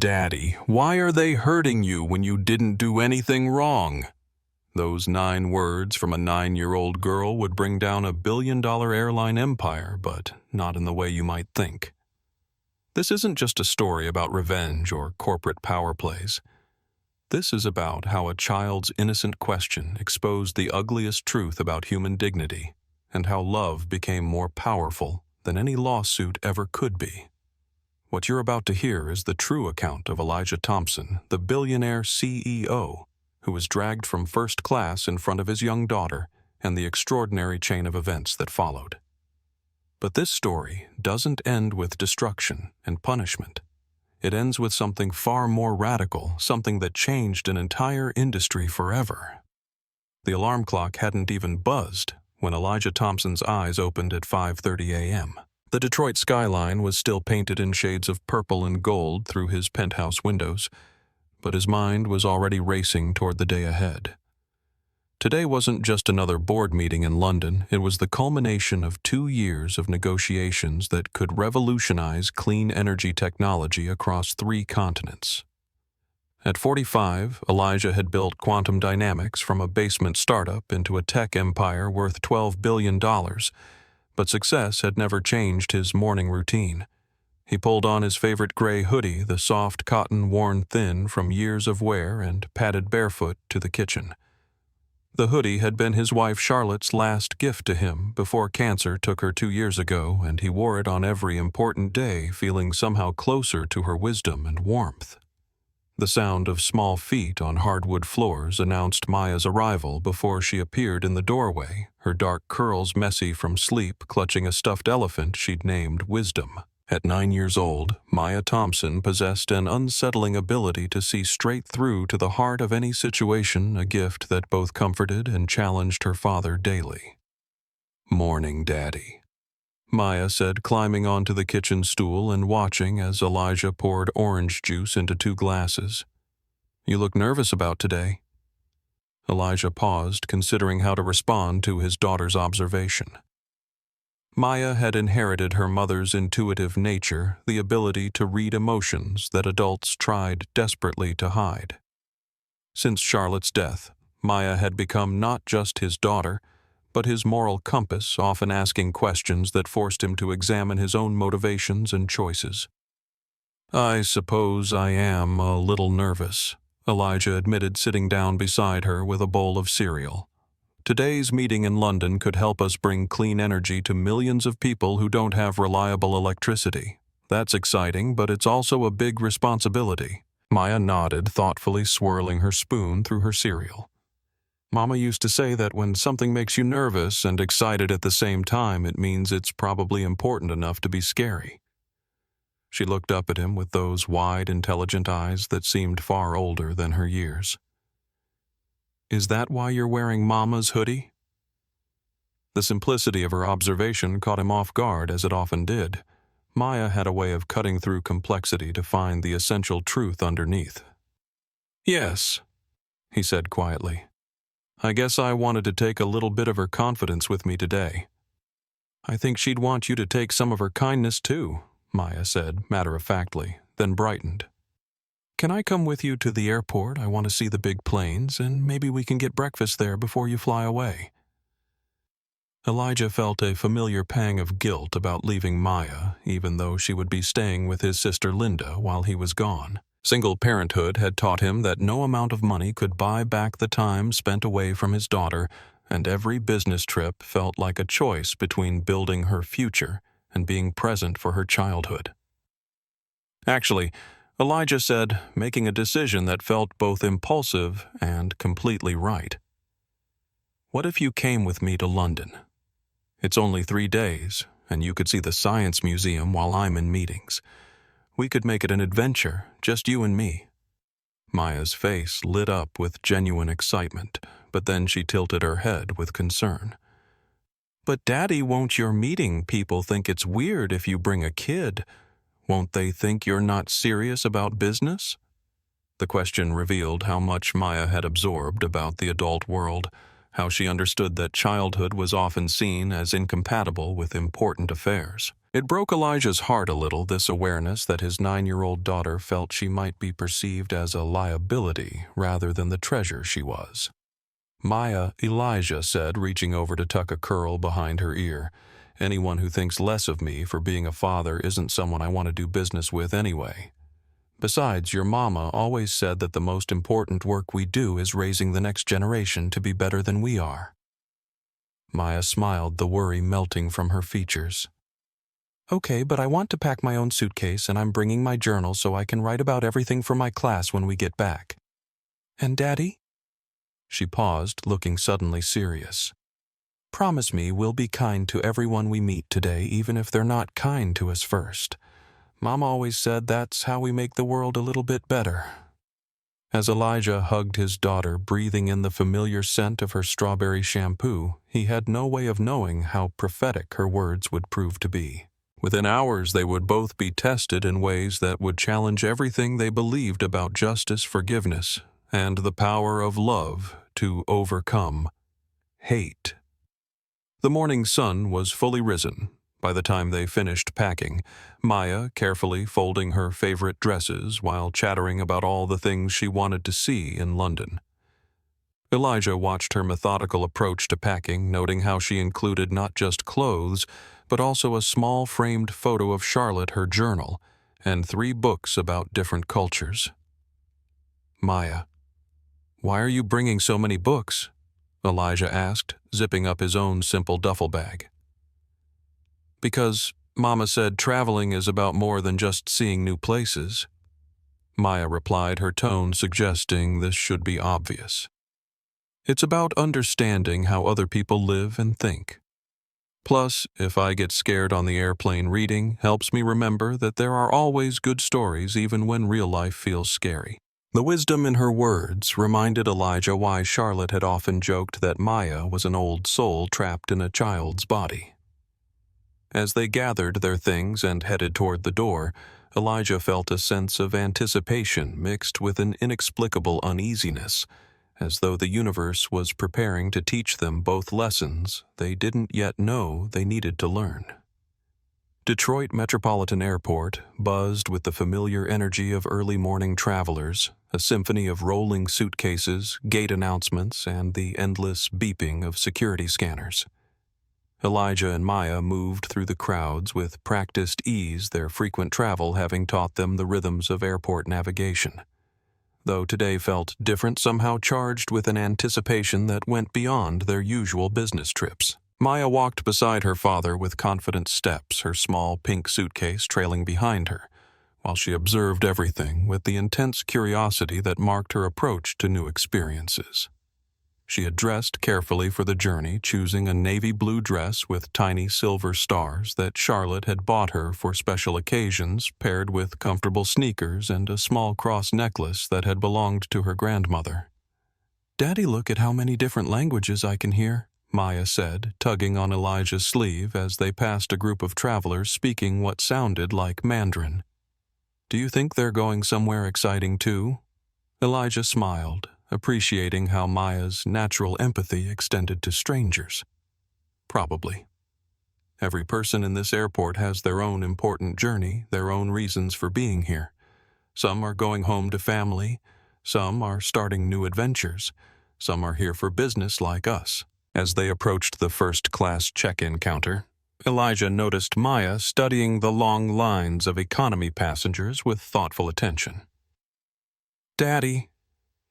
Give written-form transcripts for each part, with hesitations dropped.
Daddy, why are they hurting you when you didn't do anything wrong? Those 9 words from a 9-year-old girl would bring down a billion-dollar airline empire, but not in the way you might think. This isn't just a story about revenge or corporate power plays. This is about how a child's innocent question exposed the ugliest truth about human dignity, and how love became more powerful than any lawsuit ever could be. What you're about to hear is the true account of Elijah Thompson, the billionaire CEO, who was dragged from first class in front of his young daughter, and the extraordinary chain of events that followed. But this story doesn't end with destruction and punishment. It ends with something far more radical, something that changed an entire industry forever. The alarm clock hadn't even buzzed when Elijah Thompson's eyes opened at 5:30 a.m. The Detroit skyline was still painted in shades of purple and gold through his penthouse windows, but his mind was already racing toward the day ahead. Today wasn't just another board meeting in London, it was the culmination of 2 years of negotiations that could revolutionize clean energy technology across 3 continents. At 45, Elijah had built Quantum Dynamics from a basement startup into a tech empire worth $12 billion, but success had never changed his morning routine. He pulled on his favorite gray hoodie, the soft cotton worn thin from years of wear, and padded barefoot to the kitchen. The hoodie had been his wife Charlotte's last gift to him before cancer took her 2 years ago, and he wore it on every important day, feeling somehow closer to her wisdom and warmth. The sound of small feet on hardwood floors announced Maya's arrival before she appeared in the doorway, her dark curls messy from sleep, clutching a stuffed elephant she'd named Wisdom. At 9 years old, Maya Thompson possessed an unsettling ability to see straight through to the heart of any situation, a gift that both comforted and challenged her father daily. "Morning, Daddy," Maya said, climbing onto the kitchen stool and watching as Elijah poured orange juice into 2 glasses. "You look nervous about today." Elijah paused, considering how to respond to his daughter's observation. Maya had inherited her mother's intuitive nature, the ability to read emotions that adults tried desperately to hide. Since Charlotte's death, Maya had become not just his daughter, but his moral compass, often asking questions that forced him to examine his own motivations and choices. "I suppose I am a little nervous," Elijah admitted, sitting down beside her with a bowl of cereal. "Today's meeting in London could help us bring clean energy to millions of people who don't have reliable electricity. That's exciting, but it's also a big responsibility." Maya nodded, thoughtfully swirling her spoon through her cereal. "Mama used to say that when something makes you nervous and excited at the same time, it means it's probably important enough to be scary." She looked up at him with those wide, intelligent eyes that seemed far older than her years. "Is that why you're wearing Mama's hoodie?" The simplicity of her observation caught him off guard, as it often did. Maya had a way of cutting through complexity to find the essential truth underneath. "Yes," he said quietly. "I guess I wanted to take a little bit of her confidence with me today." "I think she'd want you to take some of her kindness too," Maya said, matter-of-factly, then brightened. "Can I come with you to the airport? I want to see the big planes, and maybe we can get breakfast there before you fly away." Elijah felt a familiar pang of guilt about leaving Maya, even though she would be staying with his sister Linda while he was gone. Single parenthood had taught him that no amount of money could buy back the time spent away from his daughter, and every business trip felt like a choice between building her future and being present for her childhood. Actually, Elijah said, making a decision that felt both impulsive and completely right. "What if you came with me to London? It's only 3 days, and you could see the Science Museum while I'm in meetings. We could make it an adventure, just you and me." Maya's face lit up with genuine excitement, but then she tilted her head with concern. "But Daddy, won't your meeting people think it's weird if you bring a kid? Won't they think you're not serious about business?" The question revealed how much Maya had absorbed about the adult world, how she understood that childhood was often seen as incompatible with important affairs. It broke Elijah's heart a little, this awareness that his 9-year-old daughter felt she might be perceived as a liability rather than the treasure she was. "Maya," Elijah said, reaching over to tuck a curl behind her ear. "Anyone who thinks less of me for being a father isn't someone I want to do business with anyway. Besides, your mama always said that the most important work we do is raising the next generation to be better than we are." Maya smiled, the worry melting from her features. "Okay, but I want to pack my own suitcase, and I'm bringing my journal so I can write about everything for my class when we get back." "And Daddy?" She paused, looking suddenly serious. "Promise me we'll be kind to everyone we meet today, even if they're not kind to us first. Mom always said that's how we make the world a little bit better." As Elijah hugged his daughter, breathing in the familiar scent of her strawberry shampoo, he had no way of knowing how prophetic her words would prove to be. Within hours, they would both be tested in ways that would challenge everything they believed about justice, forgiveness, and the power of love to overcome hate. The morning sun was fully risen by the time they finished packing, Maya carefully folding her favorite dresses while chattering about all the things she wanted to see in London. Elijah watched her methodical approach to packing, noting how she included not just clothes, but also a small framed photo of Charlotte, her journal, and 3 books about different cultures. "Maya, why are you bringing so many books?" Elijah asked, zipping up his own simple duffel bag. "Because Mama said traveling is about more than just seeing new places," Maya replied, her tone suggesting this should be obvious. "It's about understanding how other people live and think. Plus, if I get scared on the airplane, reading helps me remember that there are always good stories even when real life feels scary." The wisdom in her words reminded Elijah why Charlotte had often joked that Maya was an old soul trapped in a child's body. As they gathered their things and headed toward the door, Elijah felt a sense of anticipation mixed with an inexplicable uneasiness, as though the universe was preparing to teach them both lessons they didn't yet know they needed to learn. Detroit Metropolitan Airport buzzed with the familiar energy of early morning travelers, a symphony of rolling suitcases, gate announcements, and the endless beeping of security scanners. Elijah and Maya moved through the crowds with practiced ease, their frequent travel having taught them the rhythms of airport navigation. Though today felt different, somehow charged with an anticipation that went beyond their usual business trips. Maya walked beside her father with confident steps, her small pink suitcase trailing behind her, while she observed everything with the intense curiosity that marked her approach to new experiences. She had dressed carefully for the journey, choosing a navy blue dress with tiny silver stars that Charlotte had bought her for special occasions, paired with comfortable sneakers and a small cross necklace that had belonged to her grandmother. "Daddy, look at how many different languages I can hear," Maya said, tugging on Elijah's sleeve as they passed a group of travelers speaking what sounded like Mandarin. "Do you think they're going somewhere exciting too?" Elijah smiled, appreciating how Maya's natural empathy extended to strangers. "Probably. Every person in this airport has their own important journey, their own reasons for being here. Some are going home to family, some are starting new adventures, some are here for business like us." As they approached the first-class check-in counter, Elijah noticed Maya studying the long lines of economy passengers with thoughtful attention. "Daddy,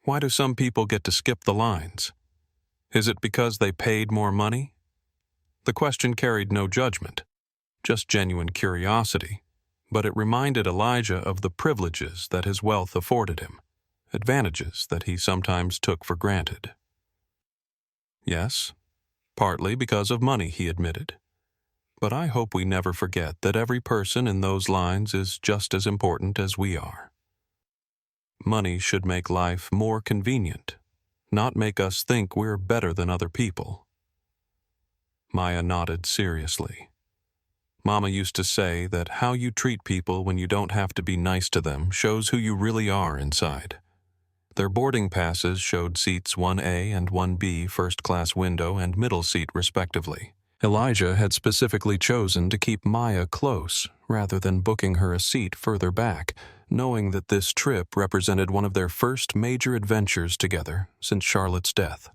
why do some people get to skip the lines? Is it because they paid more money?" The question carried no judgment, just genuine curiosity, but it reminded Elijah of the privileges that his wealth afforded him, advantages that he sometimes took for granted. "Yes, partly because of money," he admitted. "But I hope we never forget that every person in those lines is just as important as we are. Money should make life more convenient, not make us think we're better than other people." Maya nodded seriously. "Mama used to say that how you treat people when you don't have to be nice to them shows who you really are inside." Their boarding passes showed seats 1A and 1B, first-class window and middle seat respectively, Elijah had specifically chosen to keep Maya close rather than booking her a seat further back, knowing that this trip represented one of their first major adventures together since Charlotte's death.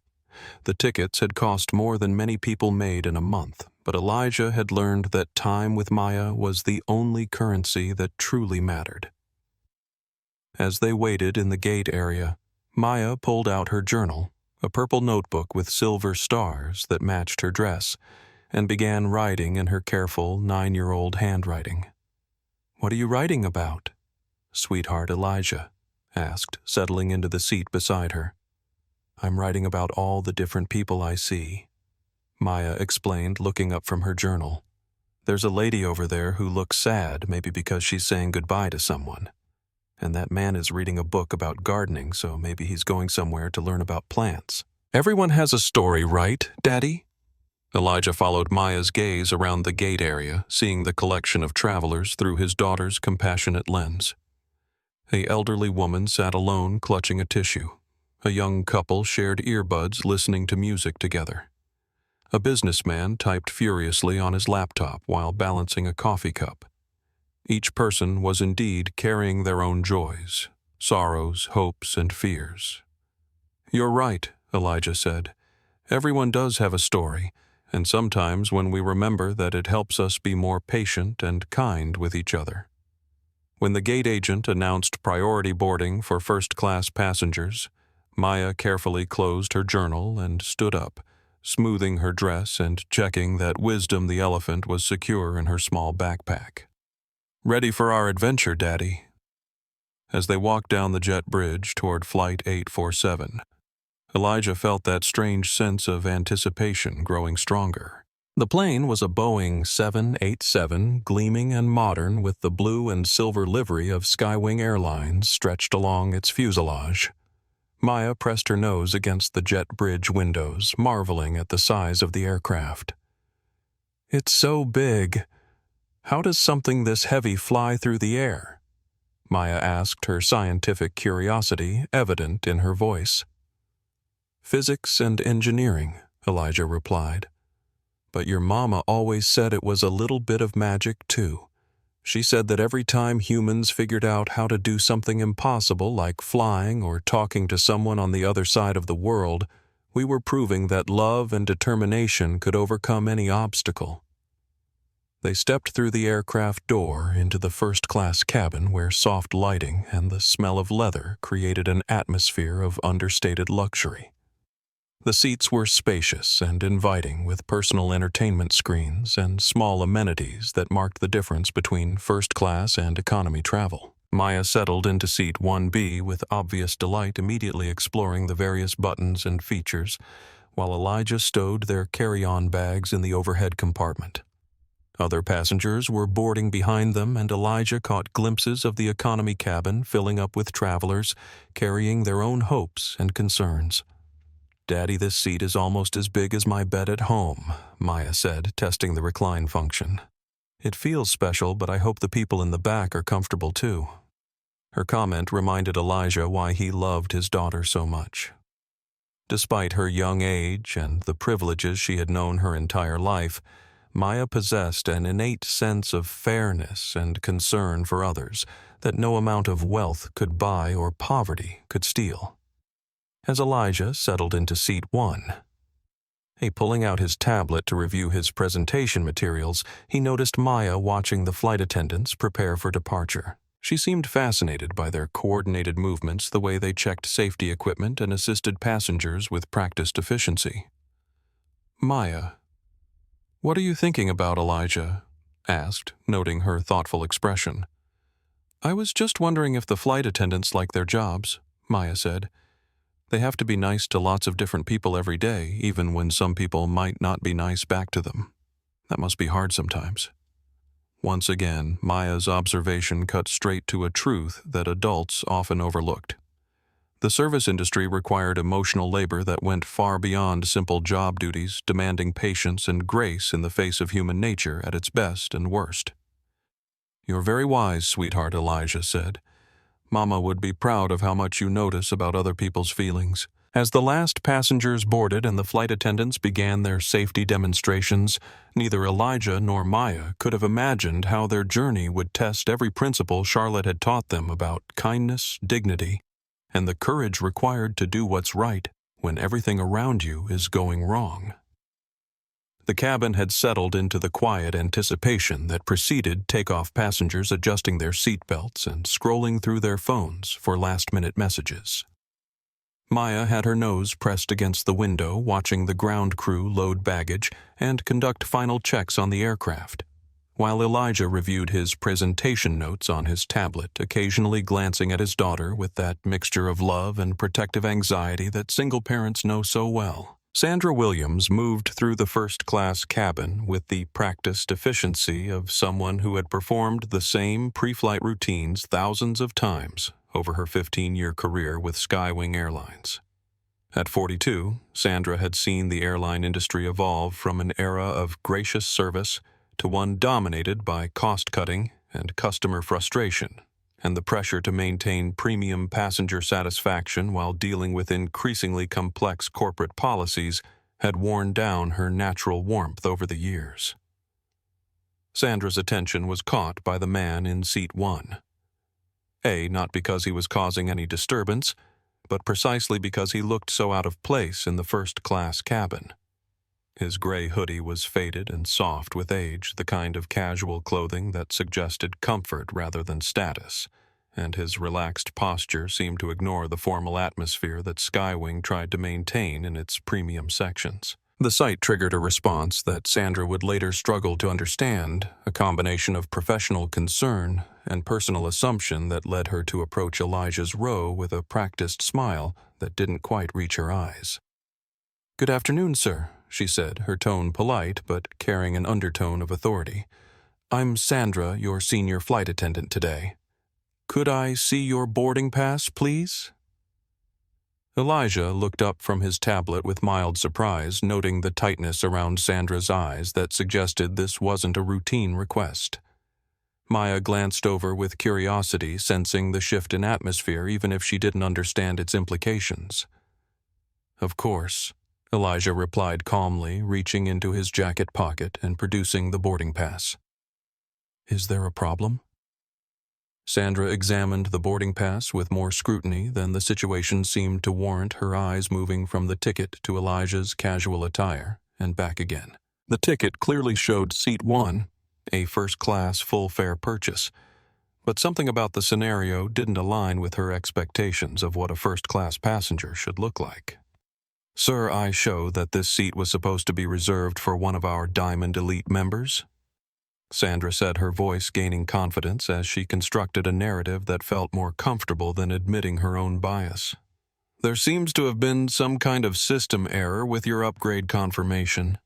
The tickets had cost more than many people made in a month, but Elijah had learned that time with Maya was the only currency that truly mattered. As they waited in the gate area, Maya pulled out her journal, a purple notebook with silver stars that matched her dress, and began writing in her careful 9-year-old handwriting. "What are you writing about?" Sweetheart Elijah asked, settling into the seat beside her. "I'm writing about all the different people I see," Maya explained, looking up from her journal. "There's a lady over there who looks sad, maybe because she's saying goodbye to someone. And that man is reading a book about gardening, so maybe he's going somewhere to learn about plants. Everyone has a story, right, Daddy?" Elijah followed Maya's gaze around the gate area, seeing the collection of travelers through his daughter's compassionate lens. An elderly woman sat alone, clutching a tissue. A young couple shared earbuds, listening to music together. A businessman typed furiously on his laptop while balancing a coffee cup. Each person was indeed carrying their own joys, sorrows, hopes, and fears. "You're right," Elijah said. "Everyone does have a story, and sometimes when we remember that, it helps us be more patient and kind with each other." When the gate agent announced priority boarding for first-class passengers, Maya carefully closed her journal and stood up, smoothing her dress and checking that Wisdom the elephant was secure in her small backpack. "Ready for our adventure, Daddy." As they walked down the jet bridge toward Flight 847, Elijah felt that strange sense of anticipation growing stronger. The plane was a Boeing 787, gleaming and modern with the blue and silver livery of Skywing Airlines stretched along its fuselage. Maya pressed her nose against the jet bridge windows, marveling at the size of the aircraft. "It's so big. How does something this heavy fly through the air?" Maya asked, her scientific curiosity evident in her voice. "Physics and engineering," Elijah replied. "But your mama always said it was a little bit of magic, too. She said that every time humans figured out how to do something impossible like flying or talking to someone on the other side of the world, we were proving that love and determination could overcome any obstacle." They stepped through the aircraft door into the first-class cabin where soft lighting and the smell of leather created an atmosphere of understated luxury. The seats were spacious and inviting, with personal entertainment screens and small amenities that marked the difference between first-class and economy travel. Maya settled into seat 1B with obvious delight, immediately exploring the various buttons and features, while Elijah stowed their carry-on bags in the overhead compartment. Other passengers were boarding behind them, and Elijah caught glimpses of the economy cabin filling up with travelers carrying their own hopes and concerns. "Daddy, this seat is almost as big as my bed at home," Maya said, testing the recline function. "It feels special, but I hope the people in the back are comfortable too." Her comment reminded Elijah why he loved his daughter so much. Despite her young age and the privileges she had known her entire life, Maya possessed an innate sense of fairness and concern for others that no amount of wealth could buy or poverty could steal. As Elijah settled into seat 1, pulling out his tablet to review his presentation materials, he noticed Maya watching the flight attendants prepare for departure. She seemed fascinated by their coordinated movements, the way they checked safety equipment and assisted passengers with practiced efficiency. "Maya, what are you thinking about?" Elijah asked, noting her thoughtful expression. "I was just wondering if the flight attendants like their jobs," Maya said. "They have to be nice to lots of different people every day, even when some people might not be nice back to them. That must be hard sometimes." Once again, Maya's observation cut straight to a truth that adults often overlooked. The service industry required emotional labor that went far beyond simple job duties, demanding patience and grace in the face of human nature at its best and worst. "You're very wise, sweetheart," Elijah said. "Mama would be proud of how much you notice about other people's feelings. As the last passengers boarded and the flight attendants began their safety demonstrations, neither Elijah nor Maya could have imagined how their journey would test every principle Charlotte had taught them about kindness, dignity, and the courage required to do what's right when everything around you is going wrong. The cabin had settled into the quiet anticipation that preceded takeoff passengers adjusting their seatbelts and scrolling through their phones for last-minute messages. Maya had her nose pressed against the window, watching the ground crew load baggage and conduct final checks on the aircraft, while Elijah reviewed his presentation notes on his tablet, occasionally glancing at his daughter with that mixture of love and protective anxiety that single parents know so well. Sandra Williams moved through the first-class cabin with the practiced efficiency of someone who had performed the same pre-flight routines thousands of times over her 15-year career with Skywing Airlines. At 42, Sandra had seen the airline industry evolve from an era of gracious service to one dominated by cost-cutting and customer frustration, and the pressure to maintain premium passenger satisfaction while dealing with increasingly complex corporate policies had worn down her natural warmth over the years. Sandra's attention was caught by the man in seat 1. Not because he was causing any disturbance, but precisely because he looked so out of place in the first-class cabin. His gray hoodie was faded and soft with age, the kind of casual clothing that suggested comfort rather than status, and his relaxed posture seemed to ignore the formal atmosphere that Skywing tried to maintain in its premium sections. The sight triggered a response that Sandra would later struggle to understand, a combination of professional concern and personal assumption that led her to approach Elijah's row with a practiced smile that didn't quite reach her eyes. "Good afternoon, sir," she said, her tone polite but carrying an undertone of authority. "I'm Sandra, your senior flight attendant today. Could I see your boarding pass, please?" Elijah looked up from his tablet with mild surprise, noting the tightness around Sandra's eyes that suggested this wasn't a routine request. Maya glanced over with curiosity, sensing the shift in atmosphere even if she didn't understand its implications. "Of course," Elijah replied calmly, reaching into his jacket pocket and producing the boarding pass. "Is there a problem?" Sandra examined the boarding pass with more scrutiny than the situation seemed to warrant, her eyes moving from the ticket to Elijah's casual attire and back again. The ticket clearly showed seat 1, a first-class full-fare purchase, but something about the scenario didn't align with her expectations of what a first-class passenger should look like. "Sir, I show that this seat was supposed to be reserved for one of our Diamond Elite members," Sandra said, her voice gaining confidence as she constructed a narrative that felt more comfortable than admitting her own bias. "There seems to have been some kind of system error with your upgrade confirmation."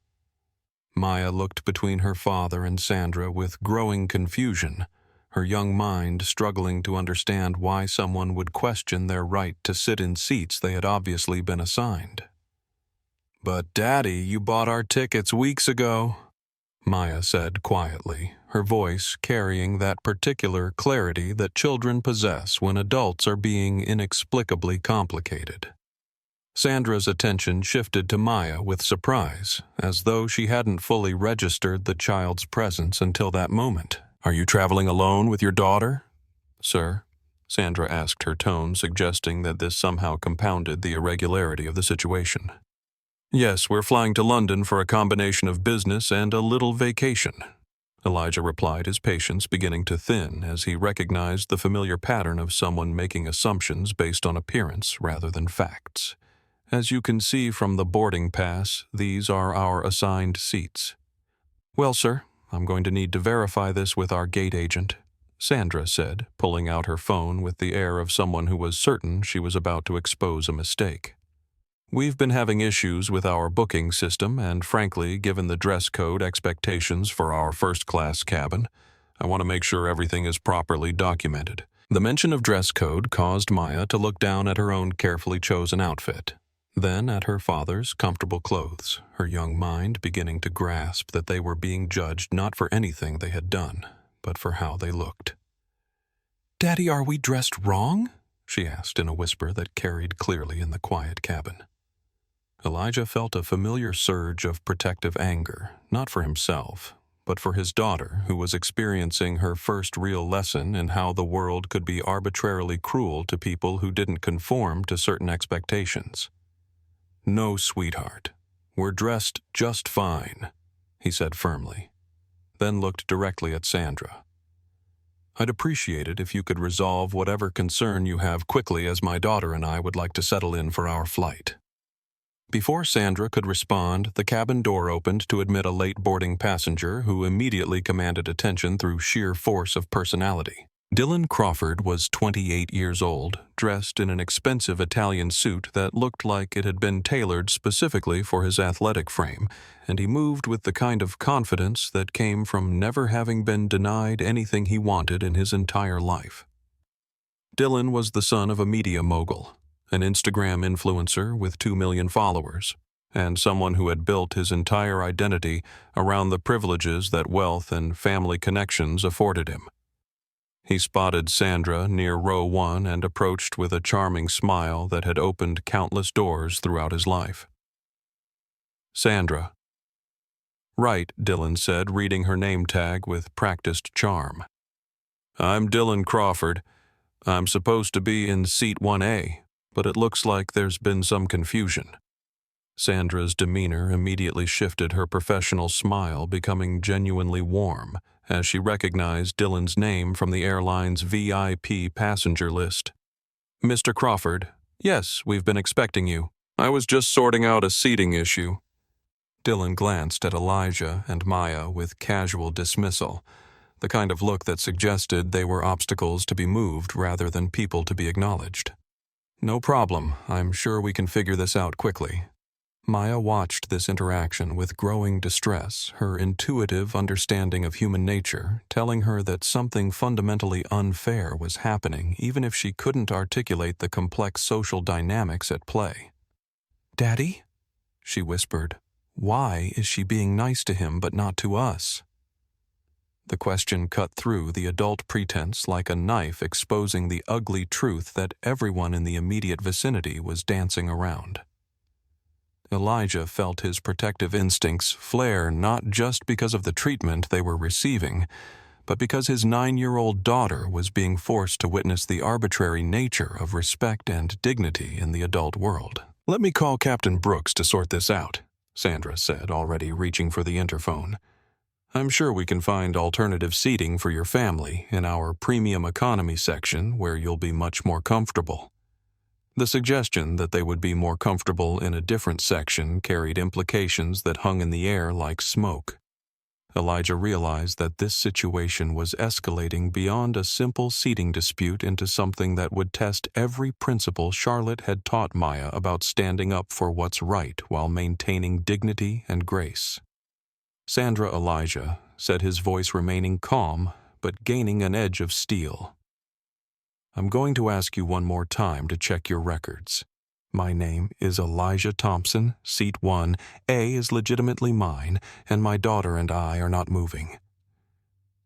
Maya looked between her father and Sandra with growing confusion, her young mind struggling to understand why someone would question their right to sit in seats they had obviously been assigned. "But Daddy, you bought our tickets weeks ago," Maya said quietly, her voice carrying that particular clarity that children possess when adults are being inexplicably complicated. Sandra's attention shifted to Maya with surprise, as though she hadn't fully registered the child's presence until that moment. "Are you traveling alone with your daughter, sir?" Sandra asked, her tone suggesting that this somehow compounded the irregularity of the situation. "Yes, we're flying to London for a combination of business and a little vacation," Elijah replied, his patience beginning to thin as he recognized the familiar pattern of someone making assumptions based on appearance rather than facts. "As you can see from the boarding pass, these are our assigned seats." "Well, sir, I'm going to need to verify this with our gate agent," Sandra said, pulling out her phone with the air of someone who was certain she was about to expose a mistake. "We've been having issues with our booking system, and frankly, given the dress code expectations for our first-class cabin, I want to make sure everything is properly documented." The mention of dress code caused Maya to look down at her own carefully chosen outfit, then at her father's comfortable clothes, her young mind beginning to grasp that they were being judged not for anything they had done, but for how they looked. "Daddy, are we dressed wrong?" she asked in a whisper that carried clearly in the quiet cabin. Elijah felt a familiar surge of protective anger, not for himself, but for his daughter, who was experiencing her first real lesson in how the world could be arbitrarily cruel to people who didn't conform to certain expectations. "No, sweetheart. We're dressed just fine," he said firmly, then looked directly at Sandra. "I'd appreciate it if you could resolve whatever concern you have quickly, as my daughter and I would like to settle in for our flight." Before Sandra could respond, the cabin door opened to admit a late boarding passenger who immediately commanded attention through sheer force of personality. Dylan Crawford was 28 years old, dressed in an expensive Italian suit that looked like it had been tailored specifically for his athletic frame, and he moved with the kind of confidence that came from never having been denied anything he wanted in his entire life. Dylan was the son of a media mogul, an Instagram influencer with 2 million followers, and someone who had built his entire identity around the privileges that wealth and family connections afforded him. He spotted Sandra near row 1 and approached with a charming smile that had opened countless doors throughout his life. "Sandra." "Right," Dylan said, reading her name tag with practiced charm. "I'm Dylan Crawford. I'm supposed to be in seat 1A, but it looks like there's been some confusion." Sandra's demeanor immediately shifted, her professional smile becoming genuinely warm as she recognized Dylan's name from the airline's VIP passenger list. "Mr. Crawford, yes, we've been expecting you. I was just sorting out a seating issue." Dylan glanced at Elijah and Maya with casual dismissal, the kind of look that suggested they were obstacles to be moved rather than people to be acknowledged. "No problem. I'm sure we can figure this out quickly." Maya watched this interaction with growing distress, her intuitive understanding of human nature telling her that something fundamentally unfair was happening even if she couldn't articulate the complex social dynamics at play. "Daddy?" she whispered. "Why is she being nice to him but not to us?" The question cut through the adult pretense like a knife, exposing the ugly truth that everyone in the immediate vicinity was dancing around. Elijah felt his protective instincts flare not just because of the treatment they were receiving, but because his 9-year-old daughter was being forced to witness the arbitrary nature of respect and dignity in the adult world. "Let me call Captain Brooks to sort this out," Sandra said, already reaching for the interphone. "I'm sure we can find alternative seating for your family in our premium economy section where you'll be much more comfortable." The suggestion that they would be more comfortable in a different section carried implications that hung in the air like smoke. Elijah realized that this situation was escalating beyond a simple seating dispute into something that would test every principle Charlotte had taught Maya about standing up for what's right while maintaining dignity and grace. "Sandra," Elijah said, his voice remaining calm but gaining an edge of steel, "I'm going to ask you one more time to check your records. My name is Elijah Thompson, seat 1. A is legitimately mine, and my daughter and I are not moving."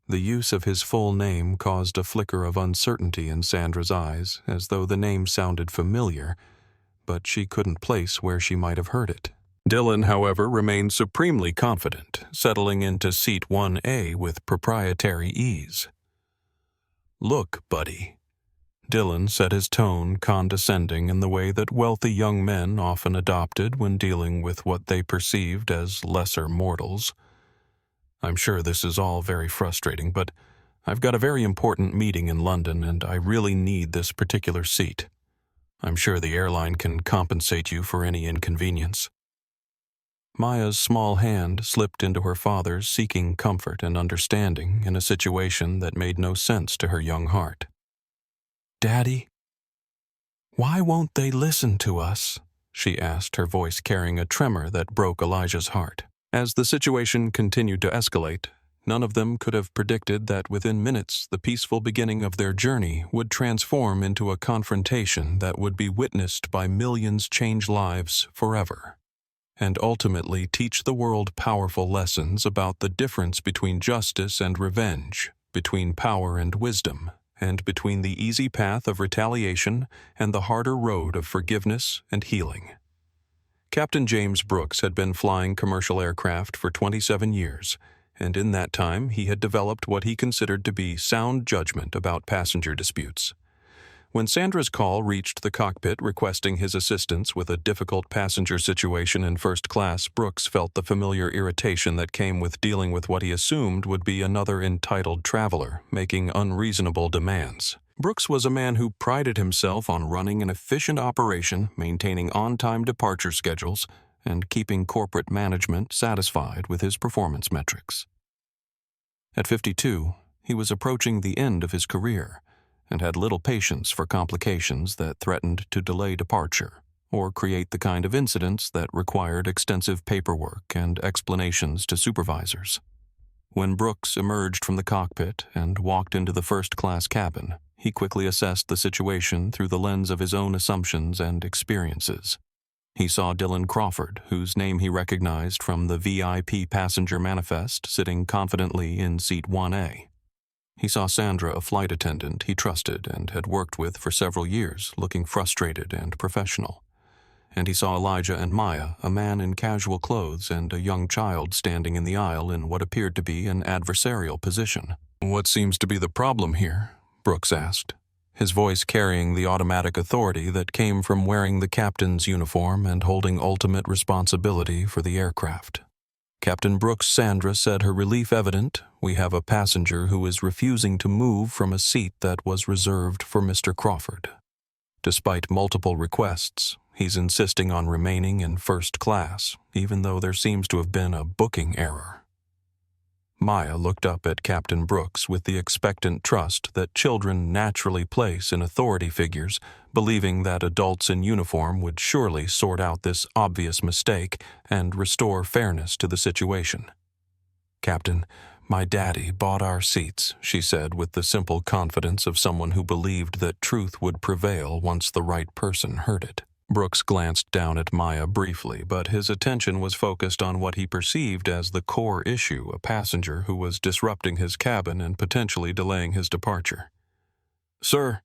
The use of his full name caused a flicker of uncertainty in Sandra's eyes, as though the name sounded familiar, but she couldn't place where she might have heard it. Dylan, however, remained supremely confident, settling into seat 1A with proprietary ease. "Look, buddy." Dylan set his tone condescending in the way that wealthy young men often adopted when dealing with what they perceived as lesser mortals. "I'm sure this is all very frustrating, but I've got a very important meeting in London and I really need this particular seat. I'm sure the airline can compensate you for any inconvenience." Maya's small hand slipped into her father's, seeking comfort and understanding in a situation that made no sense to her young heart. "Daddy, why won't they listen to us?" she asked, her voice carrying a tremor that broke Elijah's heart. As the situation continued to escalate, none of them could have predicted that within minutes the peaceful beginning of their journey would transform into a confrontation that would be witnessed by millions, change lives forever, and ultimately teach the world powerful lessons about the difference between justice and revenge, between power and wisdom, and between the easy path of retaliation and the harder road of forgiveness and healing. Captain James Brooks had been flying commercial aircraft for 27 years, and in that time he had developed what he considered to be sound judgment about passenger disputes. When Sandra's call reached the cockpit requesting his assistance with a difficult passenger situation in first class, Brooks felt the familiar irritation that came with dealing with what he assumed would be another entitled traveler, making unreasonable demands. Brooks was a man who prided himself on running an efficient operation, maintaining on-time departure schedules, and keeping corporate management satisfied with his performance metrics. At 52, he was approaching the end of his career, and had little patience for complications that threatened to delay departure or create the kind of incidents that required extensive paperwork and explanations to supervisors. When Brooks emerged from the cockpit and walked into the first-class cabin, he quickly assessed the situation through the lens of his own assumptions and experiences. He saw Dylan Crawford, whose name he recognized from the VIP passenger manifest, sitting confidently in seat 1A. He saw Sandra, a flight attendant he trusted and had worked with for several years, looking frustrated and professional. And he saw Elijah and Maya, a man in casual clothes and a young child standing in the aisle in what appeared to be an adversarial position. "What seems to be the problem here?" Brooks asked, his voice carrying the automatic authority that came from wearing the captain's uniform and holding ultimate responsibility for the aircraft. Captain Brooks' Sandra said, her relief evident, "We have a passenger who is refusing to move from a seat that was reserved for Mr. Crawford. Despite multiple requests, he's insisting on remaining in first class, even though there seems to have been a booking error." Maya looked up at Captain Brooks with the expectant trust that children naturally place in authority figures, believing that adults in uniform would surely sort out this obvious mistake and restore fairness to the situation. "Captain, my daddy bought our seats," she said with the simple confidence of someone who believed that truth would prevail once the right person heard it. Brooks glanced down at Maya briefly, but his attention was focused on what he perceived as the core issue, a passenger who was disrupting his cabin and potentially delaying his departure. "Sir,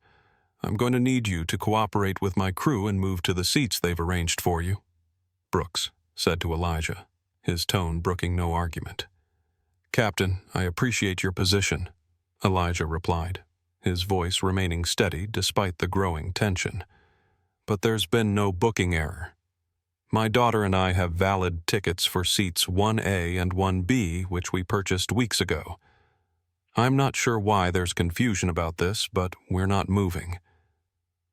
I'm going to need you to cooperate with my crew and move to the seats they've arranged for you," Brooks said to Elijah, his tone brooking no argument. "Captain, I appreciate your position," Elijah replied, his voice remaining steady despite the growing tension. "But there's been no booking error. My daughter and I have valid tickets for seats 1A and 1B, which we purchased weeks ago. I'm not sure why there's confusion about this, but we're not moving."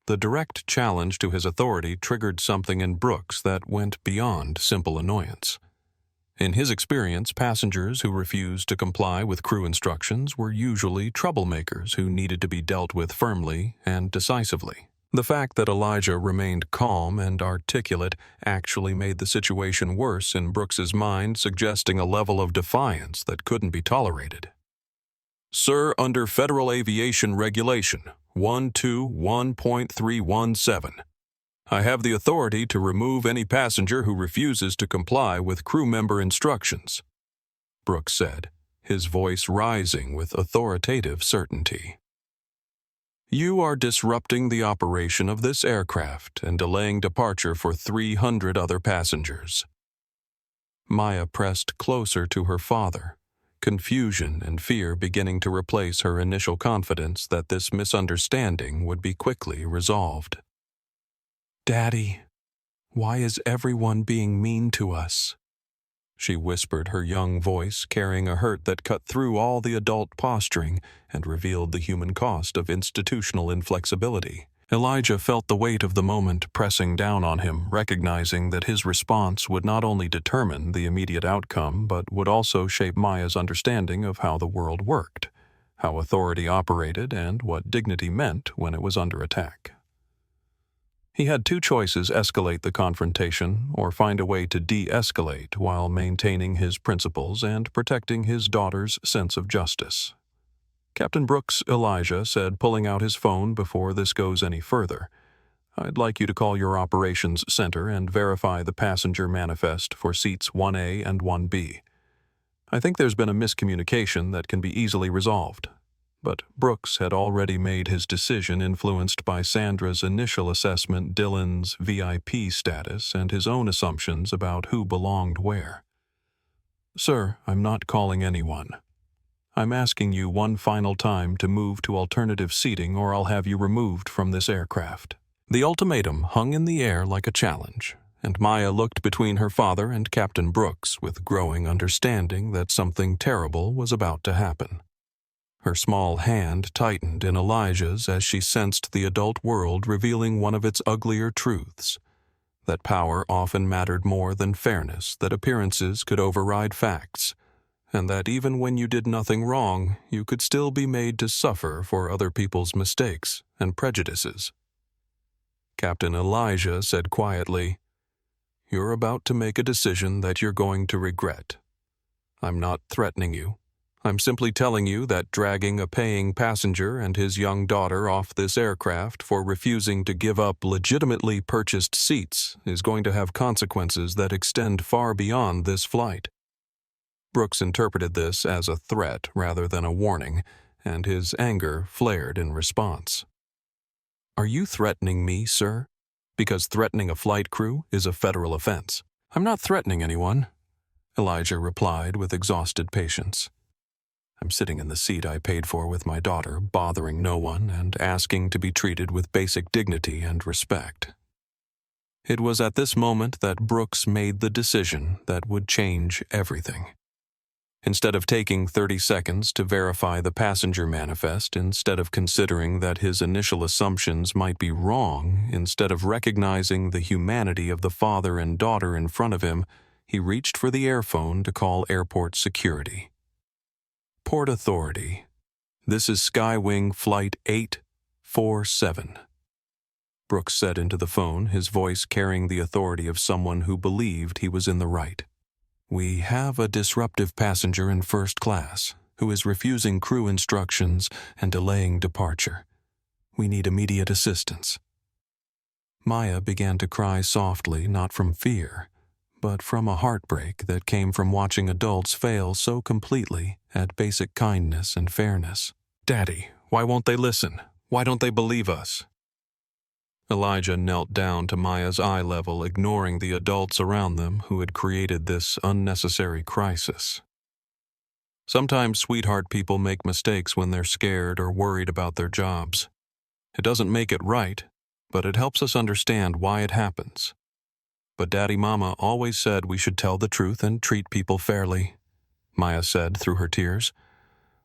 The direct challenge to his authority triggered something in Brooks that went beyond simple annoyance. In his experience, passengers who refused to comply with crew instructions were usually troublemakers who needed to be dealt with firmly and decisively. The fact that Elijah remained calm and articulate actually made the situation worse in Brooks's mind, suggesting a level of defiance that couldn't be tolerated. "Sir, under Federal Aviation Regulation 121.317, I have the authority to remove any passenger who refuses to comply with crew member instructions," Brooks said, his voice rising with authoritative certainty. "You are disrupting the operation of this aircraft and delaying departure for 300 other passengers." Maya pressed closer to her father, confusion and fear beginning to replace her initial confidence that this misunderstanding would be quickly resolved. "Daddy, why is everyone being mean to us?" she whispered, her young voice carrying a hurt that cut through all the adult posturing and revealed the human cost of institutional inflexibility. Elijah felt the weight of the moment pressing down on him, recognizing that his response would not only determine the immediate outcome, but would also shape Maya's understanding of how the world worked, how authority operated, and what dignity meant when it was under attack. He had two choices: escalate the confrontation or find a way to de-escalate while maintaining his principles and protecting his daughter's sense of justice. "Captain Brooks," Elijah said, pulling out his phone, "before this goes any further, I'd like you to call your operations center and verify the passenger manifest for seats 1A and 1B. I think there's been a miscommunication that can be easily resolved. But Brooks had already made his decision, influenced by Sandra's initial assessment, Dylan's VIP status, and his own assumptions about who belonged where. "Sir, I'm not calling anyone. I'm asking you one final time to move to alternative seating or I'll have you removed from this aircraft." The ultimatum hung in the air like a challenge, and Maya looked between her father and Captain Brooks with growing understanding that something terrible was about to happen. Her small hand tightened in Elijah's as she sensed the adult world revealing one of its uglier truths, that power often mattered more than fairness, that appearances could override facts, and that even when you did nothing wrong, you could still be made to suffer for other people's mistakes and prejudices. Captain Elijah said quietly, "You're about to make a decision that you're going to regret. I'm not threatening you. I'm simply telling you that dragging a paying passenger and his young daughter off this aircraft for refusing to give up legitimately purchased seats is going to have consequences that extend far beyond this flight." Brooks interpreted this as a threat rather than a warning, and his anger flared in response. "Are you threatening me, sir? Because threatening a flight crew is a federal offense." "I'm not threatening anyone," Elijah replied with exhausted patience. "I'm sitting in the seat I paid for with my daughter, bothering no one and asking to be treated with basic dignity and respect." It was at this moment that Brooks made the decision that would change everything. Instead of taking 30 seconds to verify the passenger manifest, instead of considering that his initial assumptions might be wrong, instead of recognizing the humanity of the father and daughter in front of him, he reached for the airphone to call airport security. "Port Authority. This is Skywing Flight 847. Brooks said into the phone, his voice carrying the authority of someone who believed he was in the right. "We have a disruptive passenger in first class who is refusing crew instructions and delaying departure. We need immediate assistance." Maya began to cry softly, not from fear, but from a heartbreak that came from watching adults fail so completely at basic kindness and fairness. "Daddy, why won't they listen? Why don't they believe us?" Elijah knelt down to Maya's eye level, ignoring the adults around them who had created this unnecessary crisis. Sometimes sweetheart people make mistakes when they're scared or worried about their jobs. It doesn't make it right, but it helps us understand why it happens. But Daddy Mama always said we should tell the truth and treat people fairly, Maya said through her tears.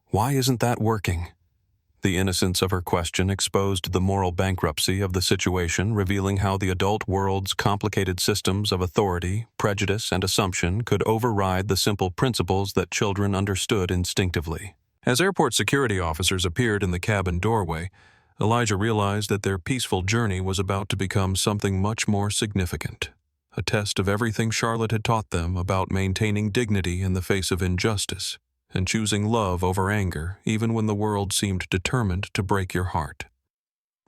"Why isn't that working?" The innocence of her question exposed the moral bankruptcy of the situation, revealing how the adult world's complicated systems of authority, prejudice, and assumption could override the simple principles that children understood instinctively. As airport security officers appeared in the cabin doorway, Elijah realized that their peaceful journey was about to become something much more significant, a test of everything Charlotte had taught them about maintaining dignity in the face of injustice, and choosing love over anger even when the world seemed determined to break your heart.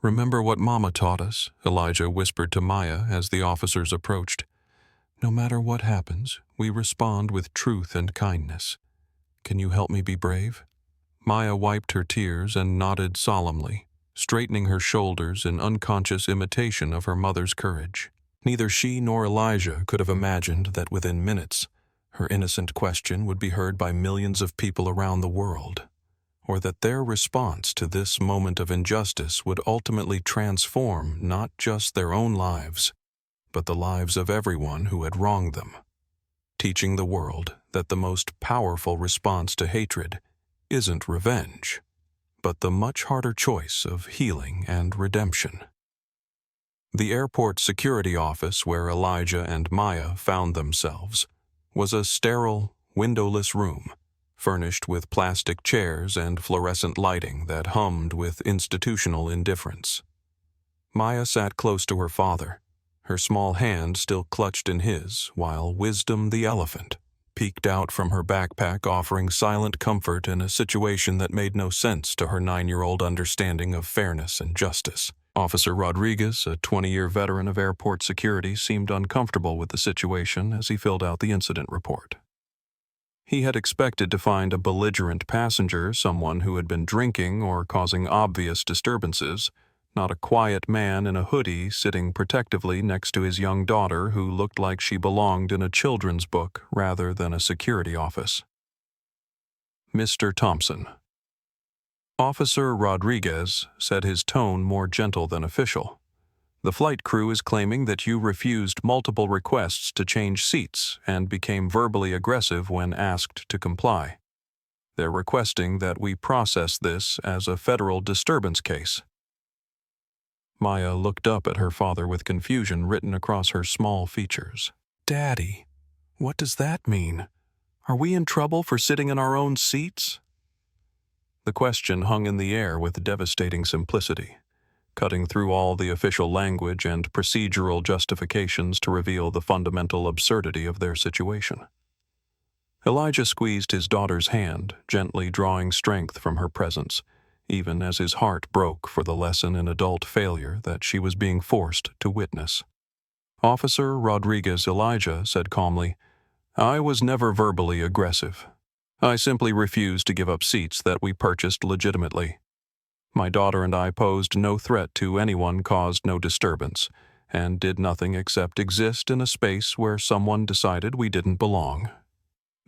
"Remember what Mama taught us," Elijah whispered to Maya as the officers approached. "No matter what happens, we respond with truth and kindness. Can you help me be brave?" Maya wiped her tears and nodded solemnly, straightening her shoulders in unconscious imitation of her mother's courage. Neither she nor Elijah could have imagined that within minutes, her innocent question would be heard by millions of people around the world, or that their response to this moment of injustice would ultimately transform not just their own lives, but the lives of everyone who had wronged them, teaching the world that the most powerful response to hatred isn't revenge, but the much harder choice of healing and redemption. The airport security office where Elijah and Maya found themselves was a sterile, windowless room, furnished with plastic chairs and fluorescent lighting that hummed with institutional indifference. Maya sat close to her father, her small hand still clutched in his, while Wisdom the elephant peeked out from her backpack, offering silent comfort in a situation that made no sense to her 9-year-old understanding of fairness and justice. Officer Rodriguez, a 20-year veteran of airport security, seemed uncomfortable with the situation as he filled out the incident report. He had expected to find a belligerent passenger, someone who had been drinking or causing obvious disturbances, not a quiet man in a hoodie sitting protectively next to his young daughter who looked like she belonged in a children's book rather than a security office. Mr. Thompson. Officer Rodriguez said, his tone more gentle than official. The flight crew is claiming that you refused multiple requests to change seats and became verbally aggressive when asked to comply. They're requesting that we process this as a federal disturbance case. Maya looked up at her father with confusion written across her small features. Daddy, what does that mean? Are we in trouble for sitting in our own seats? The question hung in the air with devastating simplicity, cutting through all the official language and procedural justifications to reveal the fundamental absurdity of their situation. Elijah squeezed his daughter's hand, gently drawing strength from her presence, even as his heart broke for the lesson in adult failure that she was being forced to witness. Officer Rodriguez Elijah said calmly, I was never verbally aggressive. I simply refused to give up seats that we purchased legitimately. My daughter and I posed no threat to anyone, caused no disturbance, and did nothing except exist in a space where someone decided we didn't belong.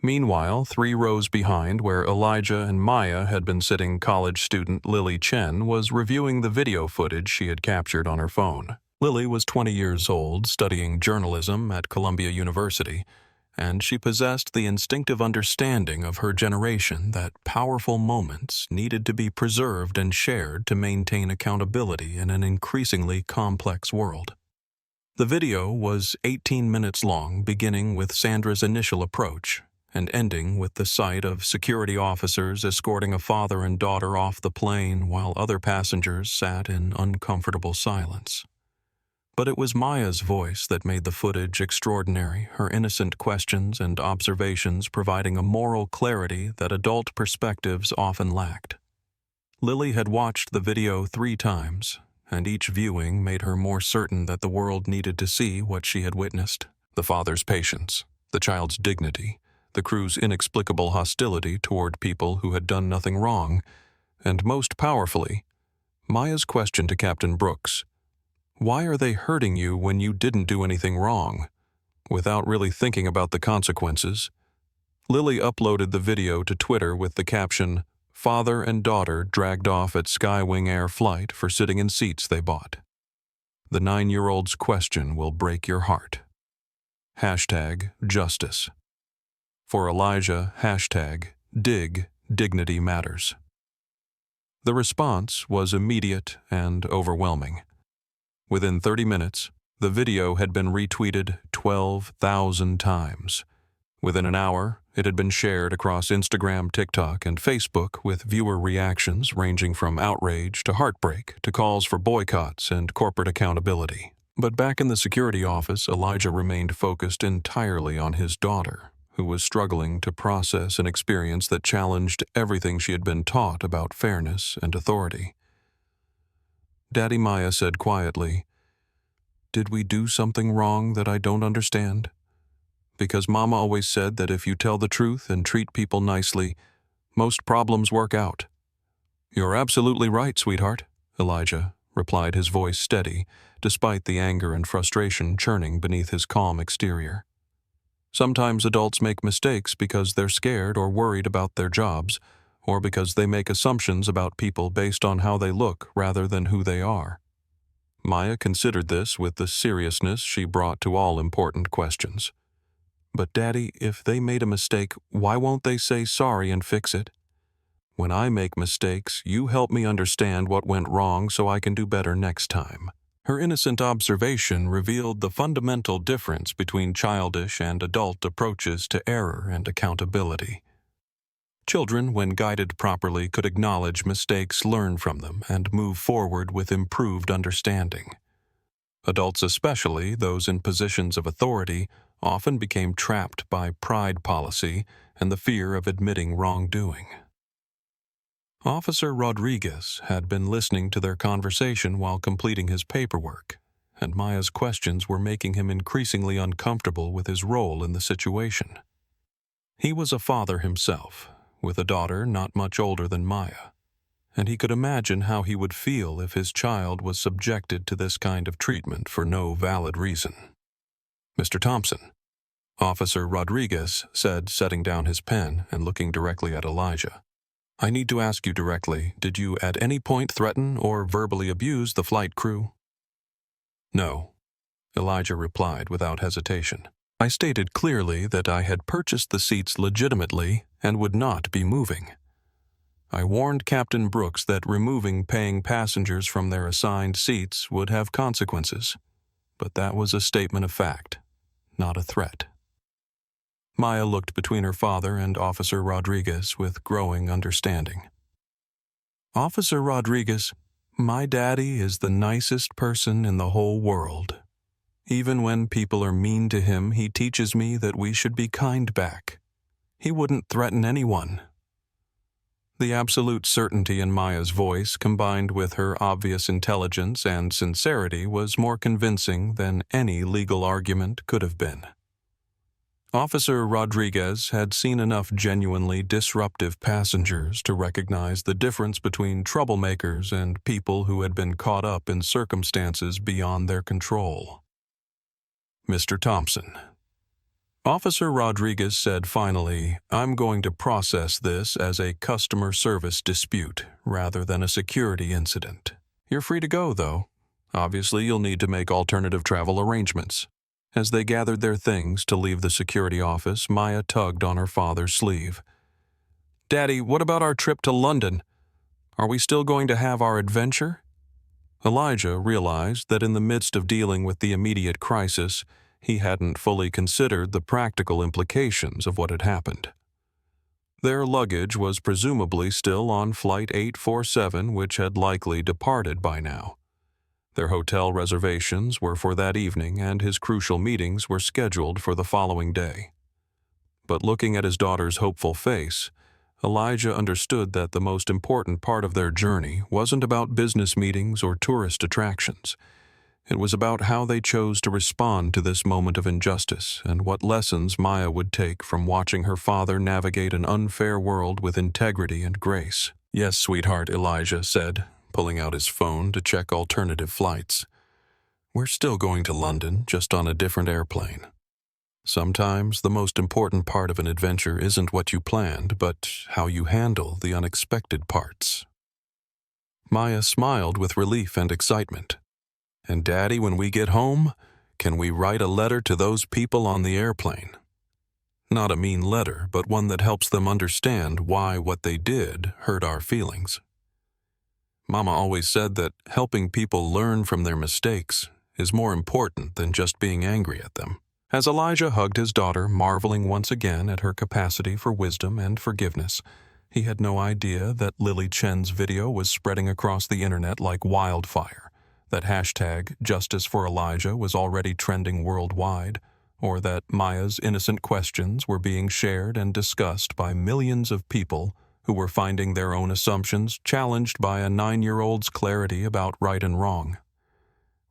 Meanwhile, 3 rows behind where Elijah and Maya had been sitting, college student Lily Chen was reviewing the video footage she had captured on her phone. Lily was 20 years old, studying journalism at Columbia University, and she possessed the instinctive understanding of her generation that powerful moments needed to be preserved and shared to maintain accountability in an increasingly complex world. The video was 18 minutes long, beginning with Sandra's initial approach and ending with the sight of security officers escorting a father and daughter off the plane while other passengers sat in uncomfortable silence. But it was Maya's voice that made the footage extraordinary, her innocent questions and observations providing a moral clarity that adult perspectives often lacked. Lily had watched the video 3 times, and each viewing made her more certain that the world needed to see what she had witnessed: the father's patience, the child's dignity, the crew's inexplicable hostility toward people who had done nothing wrong, and most powerfully, Maya's question to Captain Brooks, why are they hurting you when you didn't do anything wrong? Without really thinking about the consequences, Lily uploaded the video to Twitter with the caption, Father and daughter dragged off at Skywing Air flight for sitting in seats they bought. The 9-year-old's question will break your heart. #Justice. For Elijah, #dig dignity matters. The response was immediate and overwhelming. Within 30 minutes, the video had been retweeted 12,000 times. Within an hour, it had been shared across Instagram, TikTok, and Facebook with viewer reactions ranging from outrage to heartbreak to calls for boycotts and corporate accountability. But back in the security office, Elijah remained focused entirely on his daughter, who was struggling to process an experience that challenged everything she had been taught about fairness and authority. Daddy, Maya said quietly, Did we do something wrong that I don't understand? Because Mama always said that if you tell the truth and treat people nicely, most problems work out. You're absolutely right, sweetheart, Elijah replied, his voice steady, despite the anger and frustration churning beneath his calm exterior. Sometimes adults make mistakes because they're scared or worried about their jobs, or because they make assumptions about people based on how they look rather than who they are. Maya considered this with the seriousness she brought to all important questions. But Daddy, if they made a mistake, why won't they say sorry and fix it? When I make mistakes, you help me understand what went wrong so I can do better next time. Her innocent observation revealed the fundamental difference between childish and adult approaches to error and accountability. Children, when guided properly, could acknowledge mistakes, learn from them, and move forward with improved understanding. Adults, especially those in positions of authority, often became trapped by pride policy and the fear of admitting wrongdoing. Officer Rodriguez had been listening to their conversation while completing his paperwork, and Maya's questions were making him increasingly uncomfortable with his role in the situation. He was a father himself, with a daughter not much older than Maya, and he could imagine how he would feel if his child was subjected to this kind of treatment for no valid reason. "Mr. Thompson," Officer Rodriguez said, setting down his pen and looking directly at Elijah. "I need to ask you directly, did you at any point threaten or verbally abuse the flight crew?" "No," Elijah replied without hesitation. "I stated clearly that I had purchased the seats legitimately and would not be moving. I warned Captain Brooks that removing paying passengers from their assigned seats would have consequences, but that was a statement of fact, not a threat." Maya looked between her father and Officer Rodriguez with growing understanding. "Officer Rodriguez, my daddy is the nicest person in the whole world. Even when people are mean to him, he teaches me that we should be kind back. He wouldn't threaten anyone." The absolute certainty in Maya's voice, combined with her obvious intelligence and sincerity, was more convincing than any legal argument could have been. Officer Rodriguez had seen enough genuinely disruptive passengers to recognize the difference between troublemakers and people who had been caught up in circumstances beyond their control. "Mr. Thompson," Officer Rodriguez said finally, "I'm going to process this as a customer service dispute rather than a security incident. You're free to go, though. Obviously, you'll need to make alternative travel arrangements." As they gathered their things to leave the security office, Maya tugged on her father's sleeve. "Daddy, what about our trip to London? Are we still going to have our adventure?" Elijah realized that in the midst of dealing with the immediate crisis, he hadn't fully considered the practical implications of what had happened. Their luggage was presumably still on Flight 847, which had likely departed by now. Their hotel reservations were for that evening, and his crucial meetings were scheduled for the following day. But looking at his daughter's hopeful face, Elijah understood that the most important part of their journey wasn't about business meetings or tourist attractions. It was about how they chose to respond to this moment of injustice and what lessons Maya would take from watching her father navigate an unfair world with integrity and grace. "Yes, sweetheart," Elijah said, pulling out his phone to check alternative flights. "We're still going to London, just on a different airplane. Sometimes the most important part of an adventure isn't what you planned, but how you handle the unexpected parts." Maya smiled with relief and excitement. "And Daddy, when we get home, can we write a letter to those people on the airplane? Not a mean letter, but one that helps them understand why what they did hurt our feelings. Mama always said that helping people learn from their mistakes is more important than just being angry at them." As Elijah hugged his daughter, marveling once again at her capacity for wisdom and forgiveness, he had no idea that Lily Chen's video was spreading across the internet like wildfire, that hashtag Justice for Elijah was already trending worldwide, or that Maya's innocent questions were being shared and discussed by millions of people who were finding their own assumptions challenged by a 9-year-old's clarity about right and wrong.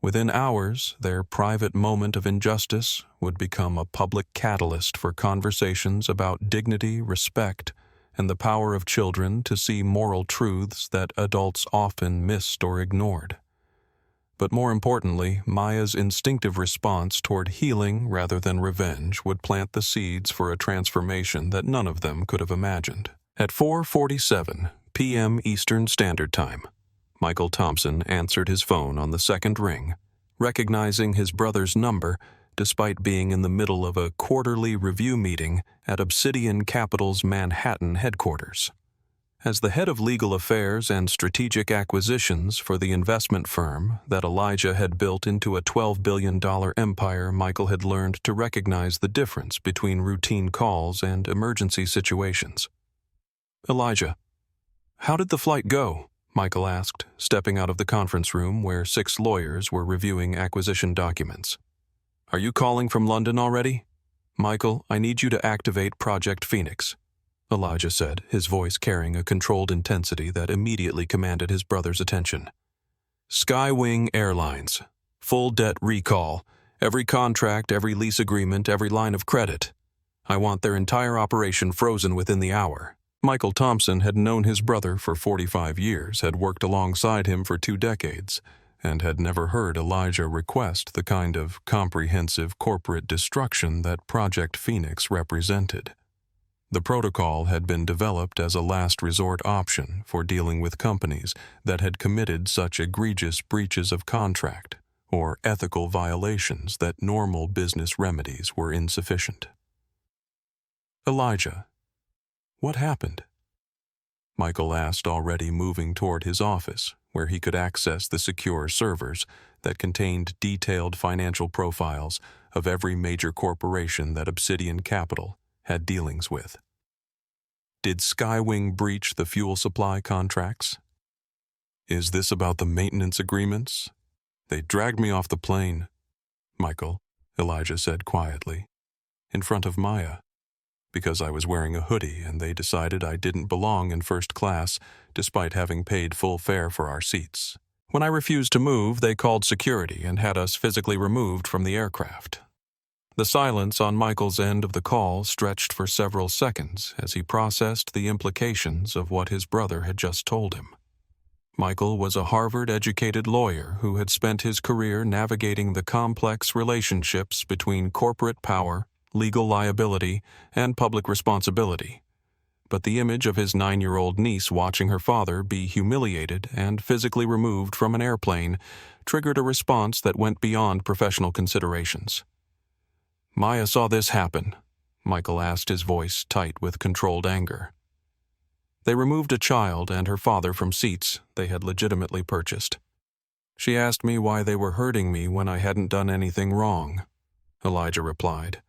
Within hours, their private moment of injustice would become a public catalyst for conversations about dignity, respect, and the power of children to see moral truths that adults often missed or ignored. But more importantly, Maya's instinctive response toward healing rather than revenge would plant the seeds for a transformation that none of them could have imagined. At 4:47 p.m. Eastern Standard Time, Michael Thompson answered his phone on the second ring, recognizing his brother's number despite being in the middle of a quarterly review meeting at Obsidian Capital's Manhattan headquarters. As the head of legal affairs and strategic acquisitions for the investment firm that Elijah had built into a $12 billion empire, Michael had learned to recognize the difference between routine calls and emergency situations. "Elijah, how did the flight go?" Michael asked, stepping out of the conference room where 6 lawyers were reviewing acquisition documents. "Are you calling from London already?" "Michael, I need you to activate Project Phoenix," Elijah said, his voice carrying a controlled intensity that immediately commanded his brother's attention. "Skywing Airlines. Full debt recall. Every contract, every lease agreement, every line of credit. I want their entire operation frozen within the hour. Michael Thompson had known his brother for 45 years, had worked alongside him for 2 decades, and had never heard Elijah request the kind of comprehensive corporate destruction that Project Phoenix represented. The protocol had been developed as a last resort option for dealing with companies that had committed such egregious breaches of contract or ethical violations that normal business remedies were insufficient. Elijah, what happened? Michael asked, already moving toward his office, where he could access the secure servers that contained detailed financial profiles of every major corporation that Obsidian Capital had dealings with. Did Skywing breach the fuel supply contracts? Is this about the maintenance agreements? They dragged me off the plane, Michael, Elijah said quietly, in front of Maya, because I was wearing a hoodie and they decided I didn't belong in first class despite having paid full fare for our seats. When I refused to move, they called security and had us physically removed from the aircraft. The silence on Michael's end of the call stretched for several seconds as he processed the implications of what his brother had just told him. Michael was a Harvard-educated lawyer who had spent his career navigating the complex relationships between corporate power, legal liability, and public responsibility. But the image of his 9-year-old niece watching her father be humiliated and physically removed from an airplane triggered a response that went beyond professional considerations. Maya saw this happen, Michael asked, his voice tight with controlled anger. They removed a child and her father from seats they had legitimately purchased. She asked me why they were hurting me when I hadn't done anything wrong, Elijah replied,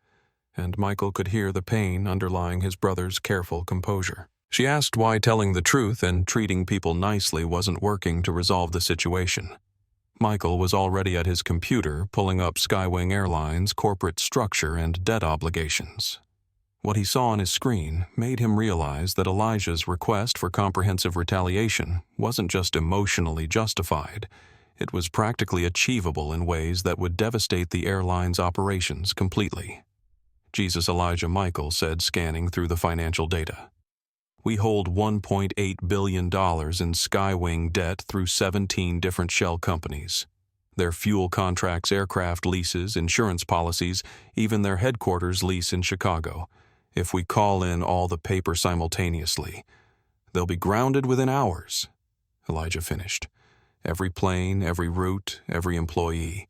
and Michael could hear the pain underlying his brother's careful composure. She asked why telling the truth and treating people nicely wasn't working to resolve the situation. Michael was already at his computer pulling up Skywing Airlines' corporate structure and debt obligations. What he saw on his screen made him realize that Elijah's request for comprehensive retaliation wasn't just emotionally justified, it was practically achievable in ways that would devastate the airline's operations completely. Jesus, Elijah, Michael said, scanning through the financial data. We hold $1.8 billion in Skywing debt through 17 different shell companies. Their fuel contracts, aircraft leases, insurance policies, even their headquarters lease in Chicago. If we call in all the paper simultaneously, they'll be grounded within hours, Elijah finished. Every plane, every route, every employee.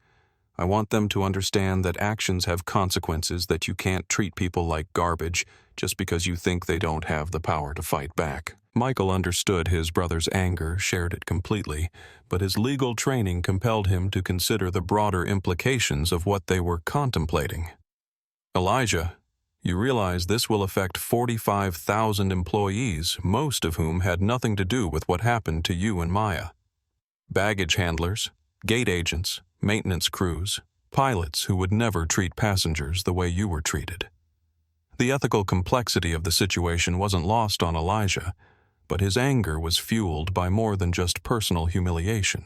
I want them to understand that actions have consequences, that you can't treat people like garbage just because you think they don't have the power to fight back. Michael understood his brother's anger, shared it completely, but his legal training compelled him to consider the broader implications of what they were contemplating. Elijah, you realize this will affect 45,000 employees, most of whom had nothing to do with what happened to you and Maya. Baggage handlers, gate agents, maintenance crews, pilots who would never treat passengers the way you were treated. The ethical complexity of the situation wasn't lost on Elijah, but his anger was fueled by more than just personal humiliation.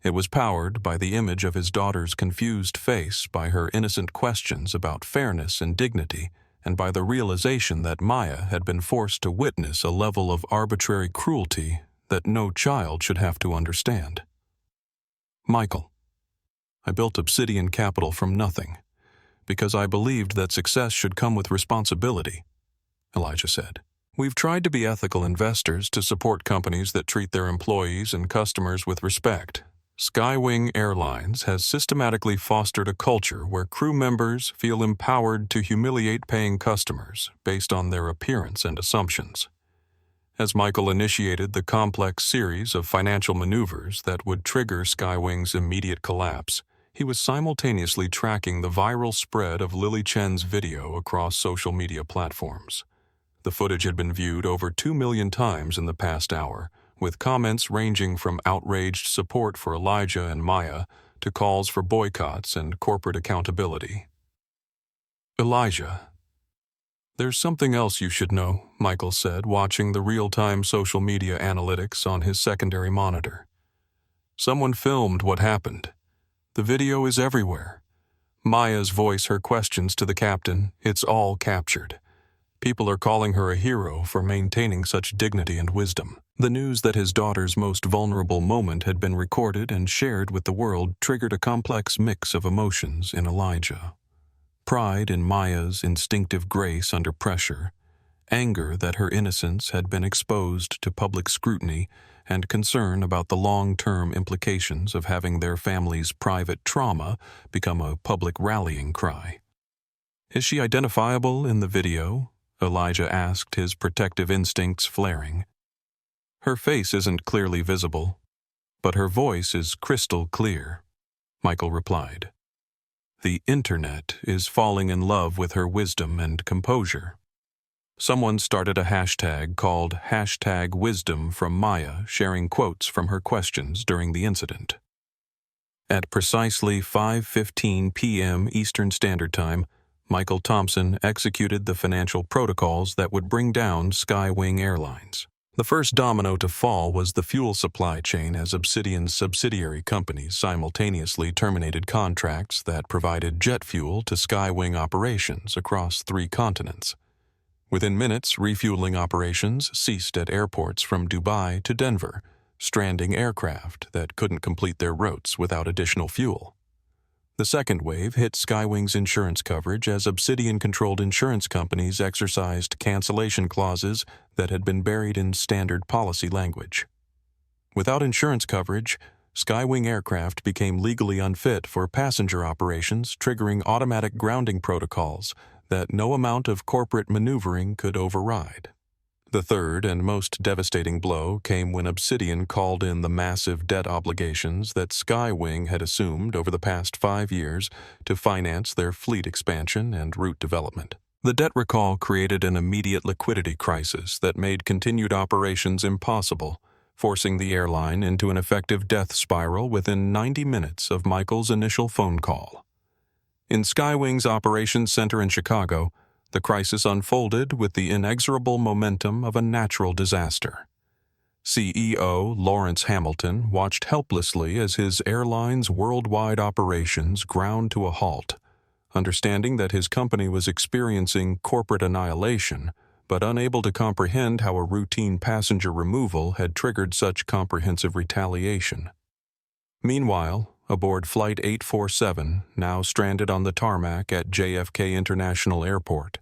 It was powered by the image of his daughter's confused face, by her innocent questions about fairness and dignity, and by the realization that Maya had been forced to witness a level of arbitrary cruelty that no child should have to understand. Michael, I built Obsidian Capital from nothing, because I believed that success should come with responsibility, Elijah said. We've tried to be ethical investors to support companies that treat their employees and customers with respect. Skywing Airlines has systematically fostered a culture where crew members feel empowered to humiliate paying customers based on their appearance and assumptions. As Michael initiated the complex series of financial maneuvers that would trigger Skywing's immediate collapse, he was simultaneously tracking the viral spread of Lily Chen's video across social media platforms. The footage had been viewed over 2 million times in the past hour, with comments ranging from outraged support for Elijah and Maya to calls for boycotts and corporate accountability. Elijah, there's something else you should know, Michael said, watching the real-time social media analytics on his secondary monitor. Someone filmed what happened. The video is everywhere. Maya's voice her questions to the captain. It's all captured. People are calling her a hero for maintaining such dignity and wisdom. The news that his daughter's most vulnerable moment had been recorded and shared with the world triggered a complex mix of emotions in Elijah. Pride in Maya's instinctive grace under pressure, anger that her innocence had been exposed to public scrutiny, and concern about the long-term implications of having their family's private trauma become a public rallying cry. "Is she identifiable in the video?" Elijah asked, his protective instincts flaring. "Her face isn't clearly visible, but her voice is crystal clear," Michael replied. "The internet is falling in love with her wisdom and composure." Someone started a hashtag called #Wisdom from Maya, sharing quotes from her questions during the incident. At precisely 5:15 p.m. Eastern Standard Time, Michael Thompson executed the financial protocols that would bring down Skywing Airlines. The first domino to fall was the fuel supply chain, as Obsidian's subsidiary companies simultaneously terminated contracts that provided jet fuel to Skywing operations across 3 continents. Within minutes, refueling operations ceased at airports from Dubai to Denver, stranding aircraft that couldn't complete their routes without additional fuel. The second wave hit Skywing's insurance coverage as Obsidian-controlled insurance companies exercised cancellation clauses that had been buried in standard policy language. Without insurance coverage, Skywing aircraft became legally unfit for passenger operations, triggering automatic grounding protocols that no amount of corporate maneuvering could override. The third and most devastating blow came when Obsidian called in the massive debt obligations that Skywing had assumed over the past 5 years to finance their fleet expansion and route development. The debt recall created an immediate liquidity crisis that made continued operations impossible, forcing the airline into an effective death spiral within 90 minutes of Michael's initial phone call. In Skywing's operations center in Chicago, the crisis unfolded with the inexorable momentum of a natural disaster. CEO Lawrence Hamilton watched helplessly as his airline's worldwide operations ground to a halt, understanding that his company was experiencing corporate annihilation, but unable to comprehend how a routine passenger removal had triggered such comprehensive retaliation. Meanwhile, aboard Flight 847, now stranded on the tarmac at JFK International Airport,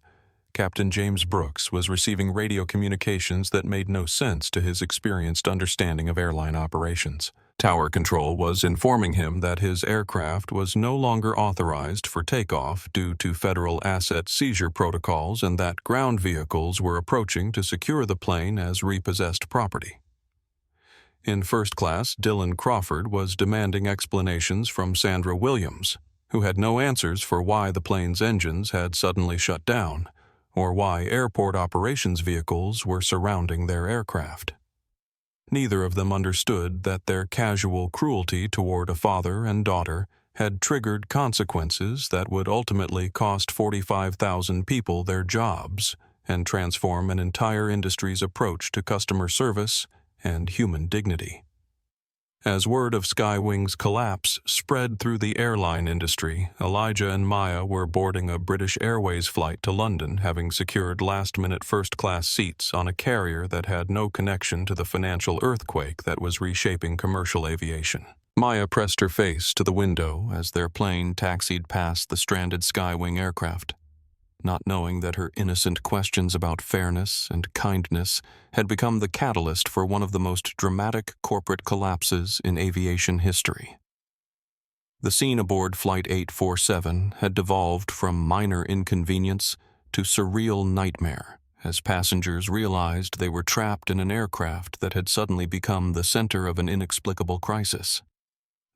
Captain James Brooks was receiving radio communications that made no sense to his experienced understanding of airline operations. Tower Control was informing him that his aircraft was no longer authorized for takeoff due to federal asset seizure protocols and that ground vehicles were approaching to secure the plane as repossessed property. In first class, Dylan Crawford was demanding explanations from Sandra Williams, who had no answers for why the plane's engines had suddenly shut down, or why airport operations vehicles were surrounding their aircraft. Neither of them understood that their casual cruelty toward a father and daughter had triggered consequences that would ultimately cost 45,000 people their jobs and transform an entire industry's approach to customer service and human dignity. As word of Skywing's collapse spread through the airline industry, Elijah and Maya were boarding a British Airways flight to London, having secured last-minute first-class seats on a carrier that had no connection to the financial earthquake that was reshaping commercial aviation. Maya pressed her face to the window as their plane taxied past the stranded Skywing aircraft, not knowing that her innocent questions about fairness and kindness had become the catalyst for one of the most dramatic corporate collapses in aviation history. The scene aboard Flight 847 had devolved from minor inconvenience to surreal nightmare as passengers realized they were trapped in an aircraft that had suddenly become the center of an inexplicable crisis.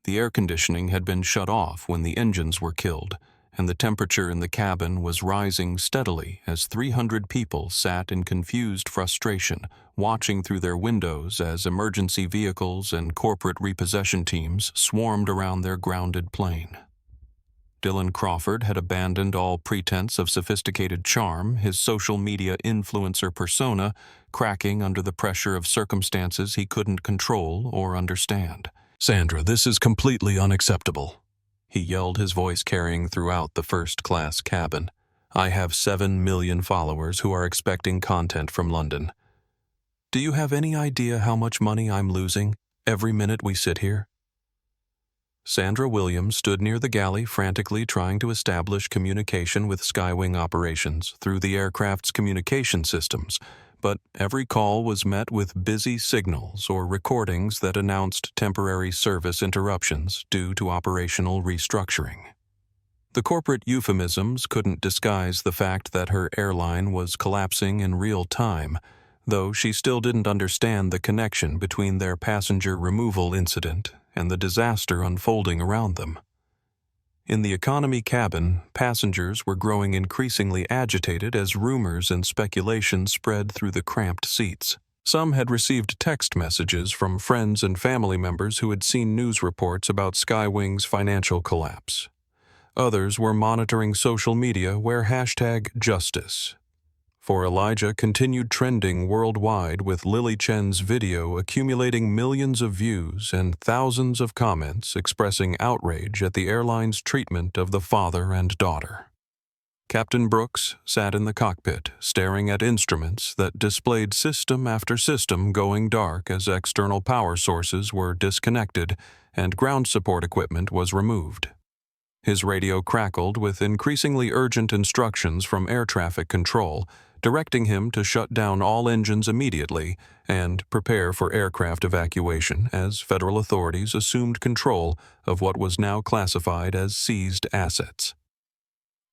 The air conditioning had been shut off when the engines were killed, and the temperature in the cabin was rising steadily as 300 people sat in confused frustration, watching through their windows as emergency vehicles and corporate repossession teams swarmed around their grounded plane. Dylan Crawford had abandoned all pretense of sophisticated charm, his social media influencer persona cracking under the pressure of circumstances he couldn't control or understand. "Sandra, this is completely unacceptable," he yelled, his voice carrying throughout the first-class cabin. "I have 7 million followers who are expecting content from London. Do you have any idea how much money I'm losing every minute we sit here?" Sandra Williams stood near the galley, frantically trying to establish communication with Skywing operations through the aircraft's communication systems, but every call was met with busy signals or recordings that announced temporary service interruptions due to operational restructuring. The corporate euphemisms couldn't disguise the fact that her airline was collapsing in real time, though she still didn't understand the connection between their passenger removal incident and the disaster unfolding around them. In the economy cabin, passengers were growing increasingly agitated as rumors and speculation spread through the cramped seats. Some had received text messages from friends and family members who had seen news reports about Skywing's financial collapse. Others were monitoring social media where #justice for Elijah continued trending worldwide, with Lily Chen's video accumulating millions of views and thousands of comments expressing outrage at the airline's treatment of the father and daughter. Captain Brooks sat in the cockpit, staring at instruments that displayed system after system going dark as external power sources were disconnected and ground support equipment was removed. His radio crackled with increasingly urgent instructions from air traffic control, directing him to shut down all engines immediately and prepare for aircraft evacuation as federal authorities assumed control of what was now classified as seized assets.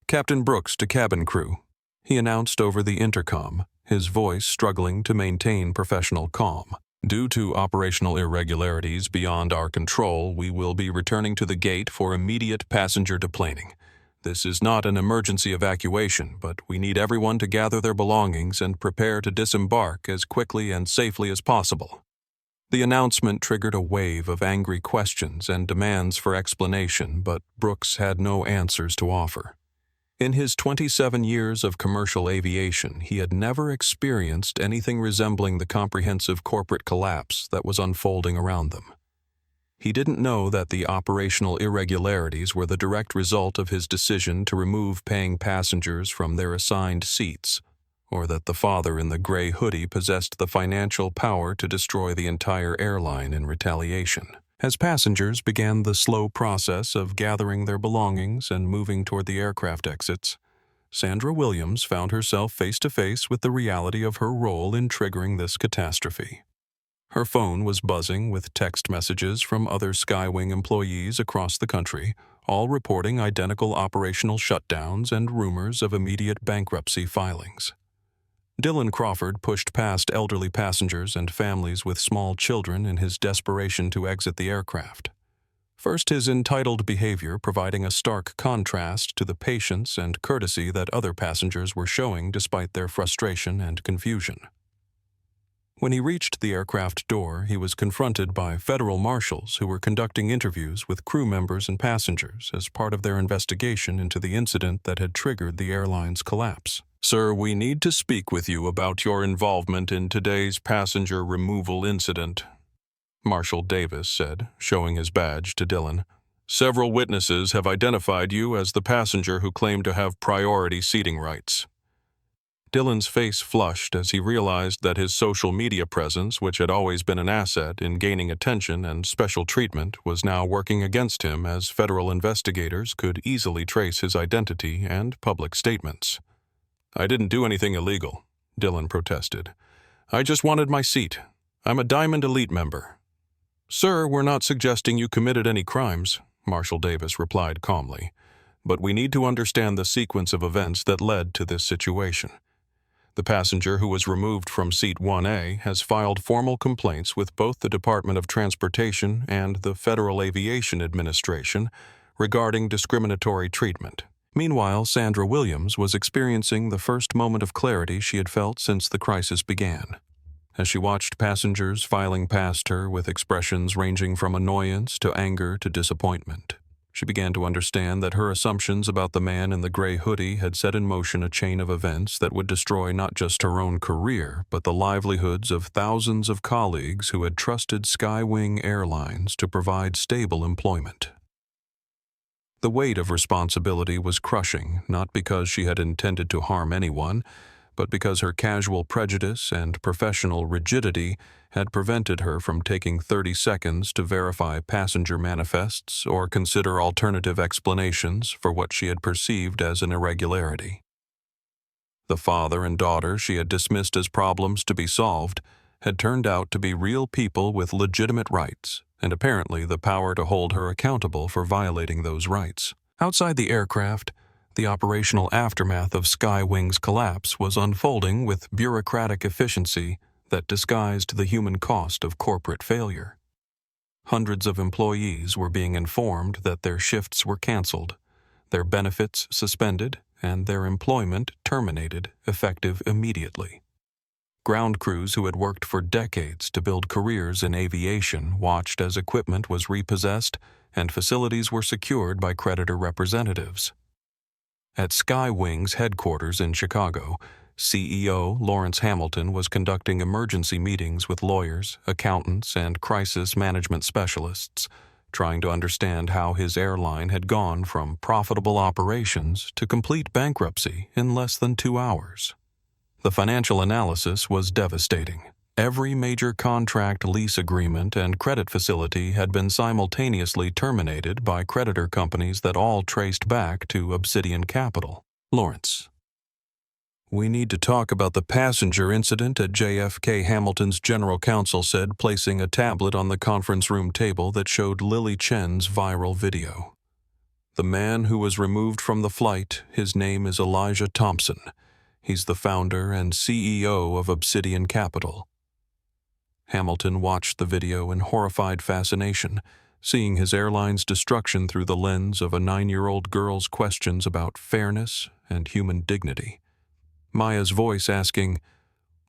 "Captain Brooks to cabin crew," he announced over the intercom, his voice struggling to maintain professional calm. "Due to operational irregularities beyond our control, we will be returning to the gate for immediate passenger deplaning. This is not an emergency evacuation, but we need everyone to gather their belongings and prepare to disembark as quickly and safely as possible." The announcement triggered a wave of angry questions and demands for explanation, but Brooks had no answers to offer. In his 27 years of commercial aviation, he had never experienced anything resembling the comprehensive corporate collapse that was unfolding around them. He didn't know that the operational irregularities were the direct result of his decision to remove paying passengers from their assigned seats, or that the father in the gray hoodie possessed the financial power to destroy the entire airline in retaliation. As passengers began the slow process of gathering their belongings and moving toward the aircraft exits, Sandra Williams found herself face to face with the reality of her role in triggering this catastrophe. Her phone was buzzing with text messages from other Skywing employees across the country, all reporting identical operational shutdowns and rumors of immediate bankruptcy filings. Dylan Crawford pushed past elderly passengers and families with small children in his desperation to exit the aircraft. First, his entitled behavior providing a stark contrast to the patience and courtesy that other passengers were showing despite their frustration and confusion. When he reached the aircraft door, he was confronted by federal marshals who were conducting interviews with crew members and passengers as part of their investigation into the incident that had triggered the airline's collapse. "Sir, we need to speak with you about your involvement in today's passenger removal incident," Marshal Davis said, showing his badge to Dylan. "Several witnesses have identified you as the passenger who claimed to have priority seating rights." Dylan's face flushed as he realized that his social media presence, which had always been an asset in gaining attention and special treatment, was now working against him as federal investigators could easily trace his identity and public statements. "I didn't do anything illegal," Dylan protested. "I just wanted my seat. I'm a Diamond Elite member." "Sir, we're not suggesting you committed any crimes," Marshal Davis replied calmly. "But we need to understand the sequence of events that led to this situation. The passenger who was removed from seat 1A has filed formal complaints with both the Department of Transportation and the Federal Aviation Administration regarding discriminatory treatment." Meanwhile, Sandra Williams was experiencing the first moment of clarity she had felt since the crisis began. As she watched passengers filing past her with expressions ranging from annoyance to anger to disappointment, she began to understand that her assumptions about the man in the gray hoodie had set in motion a chain of events that would destroy not just her own career, but the livelihoods of thousands of colleagues who had trusted Skywing Airlines to provide stable employment. The weight of responsibility was crushing, not because she had intended to harm anyone, but because her casual prejudice and professional rigidity had prevented her from taking 30 seconds to verify passenger manifests or consider alternative explanations for what she had perceived as an irregularity. The father and daughter she had dismissed as problems to be solved had turned out to be real people with legitimate rights, and apparently the power to hold her accountable for violating those rights. Outside the aircraft, the operational aftermath of Skywing's collapse was unfolding with bureaucratic efficiency that disguised the human cost of corporate failure. Hundreds of employees were being informed that their shifts were canceled, their benefits suspended, and their employment terminated, effective immediately. Ground crews who had worked for decades to build careers in aviation watched as equipment was repossessed and facilities were secured by creditor representatives. At Skywing's headquarters in Chicago, CEO Lawrence Hamilton was conducting emergency meetings with lawyers, accountants, and crisis management specialists, trying to understand how his airline had gone from profitable operations to complete bankruptcy in less than 2 hours. The financial analysis was devastating. Every major contract, lease agreement, and credit facility had been simultaneously terminated by creditor companies that all traced back to Obsidian Capital. Lawrence: "We need to talk about the passenger incident at JFK," Hamilton's general counsel said, placing a tablet on the conference room table that showed Lily Chen's viral video. "The man who was removed from the flight, his name is Elijah Thompson. He's the founder and CEO of Obsidian Capital." Hamilton watched the video in horrified fascination, seeing his airline's destruction through the lens of a 9-year-old girl's questions about fairness and human dignity. Maya's voice asking,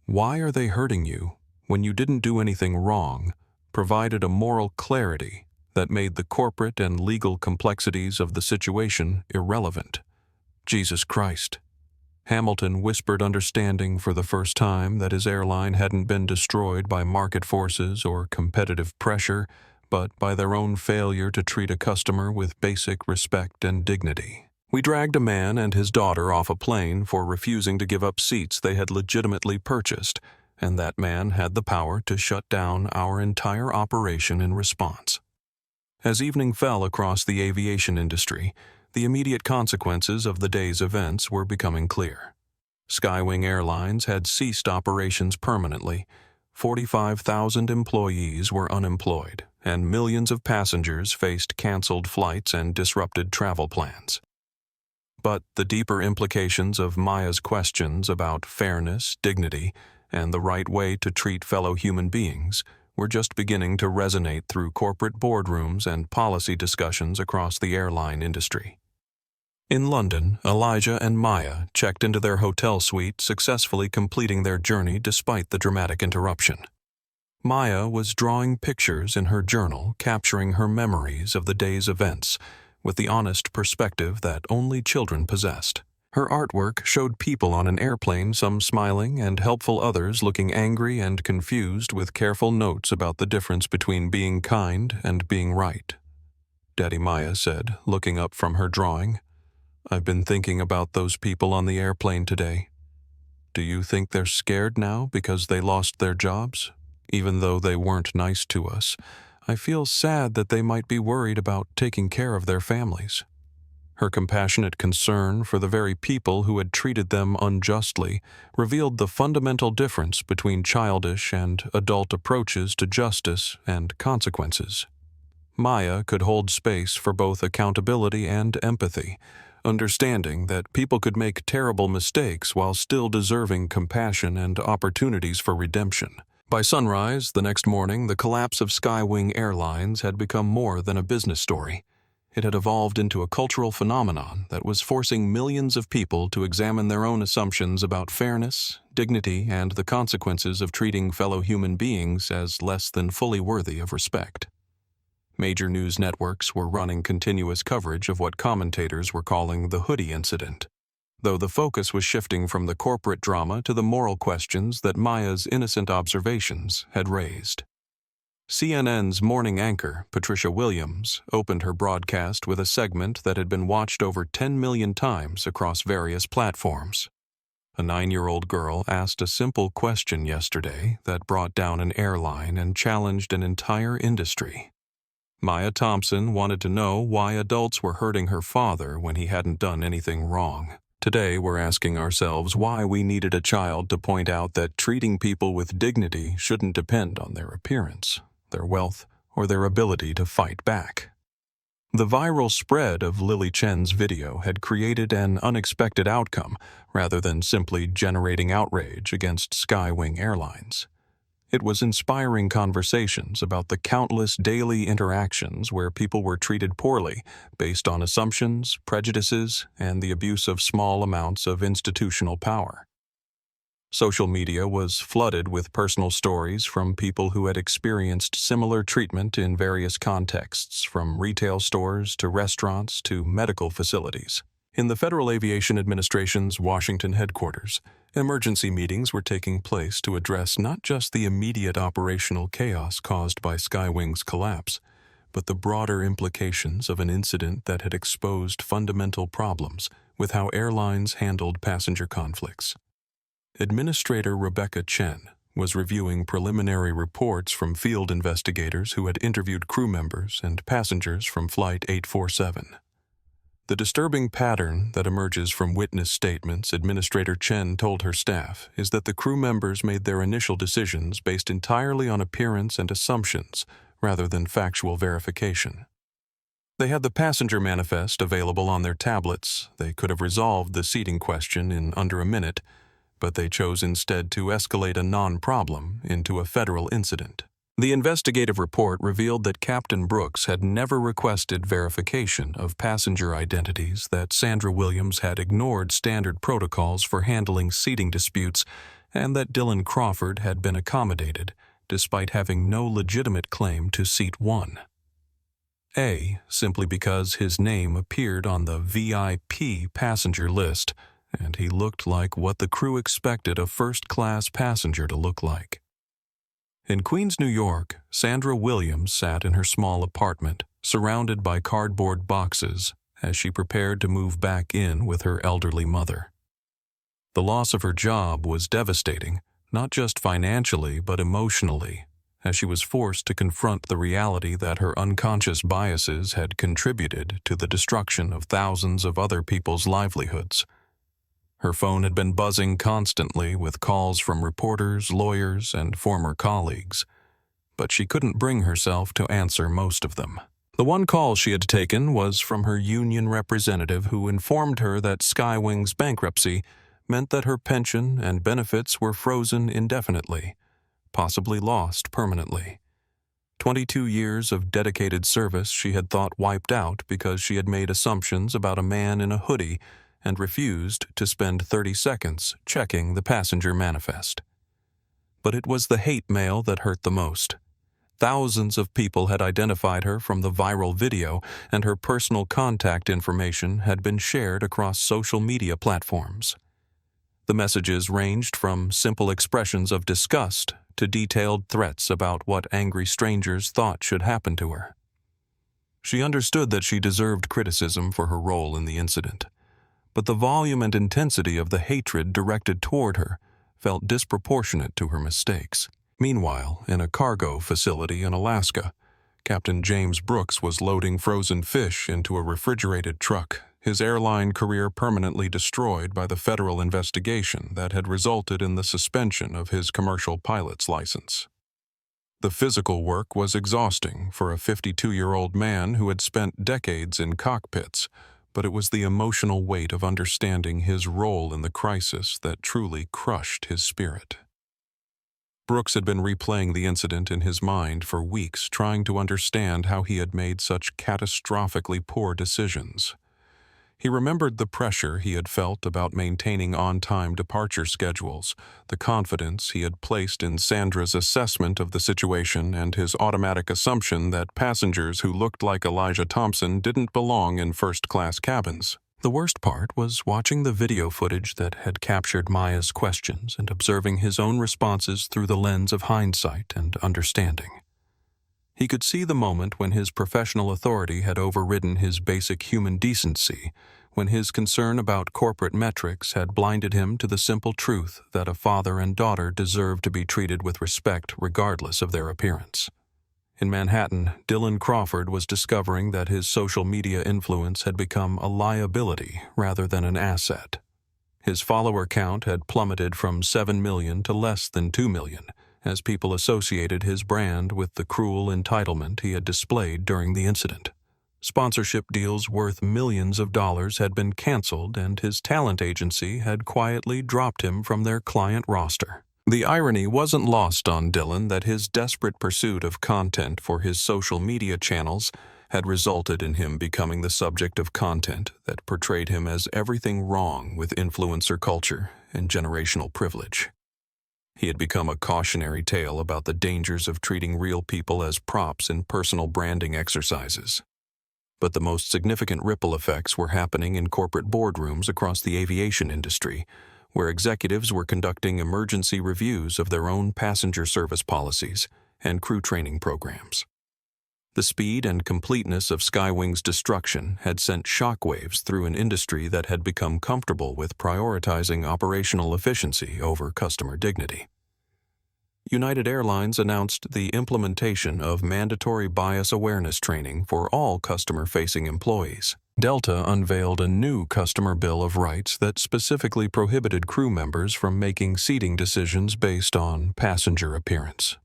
"Why are they hurting you when you didn't do anything wrong?" provided a moral clarity that made the corporate and legal complexities of the situation irrelevant. Jesus Christ. Hamilton whispered, understanding for the first time that his airline hadn't been destroyed by market forces or competitive pressure, but by their own failure to treat a customer with basic respect and dignity. "We dragged a man and his daughter off a plane for refusing to give up seats they had legitimately purchased, and that man had the power to shut down our entire operation in response." As evening fell across the aviation industry, the immediate consequences of the day's events were becoming clear. Skywing Airlines had ceased operations permanently, 45,000 employees were unemployed, and millions of passengers faced canceled flights and disrupted travel plans. But the deeper implications of Maya's questions about fairness, dignity, and the right way to treat fellow human beings were just beginning to resonate through corporate boardrooms and policy discussions across the airline industry. In London, Elijah and Maya checked into their hotel suite, successfully completing their journey despite the dramatic interruption. Maya was drawing pictures in her journal, capturing her memories of the day's events with the honest perspective that only children possessed. Her artwork showed people on an airplane, some smiling and helpful, others looking angry and confused, with careful notes about the difference between being kind and being right. Daddy Maya said, looking up from her drawing, "I've been thinking about those people on the airplane today. Do you think they're scared now because they lost their jobs? Even though they weren't nice to us, I feel sad that they might be worried about taking care of their families." Her compassionate concern for the very people who had treated them unjustly revealed the fundamental difference between childish and adult approaches to justice and consequences. Maya could hold space for both accountability and empathy, understanding that people could make terrible mistakes while still deserving compassion and opportunities for redemption. By sunrise the next morning, the collapse of Skywing Airlines had become more than a business story. It had evolved into a cultural phenomenon that was forcing millions of people to examine their own assumptions about fairness, dignity, and the consequences of treating fellow human beings as less than fully worthy of respect. Major news networks were running continuous coverage of what commentators were calling the Hoodie incident, though the focus was shifting from the corporate drama to the moral questions that Maya's innocent observations had raised. CNN's morning anchor, Patricia Williams, opened her broadcast with a segment that had been watched over 10 million times across various platforms. A 9-year-old girl asked a simple question yesterday that brought down an airline and challenged an entire industry. Maya Thompson wanted to know why adults were hurting her father when he hadn't done anything wrong. Today, we're asking ourselves why we needed a child to point out that treating people with dignity shouldn't depend on their appearance, their wealth, or their ability to fight back. The viral spread of Lily Chen's video had created an unexpected outcome rather than simply generating outrage against Skywing Airlines. It was inspiring conversations about the countless daily interactions where people were treated poorly based on assumptions, prejudices, and the abuse of small amounts of institutional power. Social media was flooded with personal stories from people who had experienced similar treatment in various contexts, from retail stores to restaurants to medical facilities. In the Federal Aviation Administration's Washington headquarters, emergency meetings were taking place to address not just the immediate operational chaos caused by Skywing's collapse, but the broader implications of an incident that had exposed fundamental problems with how airlines handled passenger conflicts. Administrator Rebecca Chen was reviewing preliminary reports from field investigators who had interviewed crew members and passengers from Flight 847. The disturbing pattern that emerges from witness statements, Administrator Chen told her staff, is that the crew members made their initial decisions based entirely on appearance and assumptions rather than factual verification. They had the passenger manifest available on their tablets. They could have resolved the seating question in under a minute, but they chose instead to escalate a non-problem into a federal incident. The investigative report revealed that Captain Brooks had never requested verification of passenger identities, that Sandra Williams had ignored standard protocols for handling seating disputes, and that Dylan Crawford had been accommodated, despite having no legitimate claim to seat 1. Simply because his name appeared on the VIP passenger list, and he looked like what the crew expected a first-class passenger to look like. In Queens, New York, Sandra Williams sat in her small apartment, surrounded by cardboard boxes, as she prepared to move back in with her elderly mother. The loss of her job was devastating, not just financially but emotionally, as she was forced to confront the reality that her unconscious biases had contributed to the destruction of thousands of other people's livelihoods. Her phone had been buzzing constantly with calls from reporters, lawyers, and former colleagues, but she couldn't bring herself to answer most of them. The one call she had taken was from her union representative, who informed her that Skywing's bankruptcy meant that her pension and benefits were frozen indefinitely, possibly lost permanently. 22 years of dedicated service she had thought wiped out because she had made assumptions about a man in a hoodie and refused to spend 30 seconds checking the passenger manifest. But it was the hate mail that hurt the most. Thousands of people had identified her from the viral video, and her personal contact information had been shared across social media platforms. The messages ranged from simple expressions of disgust to detailed threats about what angry strangers thought should happen to her. She understood that she deserved criticism for her role in the incident, but the volume and intensity of the hatred directed toward her felt disproportionate to her mistakes. Meanwhile, in a cargo facility in Alaska, Captain James Brooks was loading frozen fish into a refrigerated truck, his airline career permanently destroyed by the federal investigation that had resulted in the suspension of his commercial pilot's license. The physical work was exhausting for a 52-year-old man who had spent decades in cockpits, but it was the emotional weight of understanding his role in the crisis that truly crushed his spirit. Brooks had been replaying the incident in his mind for weeks, trying to understand how he had made such catastrophically poor decisions. He remembered the pressure he had felt about maintaining on-time departure schedules, the confidence he had placed in Sandra's assessment of the situation, and his automatic assumption that passengers who looked like Elijah Thompson didn't belong in first-class cabins. The worst part was watching the video footage that had captured Maya's questions and observing his own responses through the lens of hindsight and understanding. He could see the moment when his professional authority had overridden his basic human decency, when his concern about corporate metrics had blinded him to the simple truth that a father and daughter deserved to be treated with respect regardless of their appearance. In Manhattan, Dylan Crawford was discovering that his social media influence had become a liability rather than an asset. His follower count had plummeted from 7 million to less than 2 million, as people associated his brand with the cruel entitlement he had displayed during the incident. Sponsorship deals worth millions of dollars had been canceled, and his talent agency had quietly dropped him from their client roster. The irony wasn't lost on Dylan that his desperate pursuit of content for his social media channels had resulted in him becoming the subject of content that portrayed him as everything wrong with influencer culture and generational privilege. He had become a cautionary tale about the dangers of treating real people as props in personal branding exercises. But the most significant ripple effects were happening in corporate boardrooms across the aviation industry, where executives were conducting emergency reviews of their own passenger service policies and crew training programs. The speed and completeness of Skywing's destruction had sent shockwaves through an industry that had become comfortable with prioritizing operational efficiency over customer dignity. United Airlines announced the implementation of mandatory bias awareness training for all customer-facing employees. Delta unveiled a new customer bill of rights that specifically prohibited crew members from making seating decisions based on passenger appearance.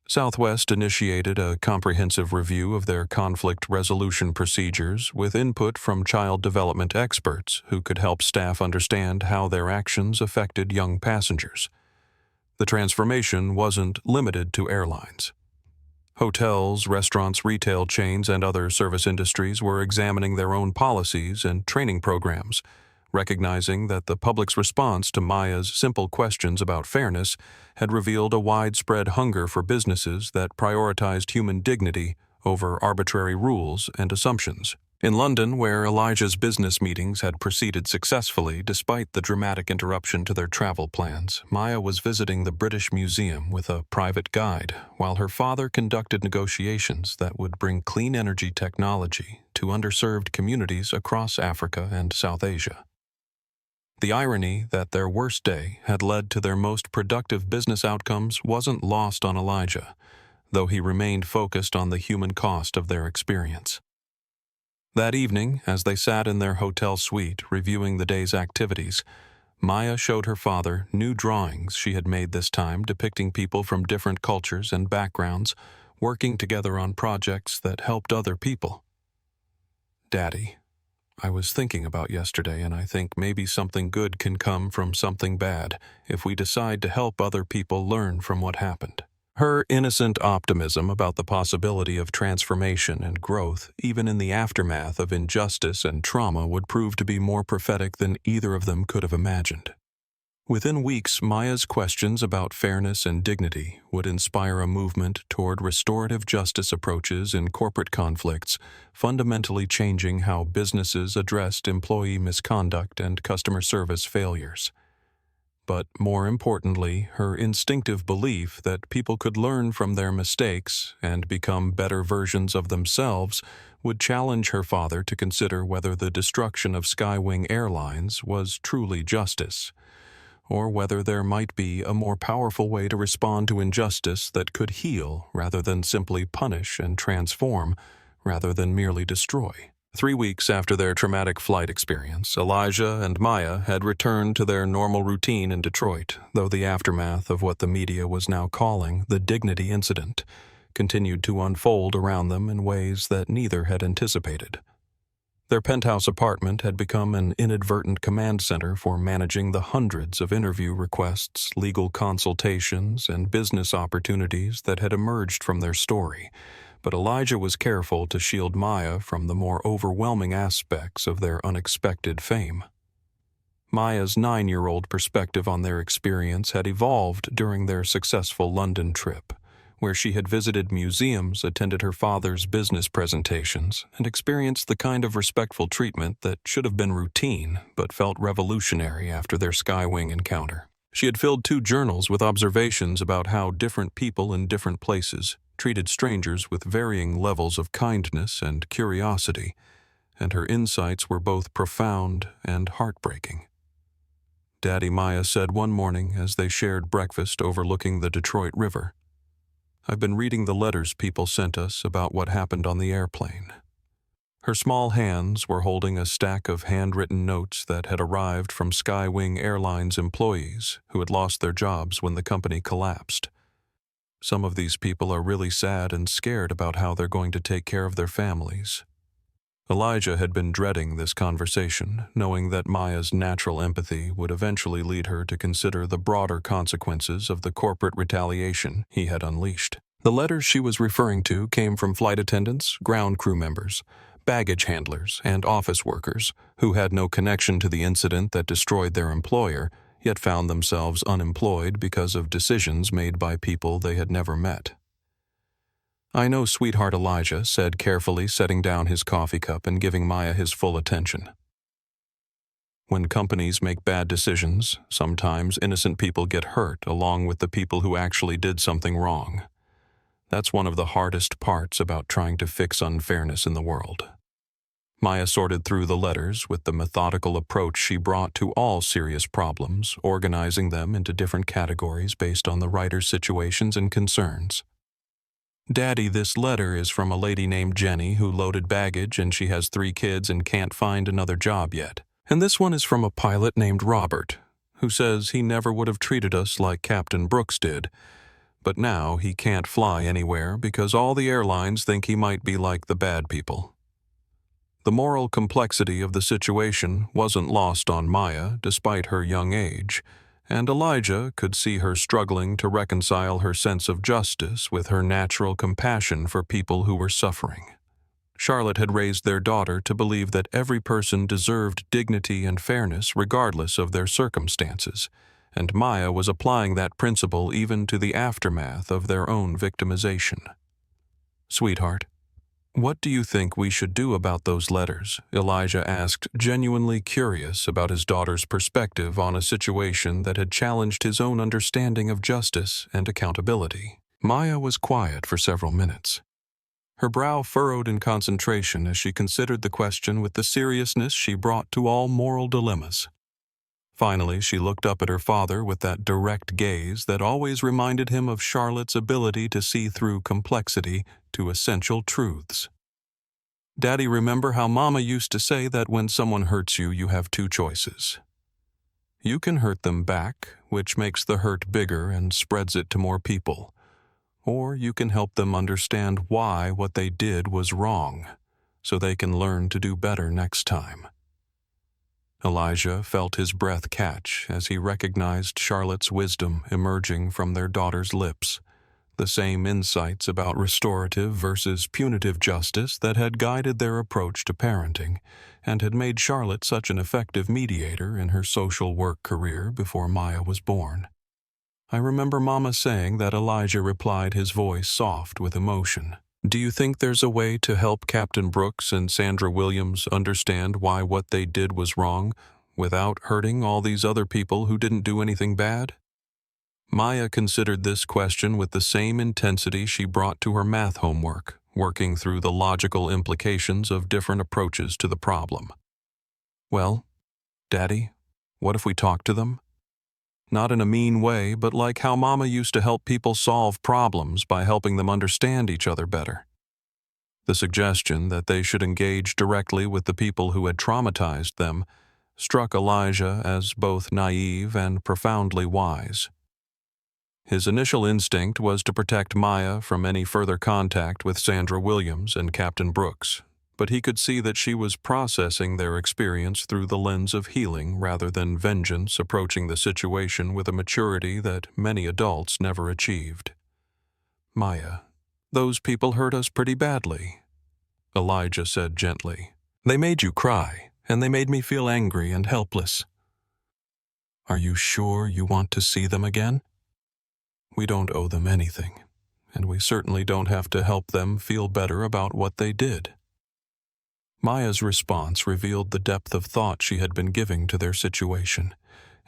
Southwest initiated a comprehensive review of their conflict resolution procedures with input from child development experts who could help staff understand how their actions affected young passengers. The transformation wasn't limited to airlines. Hotels, restaurants, retail chains, and other service industries were examining their own policies and training programs, recognizing that the public's response to Maya's simple questions about fairness had revealed a widespread hunger for businesses that prioritized human dignity over arbitrary rules and assumptions. In London, where Elijah's business meetings had proceeded successfully despite the dramatic interruption to their travel plans, Maya was visiting the British Museum with a private guide, while her father conducted negotiations that would bring clean energy technology to underserved communities across Africa and South Asia. The irony that their worst day had led to their most productive business outcomes wasn't lost on Elijah, though he remained focused on the human cost of their experience. That evening, as they sat in their hotel suite reviewing the day's activities, Maya showed her father new drawings she had made this time depicting people from different cultures and backgrounds working together on projects that helped other people. "Daddy, I was thinking about yesterday, and I think maybe something good can come from something bad if we decide to help other people learn from what happened." Her innocent optimism about the possibility of transformation and growth, even in the aftermath of injustice and trauma, would prove to be more prophetic than either of them could have imagined. Within weeks, Maya's questions about fairness and dignity would inspire a movement toward restorative justice approaches in corporate conflicts, fundamentally changing how businesses addressed employee misconduct and customer service failures. But more importantly, her instinctive belief that people could learn from their mistakes and become better versions of themselves would challenge her father to consider whether the destruction of Skywing Airlines was truly justice, or whether there might be a more powerful way to respond to injustice that could heal rather than simply punish, and transform rather than merely destroy. 3 weeks after their traumatic flight experience, Elijah and Maya had returned to their normal routine in Detroit, though the aftermath of what the media was now calling the Dignity Incident continued to unfold around them in ways that neither had anticipated. Their penthouse apartment had become an inadvertent command center for managing the hundreds of interview requests, legal consultations, and business opportunities that had emerged from their story. But Elijah was careful to shield Maya from the more overwhelming aspects of their unexpected fame. Maya's 9-year-old perspective on their experience had evolved during their successful London trip, where she had visited museums, attended her father's business presentations, and experienced the kind of respectful treatment that should have been routine but felt revolutionary after their Skywing encounter. She had filled 2 journals with observations about how different people in different places treated strangers with varying levels of kindness and curiosity, and her insights were both profound and heartbreaking. Daddy Maya said one morning as they shared breakfast overlooking the Detroit River, "I've been reading the letters people sent us about what happened on the airplane." Her small hands were holding a stack of handwritten notes that had arrived from Skywing Airlines employees who had lost their jobs when the company collapsed. Some of these people are really sad and scared about how they're going to take care of their families. Elijah had been dreading this conversation, knowing that Maya's natural empathy would eventually lead her to consider the broader consequences of the corporate retaliation he had unleashed. The letters she was referring to came from flight attendants, ground crew members, baggage handlers, and office workers who had no connection to the incident that destroyed their employer, yet found themselves unemployed because of decisions made by people they had never met. "I know, sweetheart," Elijah said carefully, setting down his coffee cup and giving Maya his full attention. "When companies make bad decisions, sometimes innocent people get hurt along with the people who actually did something wrong. That's one of the hardest parts about trying to fix unfairness in the world." Maya sorted through the letters with the methodical approach she brought to all serious problems, organizing them into different categories based on the writer's situations and concerns. "Daddy, this letter is from a lady named Jenny who loaded baggage and she has 3 kids and can't find another job yet. And this one is from a pilot named Robert, who says he never would have treated us like Captain Brooks did, but now he can't fly anywhere because all the airlines think he might be like the bad people." The moral complexity of the situation wasn't lost on Maya despite her young age, and Elijah could see her struggling to reconcile her sense of justice with her natural compassion for people who were suffering. Charlotte had raised their daughter to believe that every person deserved dignity and fairness regardless of their circumstances, and Maya was applying that principle even to the aftermath of their own victimization. "Sweetheart, what do you think we should do about those letters?" Elijah asked, genuinely curious about his daughter's perspective on a situation that had challenged his own understanding of justice and accountability. Maya was quiet for several minutes. Her brow furrowed in concentration as she considered the question with the seriousness she brought to all moral dilemmas. Finally, she looked up at her father with that direct gaze that always reminded him of Charlotte's ability to see through complexity to essential truths. "Daddy, remember how Mama used to say that when someone hurts you, you have 2 choices. You can hurt them back, which makes the hurt bigger and spreads it to more people. Or you can help them understand why what they did was wrong, so they can learn to do better next time." Elijah felt his breath catch as he recognized Charlotte's wisdom emerging from their daughter's lips, the same insights about restorative versus punitive justice that had guided their approach to parenting and had made Charlotte such an effective mediator in her social work career before Maya was born. "I remember Mama saying that," Elijah replied, his voice soft with emotion. "Do you think there's a way to help Captain Brooks and Sandra Williams understand why what they did was wrong, without hurting all these other people who didn't do anything bad?" Maya considered this question with the same intensity she brought to her math homework, working through the logical implications of different approaches to the problem. "Well, Daddy, what if we talk to them? Not in a mean way, but like how Mama used to help people solve problems by helping them understand each other better." The suggestion that they should engage directly with the people who had traumatized them struck Elijah as both naive and profoundly wise. His initial instinct was to protect Maya from any further contact with Sandra Williams and Captain Brooks, but he could see that she was processing their experience through the lens of healing rather than vengeance, approaching the situation with a maturity that many adults never achieved. "Maya, those people hurt us pretty badly," Elijah said gently. "They made you cry, and they made me feel angry and helpless. Are you sure you want to see them again? We don't owe them anything, and we certainly don't have to help them feel better about what they did." Maya's response revealed the depth of thought she had been giving to their situation,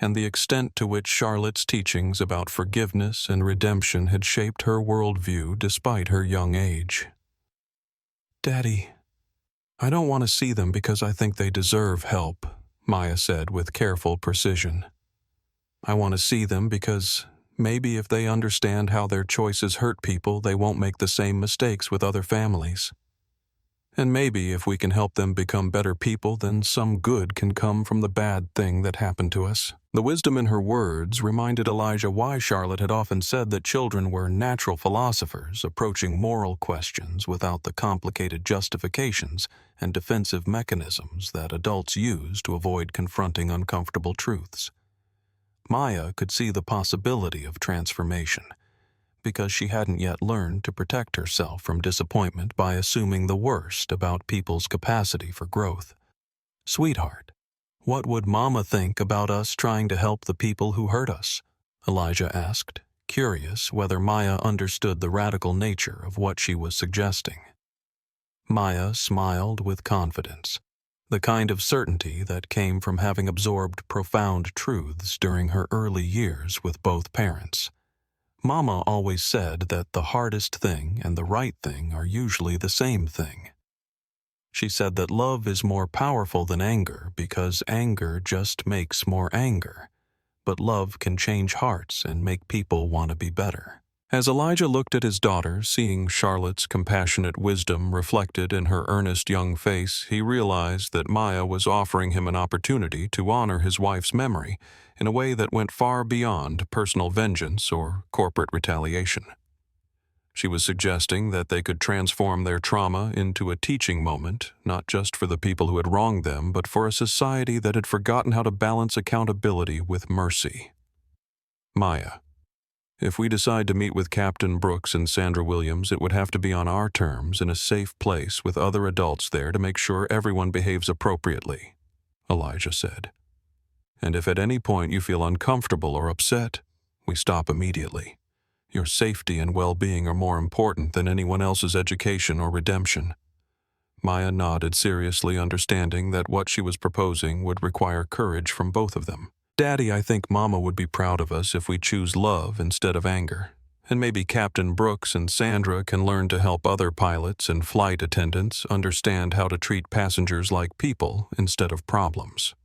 and the extent to which Charlotte's teachings about forgiveness and redemption had shaped her worldview despite her young age. "Daddy, I don't want to see them because I think they deserve help," Maya said with careful precision. "I want to see them because maybe if they understand how their choices hurt people, they won't make the same mistakes with other families. And maybe if we can help them become better people, then some good can come from the bad thing that happened to us." The wisdom in her words reminded Elijah why Charlotte had often said that children were natural philosophers approaching moral questions without the complicated justifications and defensive mechanisms that adults use to avoid confronting uncomfortable truths. Maya could see the possibility of transformation, because she hadn't yet learned to protect herself from disappointment by assuming the worst about people's capacity for growth. "Sweetheart, what would Mama think about us trying to help the people who hurt us?" Elijah asked, curious whether Maya understood the radical nature of what she was suggesting. Maya smiled with confidence, the kind of certainty that came from having absorbed profound truths during her early years with both parents. Mama always said that the hardest thing and the right thing are usually the same thing. She said that love is more powerful than anger because anger just makes more anger, but love can change hearts and make people want to be better. As Elijah looked at his daughter, seeing Charlotte's compassionate wisdom reflected in her earnest young face, he realized that Maya was offering him an opportunity to honor his wife's memory in a way that went far beyond personal vengeance or corporate retaliation. She was suggesting that they could transform their trauma into a teaching moment, not just for the people who had wronged them, but for a society that had forgotten how to balance accountability with mercy. "Maya, if we decide to meet with Captain Brooks and Sandra Williams, it would have to be on our terms in a safe place with other adults there to make sure everyone behaves appropriately," Elijah said. "And if at any point you feel uncomfortable or upset, we stop immediately. Your safety and well-being are more important than anyone else's education or redemption." Maya nodded seriously, understanding that what she was proposing would require courage from both of them. "Daddy, I think Mama would be proud of us if we choose love instead of anger. And maybe Captain Brooks and Sandra can learn to help other pilots and flight attendants understand how to treat passengers like people instead of problems."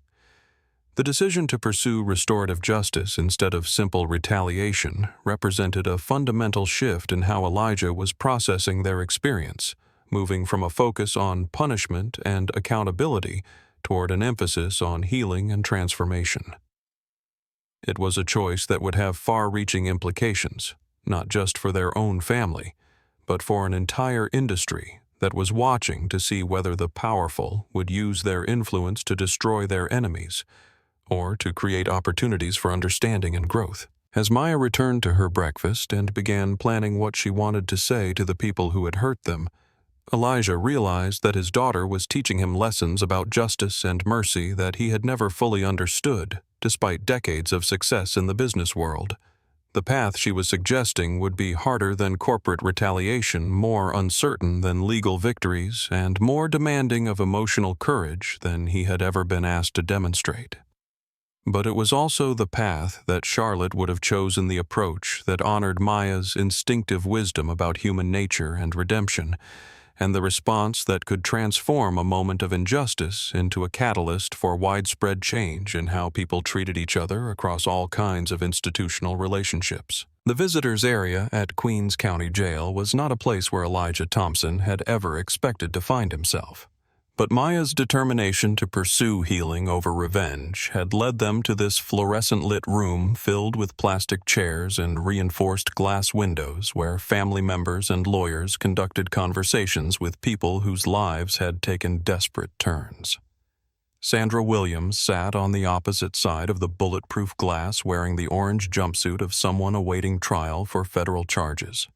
The decision to pursue restorative justice instead of simple retaliation represented a fundamental shift in how Elijah was processing their experience, moving from a focus on punishment and accountability toward an emphasis on healing and transformation. It was a choice that would have far-reaching implications, not just for their own family, but for an entire industry that was watching to see whether the powerful would use their influence to destroy their enemies, or to create opportunities for understanding and growth. As Maya returned to her breakfast and began planning what she wanted to say to the people who had hurt them, Elijah realized that his daughter was teaching him lessons about justice and mercy that he had never fully understood, despite decades of success in the business world. The path she was suggesting would be harder than corporate retaliation, more uncertain than legal victories, and more demanding of emotional courage than he had ever been asked to demonstrate. But it was also the path that Charlotte would have chosen, the approach that honored Maya's instinctive wisdom about human nature and redemption, and the response that could transform a moment of injustice into a catalyst for widespread change in how people treated each other across all kinds of institutional relationships. The visitors' area at Queens County Jail was not a place where Elijah Thompson had ever expected to find himself. But Maya's determination to pursue healing over revenge had led them to this fluorescent-lit room filled with plastic chairs and reinforced glass windows where family members and lawyers conducted conversations with people whose lives had taken desperate turns. Sandra Williams sat on the opposite side of the bulletproof glass wearing the orange jumpsuit of someone awaiting trial for federal charges.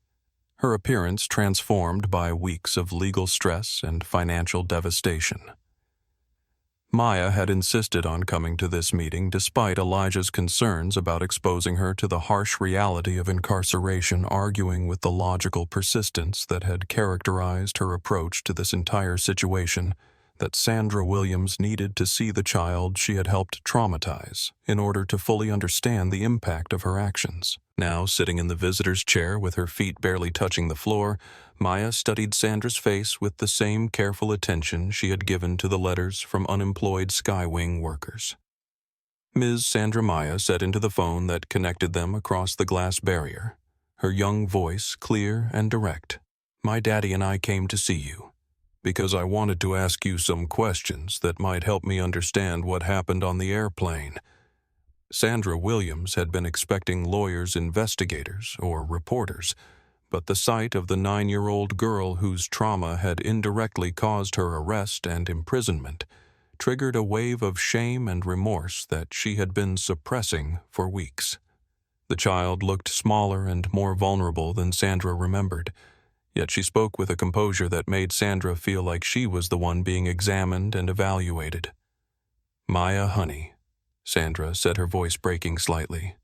Her appearance transformed by weeks of legal stress and financial devastation. Maya had insisted on coming to this meeting despite Elijah's concerns about exposing her to the harsh reality of incarceration, arguing with the logical persistence that had characterized her approach to this entire situation that Sandra Williams needed to see the child she had helped traumatize in order to fully understand the impact of her actions. Now, sitting in the visitor's chair with her feet barely touching the floor, Maya studied Sandra's face with the same careful attention she had given to the letters from unemployed Skywing workers. Ms. Sandra Maya said into the phone that connected them across the glass barrier, her young voice clear and direct. "My daddy and I came to see you because I wanted to ask you some questions that might help me understand what happened on the airplane." Sandra Williams had been expecting lawyers, investigators, or reporters, but the sight of the 9-year-old girl whose trauma had indirectly caused her arrest and imprisonment triggered a wave of shame and remorse that she had been suppressing for weeks. The child looked smaller and more vulnerable than Sandra remembered, yet she spoke with a composure that made Sandra feel like she was the one being examined and evaluated. "Maya, honey," Sandra said, her voice breaking slightly,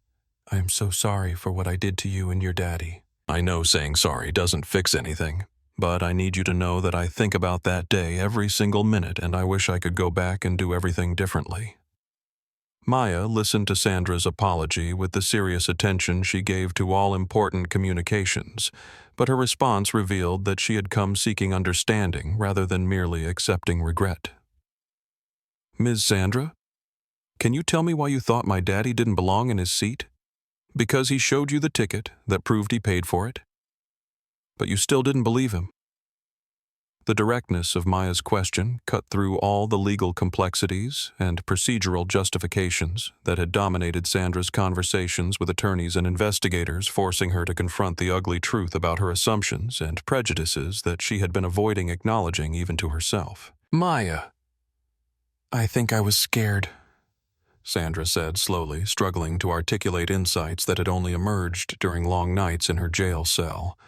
"I am so sorry for what I did to you and your daddy. I know saying sorry doesn't fix anything, but I need you to know that I think about that day every single minute, and I wish I could go back and do everything differently." Maya listened to Sandra's apology with the serious attention she gave to all important communications, but her response revealed that she had come seeking understanding rather than merely accepting regret. "Ms. Sandra, can you tell me why you thought my daddy didn't belong in his seat? Because he showed you the ticket that proved he paid for it? But you still didn't believe him." The directness of Maya's question cut through all the legal complexities and procedural justifications that had dominated Sandra's conversations with attorneys and investigators, forcing her to confront the ugly truth about her assumptions and prejudices that she had been avoiding acknowledging even to herself. "Maya, I think I was scared," Sandra said slowly, struggling to articulate insights that had only emerged during long nights in her jail cell.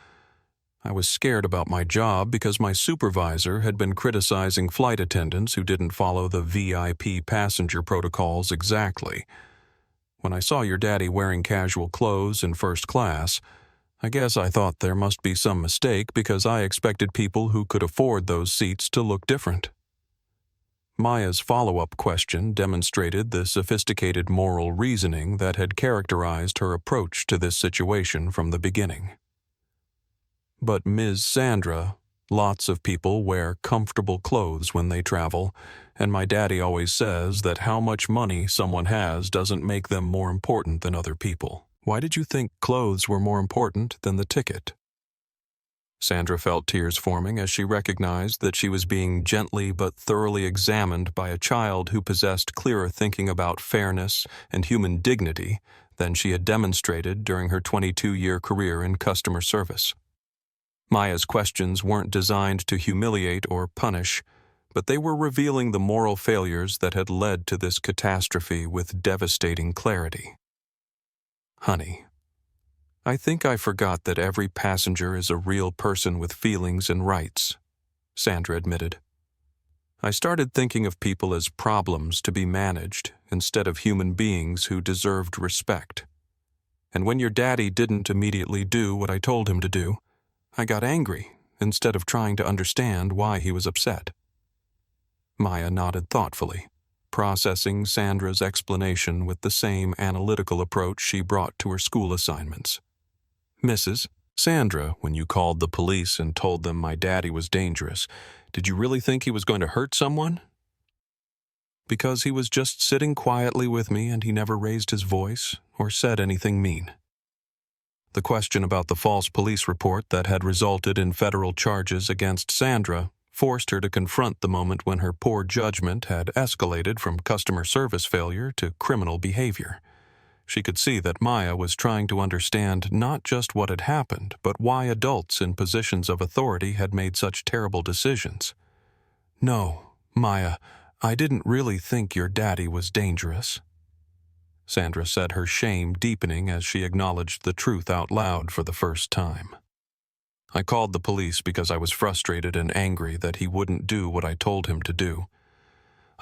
"I was scared about my job because my supervisor had been criticizing flight attendants who didn't follow the VIP passenger protocols exactly. When I saw your daddy wearing casual clothes in first class, I guess I thought there must be some mistake because I expected people who could afford those seats to look different." Maya's follow-up question demonstrated the sophisticated moral reasoning that had characterized her approach to this situation from the beginning. "But Ms. Sandra, lots of people wear comfortable clothes when they travel, and my daddy always says that how much money someone has doesn't make them more important than other people. Why did you think clothes were more important than the ticket?" Sandra felt tears forming as she recognized that she was being gently but thoroughly examined by a child who possessed clearer thinking about fairness and human dignity than she had demonstrated during her 22-year career in customer service. Maya's questions weren't designed to humiliate or punish, but they were revealing the moral failures that had led to this catastrophe with devastating clarity. "Honey, I think I forgot that every passenger is a real person with feelings and rights," Sandra admitted. "I started thinking of people as problems to be managed instead of human beings who deserved respect. And when your daddy didn't immediately do what I told him to do, I got angry instead of trying to understand why he was upset." Maya nodded thoughtfully, processing Sandra's explanation with the same analytical approach she brought to her school assignments. "Mrs. Sandra, when you called the police and told them my daddy was dangerous, did you really think he was going to hurt someone?" "Because he was just sitting quietly with me and he never raised his voice or said anything mean." The question about the false police report that had resulted in federal charges against Sandra forced her to confront the moment when her poor judgment had escalated from customer service failure to criminal behavior. She could see that Maya was trying to understand not just what had happened, but why adults in positions of authority had made such terrible decisions. "No, Maya, I didn't really think your daddy was dangerous," Sandra said, her shame deepening as she acknowledged the truth out loud for the first time. "I called the police because I was frustrated and angry that he wouldn't do what I told him to do.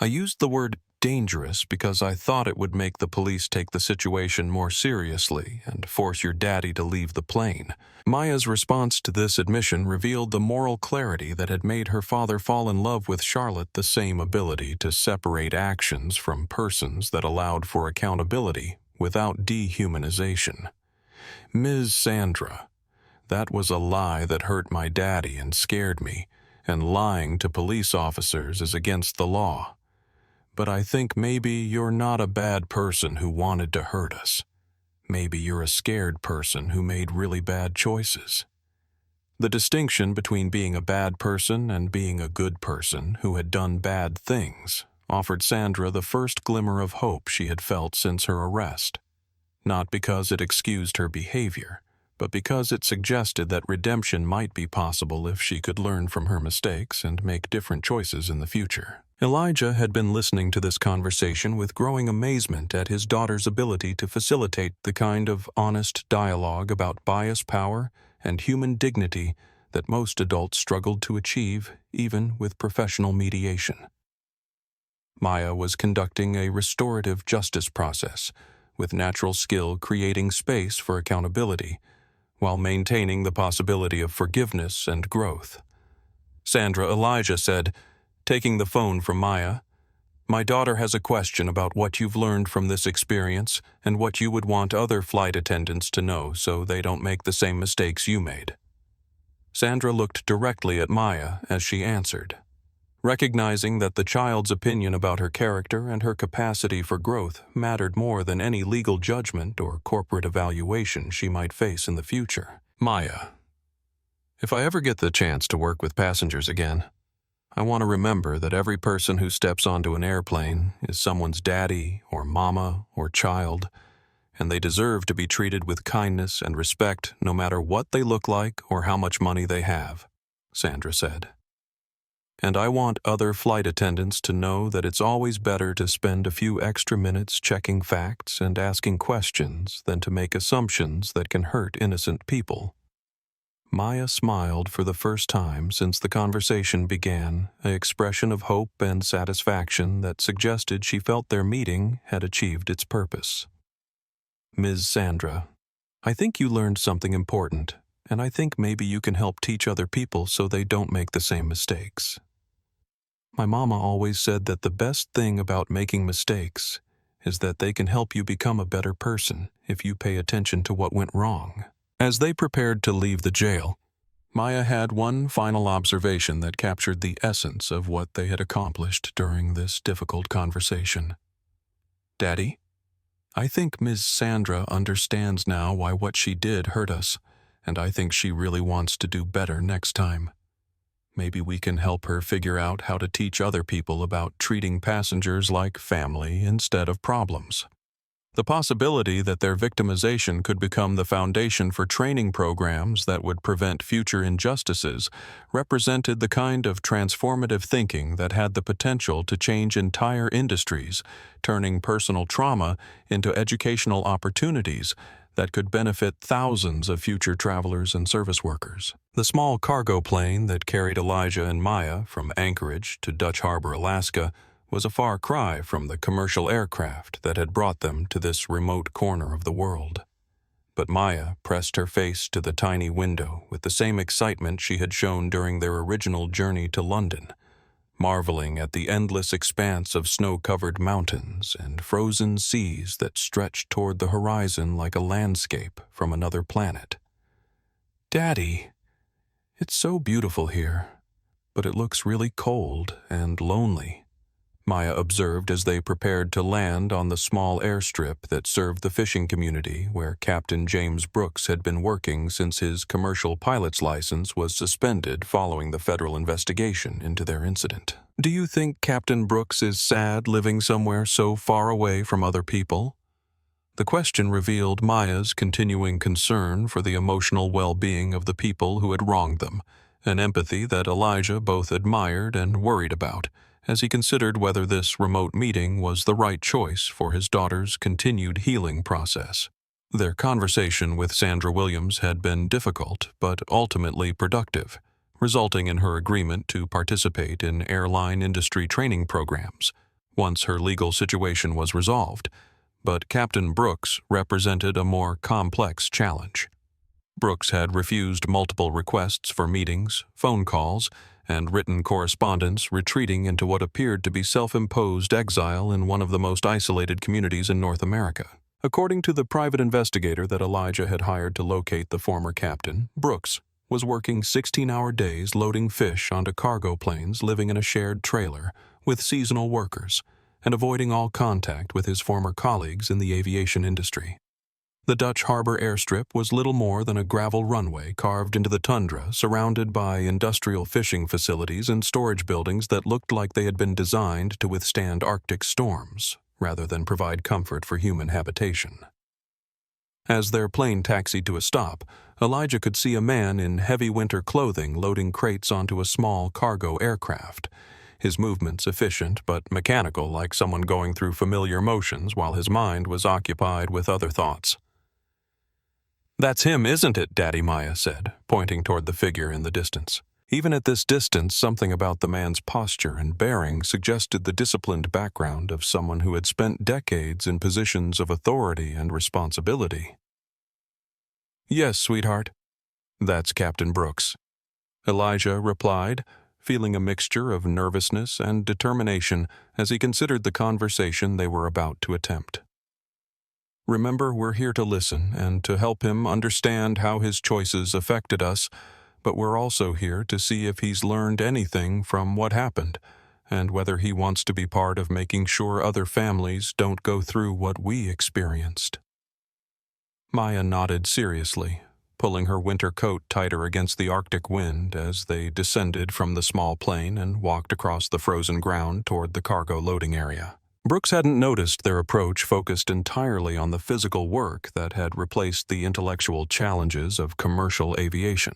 I used the word dangerous because I thought it would make the police take the situation more seriously and force your daddy to leave the plane. Maya's response to this admission revealed the moral clarity that had made her father fall in love with Charlotte, the same ability to separate actions from persons that allowed for accountability without dehumanization. Ms. Sandra, that was a lie that hurt my daddy and scared me, and lying to police officers is against the law. But I think maybe you're not a bad person who wanted to hurt us. Maybe you're a scared person who made really bad choices. The distinction between being a bad person and being a good person who had done bad things offered Sandra the first glimmer of hope she had felt since her arrest. Not because it excused her behavior, but because it suggested that redemption might be possible if she could learn from her mistakes and make different choices in the future. Elijah had been listening to this conversation with growing amazement at his daughter's ability to facilitate the kind of honest dialogue about bias, power, and human dignity that most adults struggled to achieve, even with professional mediation. Maya was conducting a restorative justice process, with natural skill creating space for accountability, while maintaining the possibility of forgiveness and growth. Sandra Elijah said, taking the phone from Maya, "My daughter has a question about what you've learned from this experience and what you would want other flight attendants to know so they don't make the same mistakes you made." Sandra looked directly at Maya as she answered, recognizing that the child's opinion about her character and her capacity for growth mattered more than any legal judgment or corporate evaluation she might face in the future. "Maya, if I ever get the chance to work with passengers again, I want to remember that every person who steps onto an airplane is someone's daddy or mama or child, and they deserve to be treated with kindness and respect no matter what they look like or how much money they have," Sandra said. "And I want other flight attendants to know that it's always better to spend a few extra minutes checking facts and asking questions than to make assumptions that can hurt innocent people." Maya smiled for the first time since the conversation began, an expression of hope and satisfaction that suggested she felt their meeting had achieved its purpose. "Ms. Sandra, I think you learned something important, and I think maybe you can help teach other people so they don't make the same mistakes. My mama always said that the best thing about making mistakes is that they can help you become a better person if you pay attention to what went wrong." As they prepared to leave the jail, Maya had one final observation that captured the essence of what they had accomplished during this difficult conversation. "Daddy, I think Ms. Sandra understands now why what she did hurt us, and I think she really wants to do better next time. Maybe we can help her figure out how to teach other people about treating passengers like family instead of problems." The possibility that their victimization could become the foundation for training programs that would prevent future injustices represented the kind of transformative thinking that had the potential to change entire industries, turning personal trauma into educational opportunities that could benefit thousands of future travelers and service workers. The small cargo plane that carried Elijah and Maya from Anchorage to Dutch Harbor, Alaska, was a far cry from the commercial aircraft that had brought them to this remote corner of the world. But Maya pressed her face to the tiny window with the same excitement she had shown during their original journey to London, marveling at the endless expanse of snow-covered mountains and frozen seas that stretched toward the horizon like a landscape from another planet. "Daddy, it's so beautiful here, but it looks really cold and lonely," Maya observed as they prepared to land on the small airstrip that served the fishing community where Captain James Brooks had been working since his commercial pilot's license was suspended following the federal investigation into their incident. "Do you think Captain Brooks is sad living somewhere so far away from other people?" The question revealed Maya's continuing concern for the emotional well-being of the people who had wronged them, an empathy that Elijah both admired and worried about, as he considered whether this remote meeting was the right choice for his daughter's continued healing process. Their conversation with Sandra Williams had been difficult but ultimately productive, resulting in her agreement to participate in airline industry training programs, once her legal situation was resolved, but Captain Brooks represented a more complex challenge. Brooks had refused multiple requests for meetings, phone calls, and written correspondence, retreating into what appeared to be self-imposed exile in one of the most isolated communities in North America. According to the private investigator that Elijah had hired to locate the former captain, Brooks was working 16-hour days loading fish onto cargo planes, living in a shared trailer with seasonal workers, and avoiding all contact with his former colleagues in the aviation industry. The Dutch Harbor airstrip was little more than a gravel runway carved into the tundra, surrounded by industrial fishing facilities and storage buildings that looked like they had been designed to withstand Arctic storms, rather than provide comfort for human habitation. As their plane taxied to a stop, Elijah could see a man in heavy winter clothing loading crates onto a small cargo aircraft, his movements efficient but mechanical, like someone going through familiar motions while his mind was occupied with other thoughts. "That's him, isn't it?" Daddy Maya said, pointing toward the figure in the distance. Even at this distance, something about the man's posture and bearing suggested the disciplined background of someone who had spent decades in positions of authority and responsibility. "Yes, sweetheart. That's Captain Brooks," Elijah replied, feeling a mixture of nervousness and determination as he considered the conversation they were about to attempt. "Remember, we're here to listen and to help him understand how his choices affected us, but we're also here to see if he's learned anything from what happened, and whether he wants to be part of making sure other families don't go through what we experienced." Maya nodded seriously, pulling her winter coat tighter against the Arctic wind as they descended from the small plane and walked across the frozen ground toward the cargo loading area. Brooks hadn't noticed their approach focused entirely on the physical work that had replaced the intellectual challenges of commercial aviation.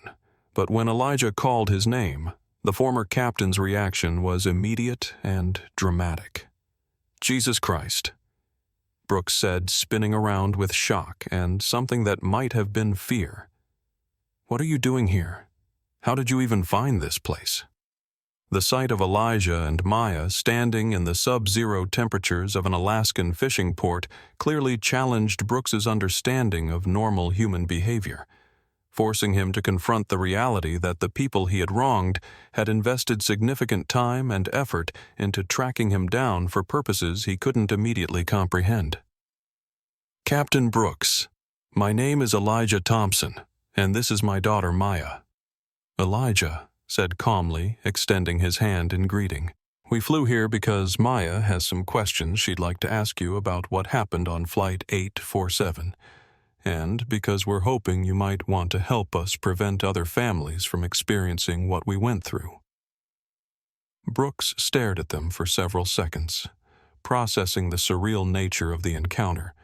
But when Elijah called his name, the former captain's reaction was immediate and dramatic. "Jesus Christ," Brooks said, spinning around with shock and something that might have been fear. "What are you doing here? How did you even find this place?" The sight of Elijah and Maya standing in the sub-zero temperatures of an Alaskan fishing port clearly challenged Brooks's understanding of normal human behavior, forcing him to confront the reality that the people he had wronged had invested significant time and effort into tracking him down for purposes he couldn't immediately comprehend. "Captain Brooks, my name is Elijah Thompson, and this is my daughter Maya." Elijah said calmly, extending his hand in greeting. "We flew here because Maya has some questions she'd like to ask you about what happened on Flight 847, and because we're hoping you might want to help us prevent other families from experiencing what we went through." Brooks stared at them for several seconds, processing the surreal nature of the encounter,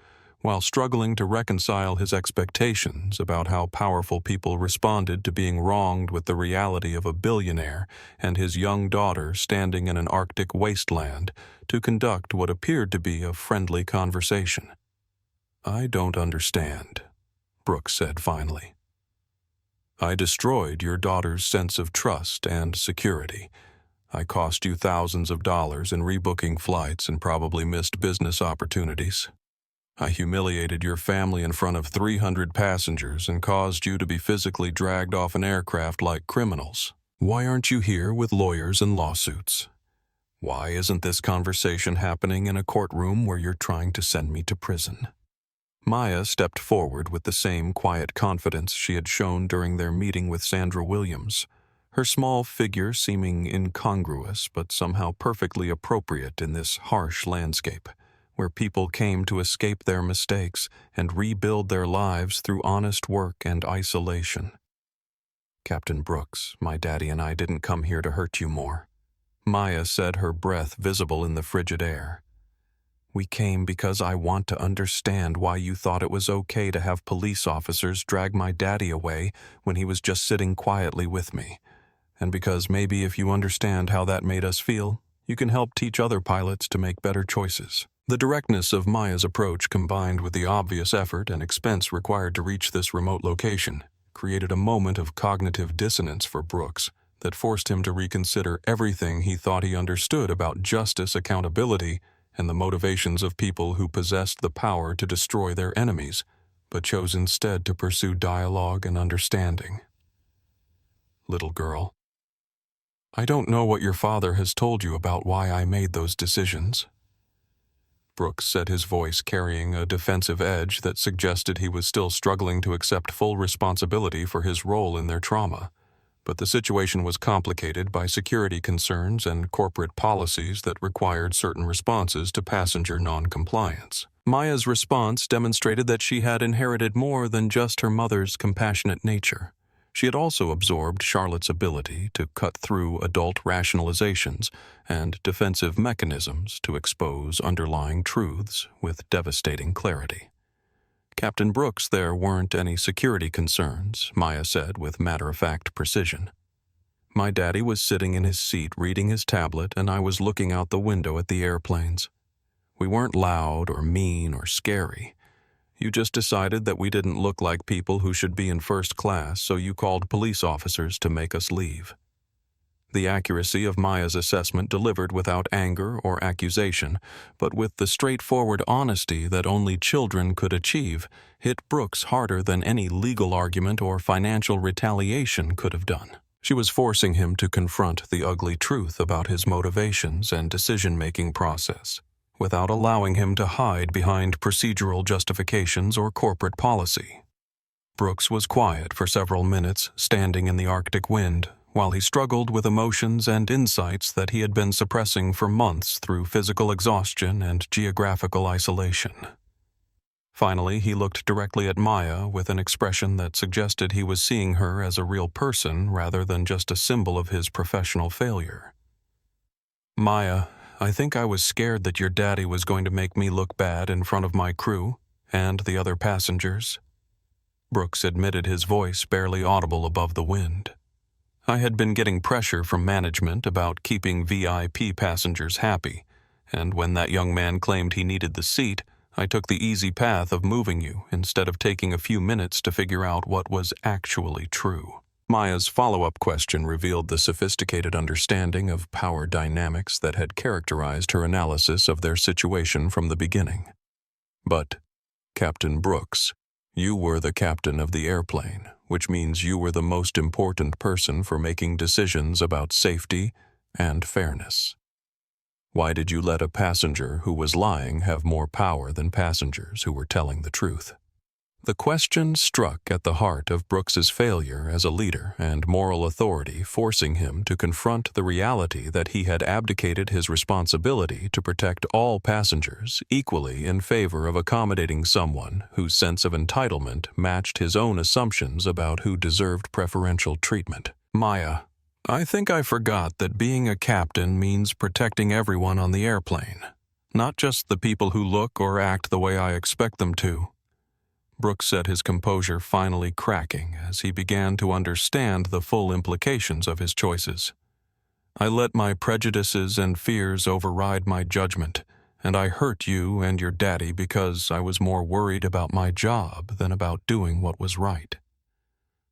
while struggling to reconcile his expectations about how powerful people responded to being wronged with the reality of a billionaire and his young daughter standing in an Arctic wasteland to conduct what appeared to be a friendly conversation. "I don't understand," Brooks said finally. "I destroyed your daughter's sense of trust and security. I cost you thousands of dollars in rebooking flights and probably missed business opportunities. I humiliated your family in front of 300 passengers and caused you to be physically dragged off an aircraft like criminals. Why aren't you here with lawyers and lawsuits? Why isn't this conversation happening in a courtroom where you're trying to send me to prison?" Maya stepped forward with the same quiet confidence she had shown during their meeting with Sandra Williams, her small figure seeming incongruous but somehow perfectly appropriate in this harsh landscape, where people came to escape their mistakes and rebuild their lives through honest work and isolation. "Captain Brooks, my daddy and I didn't come here to hurt you more," Maya said, her breath visible in the frigid air. "We came because I want to understand why you thought it was okay to have police officers drag my daddy away when he was just sitting quietly with me, and because maybe if you understand how that made us feel, you can help teach other pilots to make better choices." The directness of Maya's approach, combined with the obvious effort and expense required to reach this remote location, created a moment of cognitive dissonance for Brooks, that forced him to reconsider everything he thought he understood about justice, accountability, and the motivations of people who possessed the power to destroy their enemies, but chose instead to pursue dialogue and understanding. Little girl, I don't know what your father has told you about why I made those decisions. Brooks said, his voice carrying a defensive edge that suggested he was still struggling to accept full responsibility for his role in their trauma. But the situation was complicated by security concerns and corporate policies that required certain responses to passenger non-compliance. Maya's response demonstrated that she had inherited more than just her mother's compassionate nature. She had also absorbed Charlotte's ability to cut through adult rationalizations and defensive mechanisms to expose underlying truths with devastating clarity. Captain Brooks, there weren't any security concerns, Maya said with matter-of-fact precision. My daddy was sitting in his seat reading his tablet, and I was looking out the window at the airplanes. We weren't loud or mean or scary. You just decided that we didn't look like people who should be in first class, so you called police officers to make us leave. The accuracy of Maya's assessment delivered without anger or accusation, but with the straightforward honesty that only children could achieve, hit Brooks harder than any legal argument or financial retaliation could have done. She was forcing him to confront the ugly truth about his motivations and decision-making process, without allowing him to hide behind procedural justifications or corporate policy. Brooks was quiet for several minutes, standing in the Arctic wind, while he struggled with emotions and insights that he had been suppressing for months through physical exhaustion and geographical isolation. Finally, he looked directly at Maya with an expression that suggested he was seeing her as a real person rather than just a symbol of his professional failure. Maya, I think I was scared that your daddy was going to make me look bad in front of my crew and the other passengers. Brooks admitted, his voice barely audible above the wind. I had been getting pressure from management about keeping VIP passengers happy, and when that young man claimed he needed the seat, I took the easy path of moving you instead of taking a few minutes to figure out what was actually true. Maya's follow-up question revealed the sophisticated understanding of power dynamics that had characterized her analysis of their situation from the beginning. But, Captain Brooks, you were the captain of the airplane, which means you were the most important person for making decisions about safety and fairness. Why did you let a passenger who was lying have more power than passengers who were telling the truth? The question struck at the heart of Brooks's failure as a leader and moral authority, forcing him to confront the reality that he had abdicated his responsibility to protect all passengers equally in favor of accommodating someone whose sense of entitlement matched his own assumptions about who deserved preferential treatment. Maya, I think I forgot that being a captain means protecting everyone on the airplane, not just the people who look or act the way I expect them to. Brooks said, his composure finally cracking as he began to understand the full implications of his choices. I let my prejudices and fears override my judgment, and I hurt you and your daddy because I was more worried about my job than about doing what was right.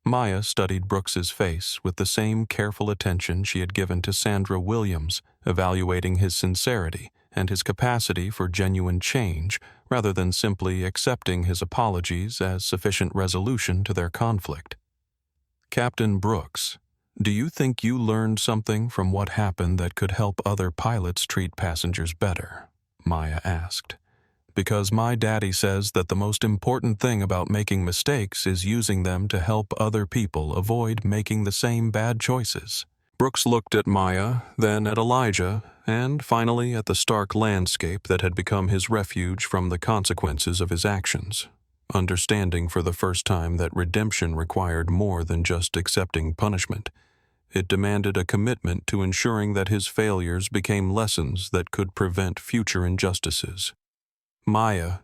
Maya studied Brooks's face with the same careful attention she had given to Sandra Williams, evaluating his sincerity and his capacity for genuine change, rather than simply accepting his apologies as sufficient resolution to their conflict. Captain Brooks, do you think you learned something from what happened that could help other pilots treat passengers better? Maya asked. Because my daddy says that the most important thing about making mistakes is using them to help other people avoid making the same bad choices. Brooks looked at Maya, then at Elijah, and finally at the stark landscape that had become his refuge from the consequences of his actions, understanding for the first time that redemption required more than just accepting punishment. It demanded a commitment to ensuring that his failures became lessons that could prevent future injustices. Maya,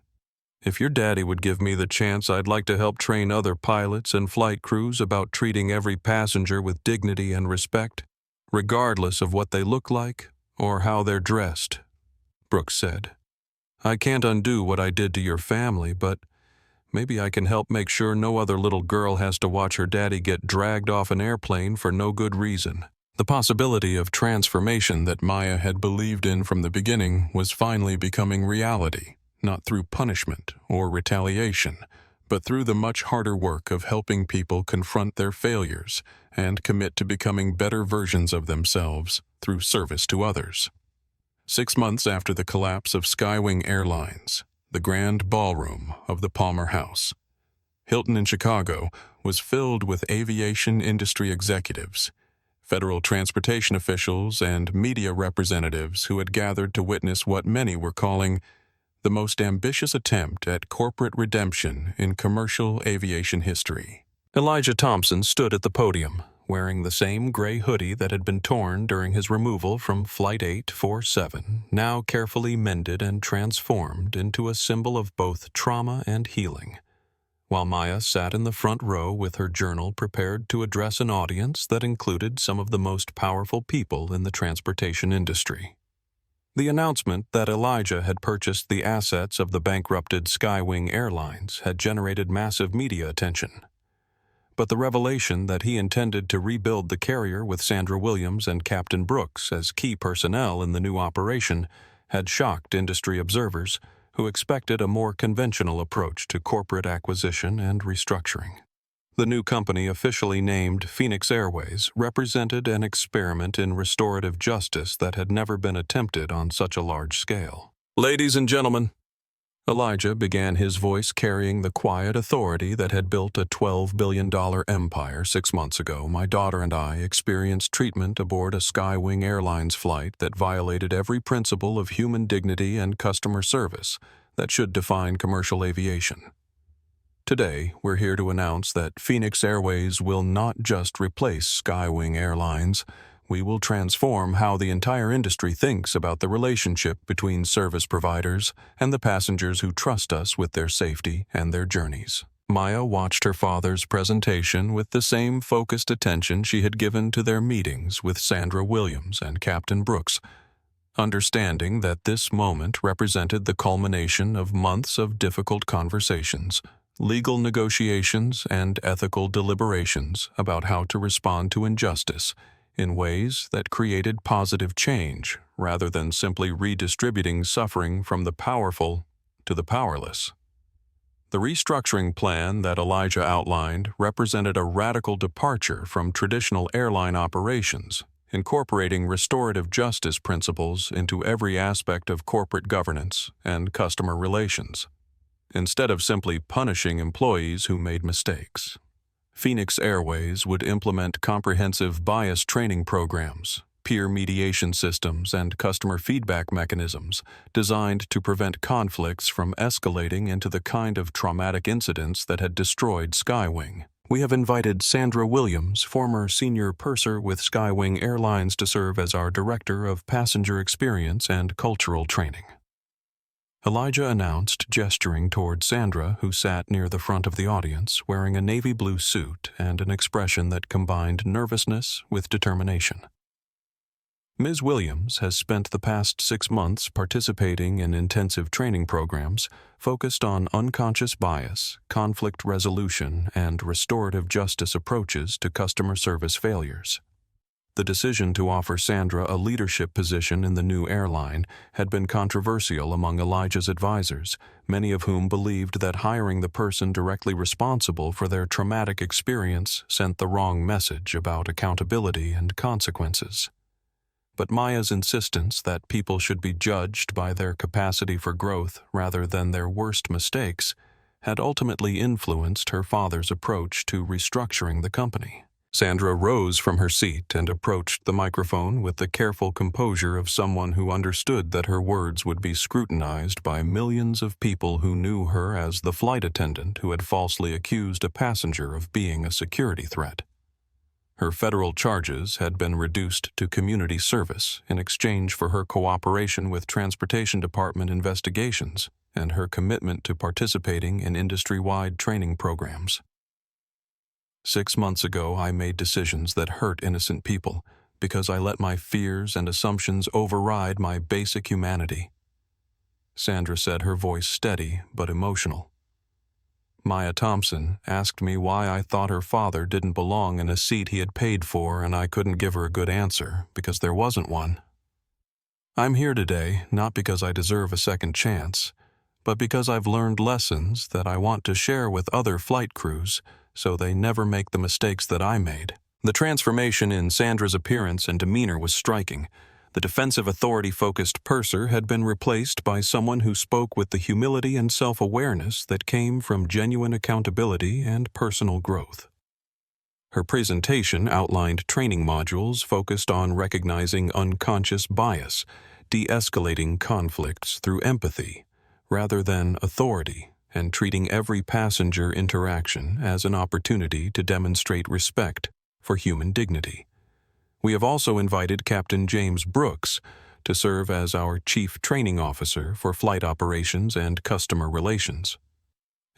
if your daddy would give me the chance, I'd like to help train other pilots and flight crews about treating every passenger with dignity and respect, regardless of what they look like or how they're dressed, Brooks said. I can't undo what I did to your family, but Maybe I can help make sure no other little girl has to watch her daddy get dragged off an airplane for no good reason. The possibility of transformation that Maya had believed in from the beginning was finally becoming reality, not through punishment or retaliation, but through the much harder work of helping people confront their failures and commit to becoming better versions of themselves through service to others. 6 months after the collapse of Skywing Airlines, the grand ballroom of the Palmer House, Hilton in Chicago, was filled with aviation industry executives, federal transportation officials, and media representatives who had gathered to witness what many were calling the most ambitious attempt at corporate redemption in commercial aviation history. Elijah Thompson stood at the podium, wearing the same gray hoodie that had been torn during his removal from Flight 847, now carefully mended and transformed into a symbol of both trauma and healing, while Maya sat in the front row with her journal prepared to address an audience that included some of the most powerful people in the transportation industry. The announcement that Elijah had purchased the assets of the bankrupted Skywing Airlines had generated massive media attention. But the revelation that he intended to rebuild the carrier with Sandra Williams and Captain Brooks as key personnel in the new operation had shocked industry observers who expected a more conventional approach to corporate acquisition and restructuring. The new company, officially named Phoenix Airways, represented an experiment in restorative justice that had never been attempted on such a large scale. "Ladies and gentlemen," Elijah began, his voice carrying the quiet authority that had built a $12 billion empire 6 months ago. "My daughter and I experienced treatment aboard a Skywing Airlines flight that violated every principle of human dignity and customer service that should define commercial aviation. Today, we're here to announce that Phoenix Airways will not just replace Skywing Airlines. We will transform how the entire industry thinks about the relationship between service providers and the passengers who trust us with their safety and their journeys." Maya watched her father's presentation with the same focused attention she had given to their meetings with Sandra Williams and Captain Brooks, understanding that this moment represented the culmination of months of difficult conversations, legal negotiations, and ethical deliberations about how to respond to injustice in ways that created positive change rather than simply redistributing suffering from the powerful to the powerless. The restructuring plan that Elijah outlined represented a radical departure from traditional airline operations, incorporating restorative justice principles into every aspect of corporate governance and customer relations, instead of simply punishing employees who made mistakes. Phoenix Airways would implement comprehensive bias training programs, peer mediation systems, and customer feedback mechanisms designed to prevent conflicts from escalating into the kind of traumatic incidents that had destroyed Skywing. "We have invited Sandra Williams, former senior purser with Skywing Airlines, to serve as our Director of Passenger Experience and Cultural Training," Elijah announced, gesturing toward Sandra, who sat near the front of the audience, wearing a navy blue suit and an expression that combined nervousness with determination. "Ms. Williams has spent the past 6 months participating in intensive training programs focused on unconscious bias, conflict resolution, and restorative justice approaches to customer service failures." The decision to offer Sandra a leadership position in the new airline had been controversial among Elijah's advisors, many of whom believed that hiring the person directly responsible for their traumatic experience sent the wrong message about accountability and consequences. But Maya's insistence that people should be judged by their capacity for growth rather than their worst mistakes had ultimately influenced her father's approach to restructuring the company. Sandra rose from her seat and approached the microphone with the careful composure of someone who understood that her words would be scrutinized by millions of people who knew her as the flight attendant who had falsely accused a passenger of being a security threat. Her federal charges had been reduced to community service in exchange for her cooperation with Transportation Department investigations and her commitment to participating in industry-wide training programs. 6 months ago, I made decisions that hurt innocent people because I let my fears and assumptions override my basic humanity," Sandra said, her voice steady but emotional. Maya Thompson, asked me why I thought her father didn't belong in a seat he had paid for, and I couldn't give her a good answer because there wasn't one. I'm here today not because I deserve a second chance, but because I've learned lessons that I want to share with other flight crews so they never make the mistakes that I made. The transformation in Sandra's appearance and demeanor was striking. The defensive authority-focused purser had been replaced by someone who spoke with the humility and self-awareness that came from genuine accountability and personal growth. Her presentation outlined training modules focused on recognizing unconscious bias, de-escalating conflicts through empathy, rather than authority, and treating every passenger interaction as an opportunity to demonstrate respect for human dignity. We have also invited Captain James Brooks to serve as our Chief Training Officer for Flight Operations and Customer Relations.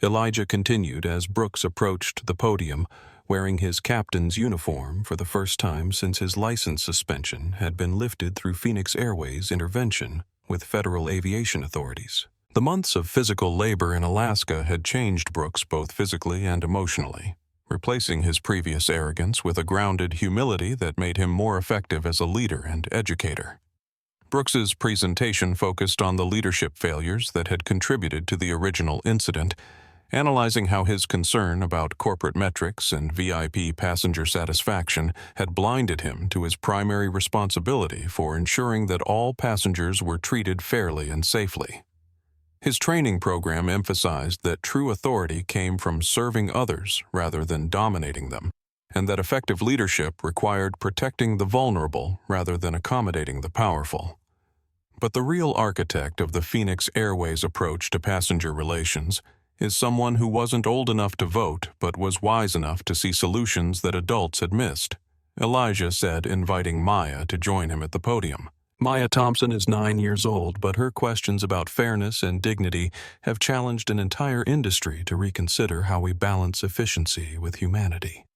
Elijah continued as Brooks approached the podium, wearing his captain's uniform for the first time since his license suspension had been lifted through Phoenix Airways' intervention with federal aviation authorities. The months of physical labor in Alaska had changed Brooks both physically and emotionally, replacing his previous arrogance with a grounded humility that made him more effective as a leader and educator. Brooks's presentation focused on the leadership failures that had contributed to the original incident, analyzing how his concern about corporate metrics and VIP passenger satisfaction had blinded him to his primary responsibility for ensuring that all passengers were treated fairly and safely. His training program emphasized that true authority came from serving others rather than dominating them, and that effective leadership required protecting the vulnerable rather than accommodating the powerful. But the real architect of the Phoenix Airways approach to passenger relations is someone who wasn't old enough to vote but was wise enough to see solutions that adults had missed, Elijah said, inviting Maya to join him at the podium. Maya Thompson is 9 years old, but her questions about fairness and dignity have challenged an entire industry to reconsider how we balance efficiency with humanity.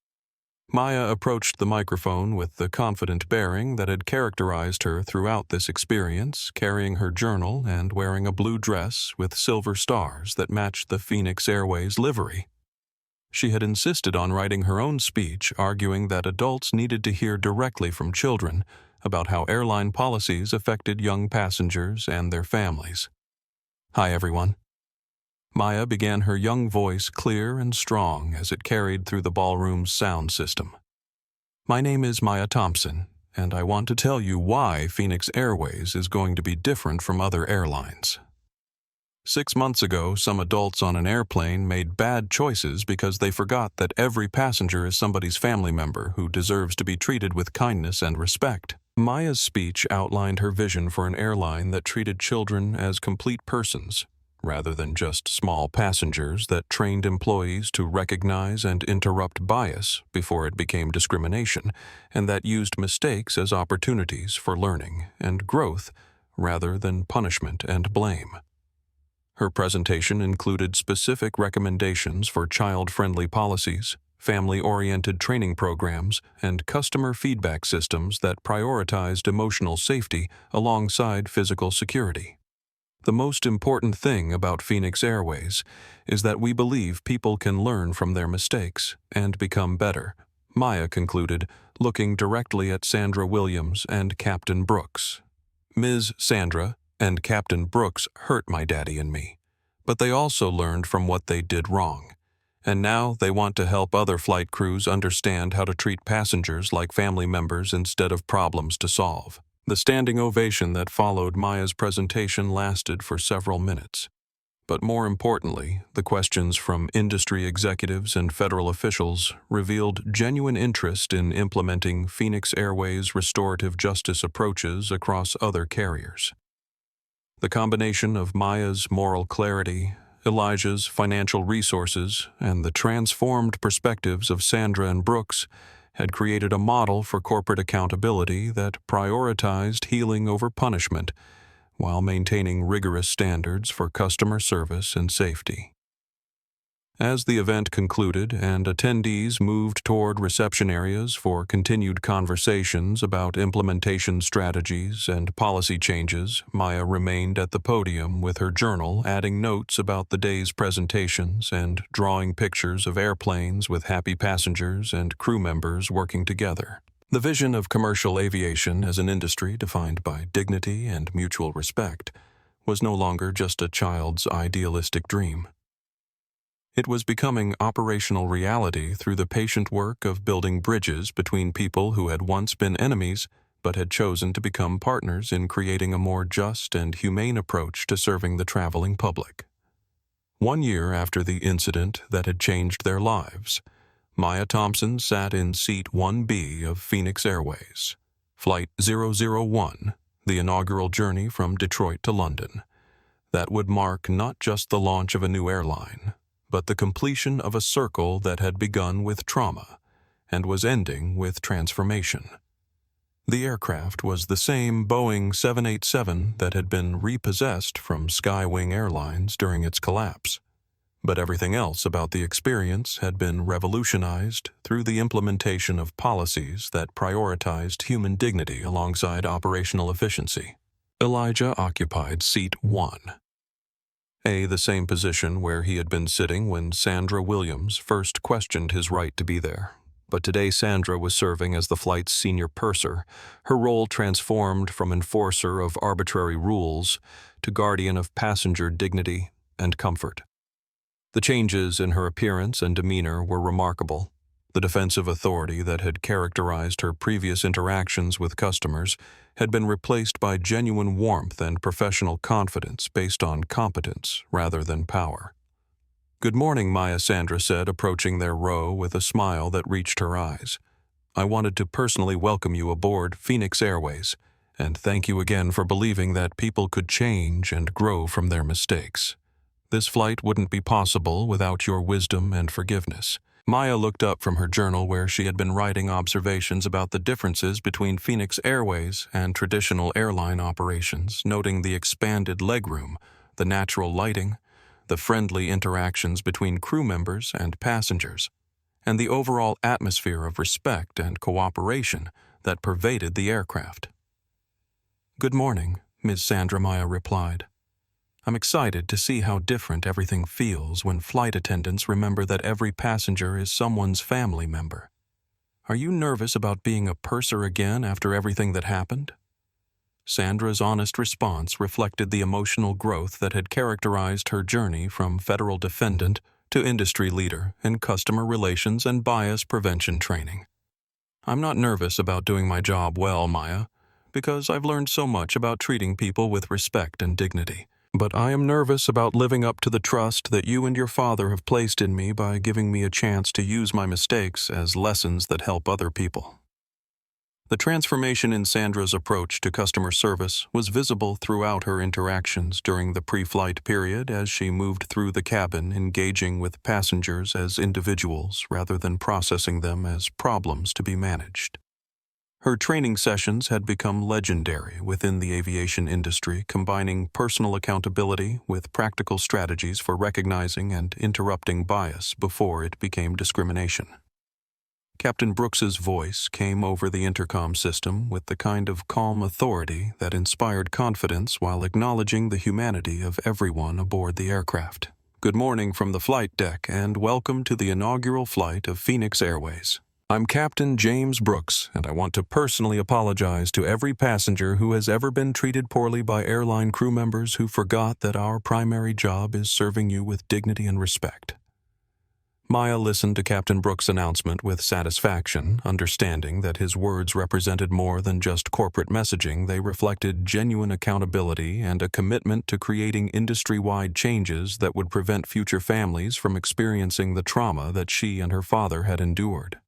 Maya approached the microphone with the confident bearing that had characterized her throughout this experience, carrying her journal and wearing a blue dress with silver stars that matched the Phoenix Airways livery. She had insisted on writing her own speech, arguing that adults needed to hear directly from children about how airline policies affected young passengers and their families. Hi, everyone. Maya began, her young voice clear and strong as it carried through the ballroom's sound system. My name is Maya Thompson, and I want to tell you why Phoenix Airways is going to be different from other airlines. 6 months ago, some adults on an airplane made bad choices because they forgot that every passenger is somebody's family member who deserves to be treated with kindness and respect. Maya's speech outlined her vision for an airline that treated children as complete persons, rather than just small passengers, that trained employees to recognize and interrupt bias before it became discrimination, and that used mistakes as opportunities for learning and growth rather than punishment and blame. Her presentation included specific recommendations for child-friendly policies, family-oriented training programs, and customer feedback systems that prioritized emotional safety alongside physical security. The most important thing about Phoenix Airways is that we believe people can learn from their mistakes and become better, Maya concluded, looking directly at Sandra Williams and Captain Brooks. Ms. Sandra and Captain Brooks hurt my daddy and me, but they also learned from what they did wrong. And now they want to help other flight crews understand how to treat passengers like family members instead of problems to solve. The standing ovation that followed Maya's presentation lasted for several minutes. But more importantly, the questions from industry executives and federal officials revealed genuine interest in implementing Phoenix Airways' restorative justice approaches across other carriers. The combination of Maya's moral clarity, Elijah's financial resources, and the transformed perspectives of Sandra and Brooks had created a model for corporate accountability that prioritized healing over punishment while maintaining rigorous standards for customer service and safety. As the event concluded and attendees moved toward reception areas for continued conversations about implementation strategies and policy changes, Maya remained at the podium with her journal, adding notes about the day's presentations and drawing pictures of airplanes with happy passengers and crew members working together. The vision of commercial aviation as an industry defined by dignity and mutual respect was no longer just a child's idealistic dream. It was becoming operational reality through the patient work of building bridges between people who had once been enemies but had chosen to become partners in creating a more just and humane approach to serving the traveling public. 1 year after the incident that had changed their lives, Maya Thompson sat in Seat 1B of Phoenix Airways, Flight 001, the inaugural journey from Detroit to London. That would mark not just the launch of a new airline, but the completion of a circle that had begun with trauma and was ending with transformation. The aircraft was the same Boeing 787 that had been repossessed from Skywing Airlines during its collapse, but everything else about the experience had been revolutionized through the implementation of policies that prioritized human dignity alongside operational efficiency. Elijah occupied Seat 1. The same position where he had been sitting when Sandra Williams first questioned his right to be there. But today Sandra was serving as the flight's senior purser, her role transformed from enforcer of arbitrary rules to guardian of passenger dignity and comfort. The changes in her appearance and demeanor were remarkable. The defensive authority that had characterized her previous interactions with customers had been replaced by genuine warmth and professional confidence based on competence rather than power. "Good morning," Maya Sandra said, approaching their row with a smile that reached her eyes. "I wanted to personally welcome you aboard Phoenix Airways, and thank you again for believing that people could change and grow from their mistakes. This flight wouldn't be possible without your wisdom and forgiveness." Maya looked up from her journal where she had been writing observations about the differences between Phoenix Airways and traditional airline operations, noting the expanded legroom, the natural lighting, the friendly interactions between crew members and passengers, and the overall atmosphere of respect and cooperation that pervaded the aircraft. "Good morning," Ms. Sandra, Maya replied. "I'm excited to see how different everything feels when flight attendants remember that every passenger is someone's family member. Are you nervous about being a purser again after everything that happened?" Sandra's honest response reflected the emotional growth that had characterized her journey from federal defendant to industry leader in customer relations and bias prevention training. "I'm not nervous about doing my job well, Maya, because I've learned so much about treating people with respect and dignity. But I am nervous about living up to the trust that you and your father have placed in me by giving me a chance to use my mistakes as lessons that help other people." The transformation in Sandra's approach to customer service was visible throughout her interactions during the pre-flight period as she moved through the cabin, engaging with passengers as individuals rather than processing them as problems to be managed. Her training sessions had become legendary within the aviation industry, combining personal accountability with practical strategies for recognizing and interrupting bias before it became discrimination. Captain Brooks's voice came over the intercom system with the kind of calm authority that inspired confidence while acknowledging the humanity of everyone aboard the aircraft. "Good morning from the flight deck and welcome to the inaugural flight of Phoenix Airways. I'm Captain James Brooks, and I want to personally apologize to every passenger who has ever been treated poorly by airline crew members who forgot that our primary job is serving you with dignity and respect." Maya listened to Captain Brooks' announcement with satisfaction, understanding that his words represented more than just corporate messaging. They reflected genuine accountability and a commitment to creating industry-wide changes that would prevent future families from experiencing the trauma that she and her father had endured.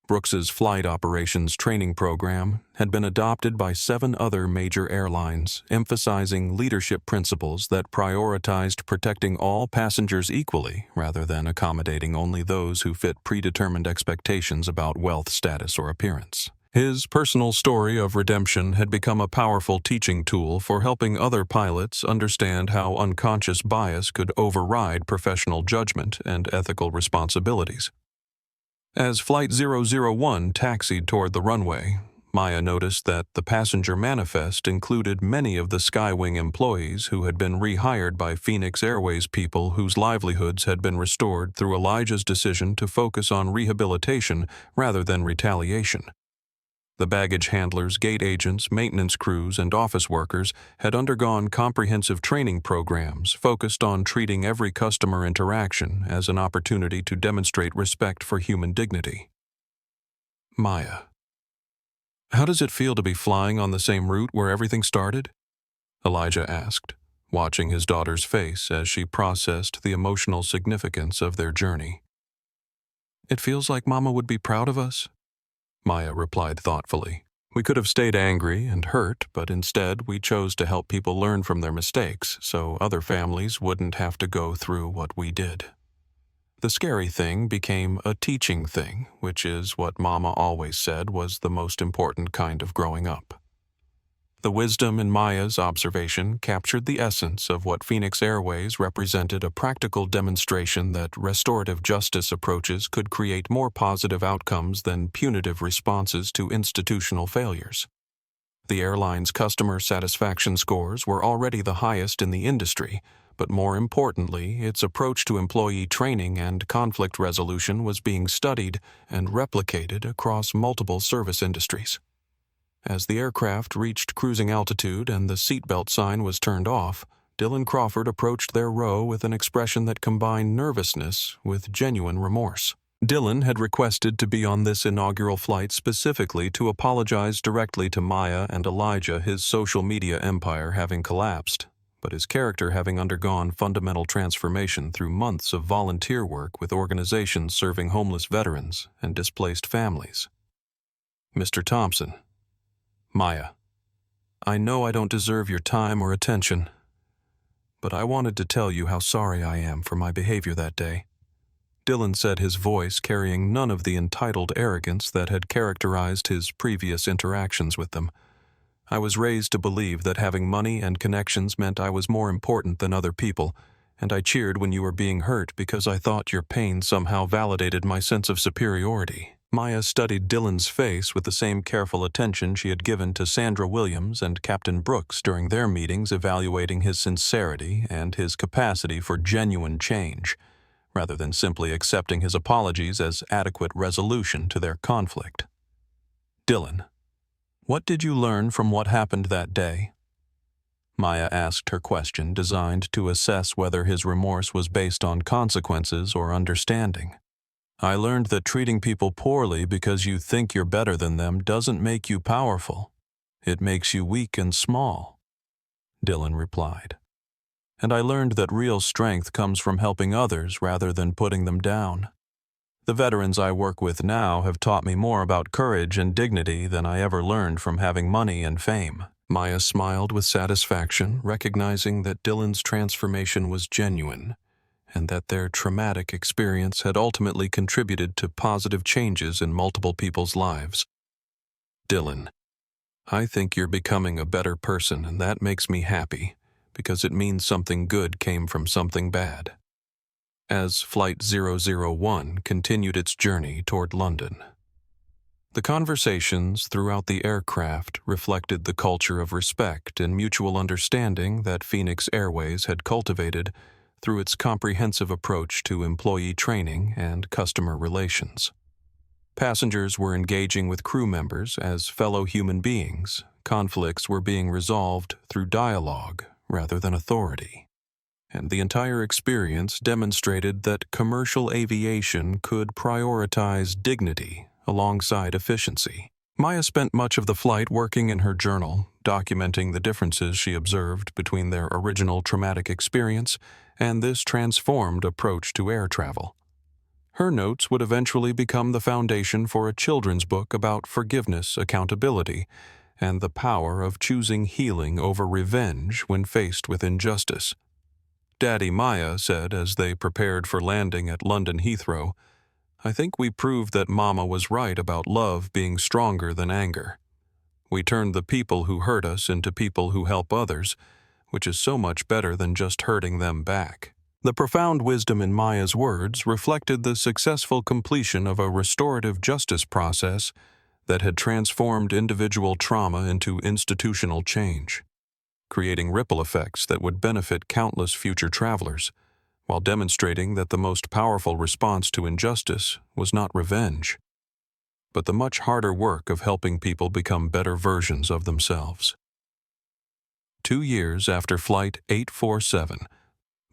Brooks's flight operations training program had been adopted by 7 other major airlines, emphasizing leadership principles that prioritized protecting all passengers equally rather than accommodating only those who fit predetermined expectations about wealth, status, or appearance. His personal story of redemption had become a powerful teaching tool for helping other pilots understand how unconscious bias could override professional judgment and ethical responsibilities. As Flight 001 taxied toward the runway, Maya noticed that the passenger manifest included many of the Skywing employees who had been rehired by Phoenix Airways people whose livelihoods had been restored through Elijah's decision to focus on rehabilitation rather than retaliation. The baggage handlers, gate agents, maintenance crews, and office workers had undergone comprehensive training programs focused on treating every customer interaction as an opportunity to demonstrate respect for human dignity. Maya. How does it feel to be flying on the same route where everything started? Elijah asked, watching his daughter's face as she processed the emotional significance of their journey. It feels like Mama would be proud of us, Maya replied thoughtfully. We could have stayed angry and hurt, but instead we chose to help people learn from their mistakes so other families wouldn't have to go through what we did. The scary thing became a teaching thing, which is what Mama always said was the most important kind of growing up. The wisdom in Maya's observation captured the essence of what Phoenix Airways represented, a practical demonstration that restorative justice approaches could create more positive outcomes than punitive responses to institutional failures. The airline's customer satisfaction scores were already the highest in the industry, but more importantly, its approach to employee training and conflict resolution was being studied and replicated across multiple service industries. As the aircraft reached cruising altitude and the seatbelt sign was turned off, Dylan Crawford approached their row with an expression that combined nervousness with genuine remorse. Dylan had requested to be on this inaugural flight specifically to apologize directly to Maya and Elijah, his social media empire having collapsed, but his character having undergone fundamental transformation through months of volunteer work with organizations serving homeless veterans and displaced families. Mr. Thompson. Maya, I know I don't deserve your time or attention, but I wanted to tell you how sorry I am for my behavior that day. Dylan said, his voice carrying none of the entitled arrogance that had characterized his previous interactions with them. I was raised to believe that having money and connections meant I was more important than other people, and I cheered when you were being hurt because I thought your pain somehow validated my sense of superiority. Maya studied Dylan's face with the same careful attention she had given to Sandra Williams and Captain Brooks during their meetings, evaluating his sincerity and his capacity for genuine change, rather than simply accepting his apologies as adequate resolution to their conflict. Dylan, what did you learn from what happened that day? Maya asked her question, designed to assess whether his remorse was based on consequences or understanding. I learned that treating people poorly because you think you're better than them doesn't make you powerful. It makes you weak and small, Dylan replied. And I learned that real strength comes from helping others rather than putting them down. The veterans I work with now have taught me more about courage and dignity than I ever learned from having money and fame. Maya smiled with satisfaction, recognizing that Dylan's transformation was genuine, and that their traumatic experience had ultimately contributed to positive changes in multiple people's lives. Dylan, I think you're becoming a better person, and that makes me happy, because it means something good came from something bad. As Flight 001 continued its journey toward London. The conversations throughout the aircraft reflected the culture of respect and mutual understanding that Phoenix Airways had cultivated through its comprehensive approach to employee training and customer relations. Passengers were engaging with crew members as fellow human beings. Conflicts were being resolved through dialogue rather than authority. And the entire experience demonstrated that commercial aviation could prioritize dignity alongside efficiency. Maya spent much of the flight working in her journal, documenting the differences she observed between their original traumatic experience and this transformed approach to air travel. Her notes would eventually become the foundation for a children's book about forgiveness, accountability, and the power of choosing healing over revenge when faced with injustice. Daddy Maya said as they prepared for landing at London Heathrow, I think we proved that Mama was right about love being stronger than anger. We turned the people who hurt us into people who help others, which is so much better than just hurting them back." The profound wisdom in Maya's words reflected the successful completion of a restorative justice process that had transformed individual trauma into institutional change, creating ripple effects that would benefit countless future travelers, while demonstrating that the most powerful response to injustice was not revenge, but the much harder work of helping people become better versions of themselves. 2 years after Flight 847,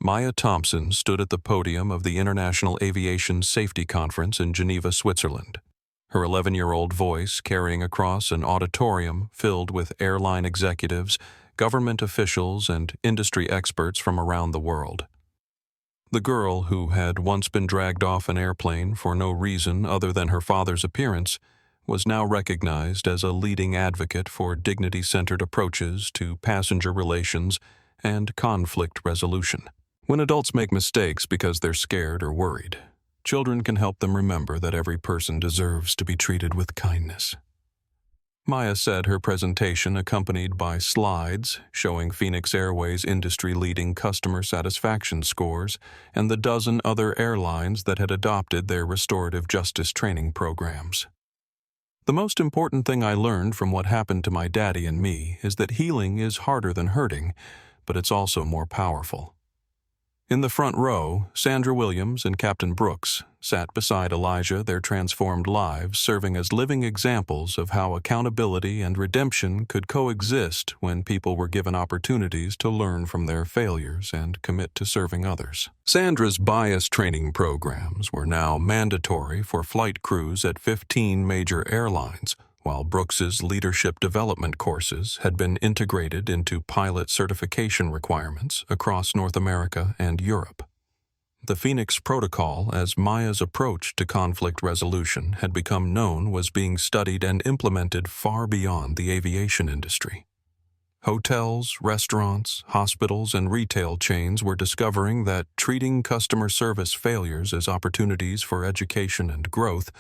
Maya Thompson stood at the podium of the International Aviation Safety Conference in Geneva, Switzerland, her 11-year-old voice carrying across an auditorium filled with airline executives, government officials, and industry experts from around the world. The girl, who had once been dragged off an airplane for no reason other than her father's appearance, was now recognized as a leading advocate for dignity-centered approaches to passenger relations and conflict resolution. When adults make mistakes because they're scared or worried, children can help them remember that every person deserves to be treated with kindness. Maya said her presentation, accompanied by slides showing Phoenix Airways' industry-leading customer satisfaction scores and the dozen other airlines that had adopted their restorative justice training programs. "The most important thing I learned from what happened to my daddy and me is that healing is harder than hurting, but it's also more powerful." In the front row, Sandra Williams and Captain Brooks sat beside Elijah, their transformed lives serving as living examples of how accountability and redemption could coexist when people were given opportunities to learn from their failures and commit to serving others. Sandra's bias training programs were now mandatory for flight crews at 15 major airlines, while Brooks's leadership development courses had been integrated into pilot certification requirements across North America and Europe. The Phoenix Protocol, as Maya's approach to conflict resolution had become known, was being studied and implemented far beyond the aviation industry. Hotels, restaurants, hospitals, and retail chains were discovering that treating customer service failures as opportunities for education and growth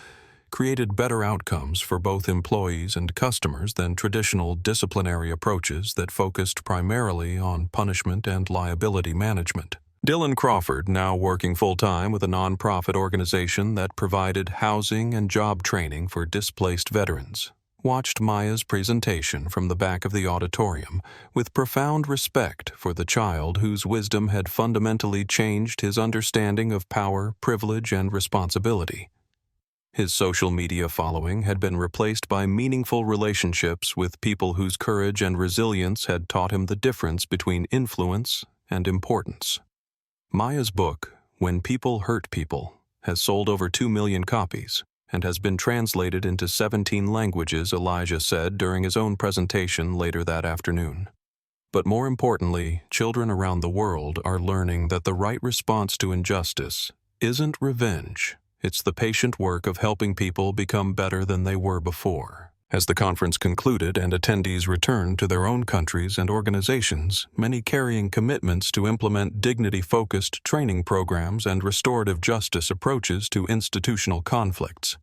created better outcomes for both employees and customers than traditional disciplinary approaches that focused primarily on punishment and liability management. Dylan Crawford, now working full-time with a nonprofit organization that provided housing and job training for displaced veterans, watched Maya's presentation from the back of the auditorium with profound respect for the child whose wisdom had fundamentally changed his understanding of power, privilege, and responsibility. His social media following had been replaced by meaningful relationships with people whose courage and resilience had taught him the difference between influence and importance. Maya's book, When People Hurt People, has sold over 2 million copies and has been translated into 17 languages, Elijah said during his own presentation later that afternoon. But more importantly, children around the world are learning that the right response to injustice isn't revenge. It's the patient work of helping people become better than they were before. As the conference concluded and attendees returned to their own countries and organizations, many carrying commitments to implement dignity-focused training programs and restorative justice approaches to institutional conflicts.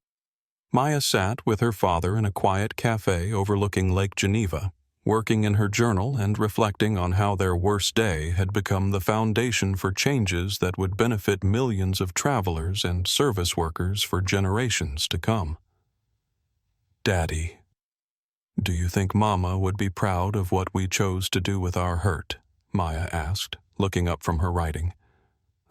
Maya sat with her father in a quiet cafe overlooking Lake Geneva, working in her journal and reflecting on how their worst day had become the foundation for changes that would benefit millions of travelers and service workers for generations to come. "Daddy, do you think Mama would be proud of what we chose to do with our hurt?" Maya asked, looking up from her writing.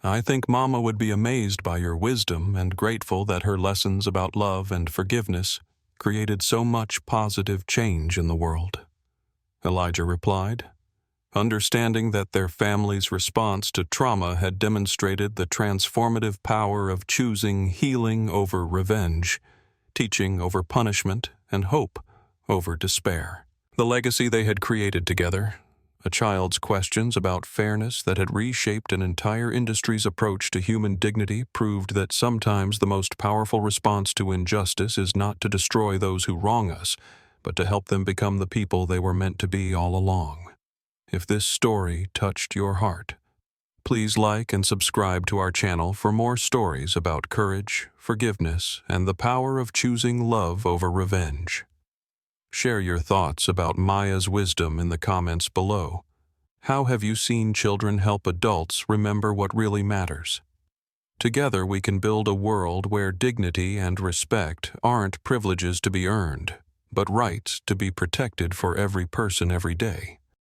"I think Mama would be amazed by your wisdom and grateful that her lessons about love and forgiveness created so much positive change in the world." Elijah replied, understanding that their family's response to trauma had demonstrated the transformative power of choosing healing over revenge, teaching over punishment, and hope over despair. The legacy they had created together, a child's questions about fairness that had reshaped an entire industry's approach to human dignity, proved that sometimes the most powerful response to injustice is not to destroy those who wrong us, but to help them become the people they were meant to be all along. If this story touched your heart, Please like and subscribe to our channel for more stories about courage, forgiveness, and the power of choosing love over revenge. Share your thoughts about Maya's wisdom in the comments below. How have you seen children help adults remember what really matters? Together we can build a world where dignity and respect aren't privileges to be earned, but rights to be protected for every person every day.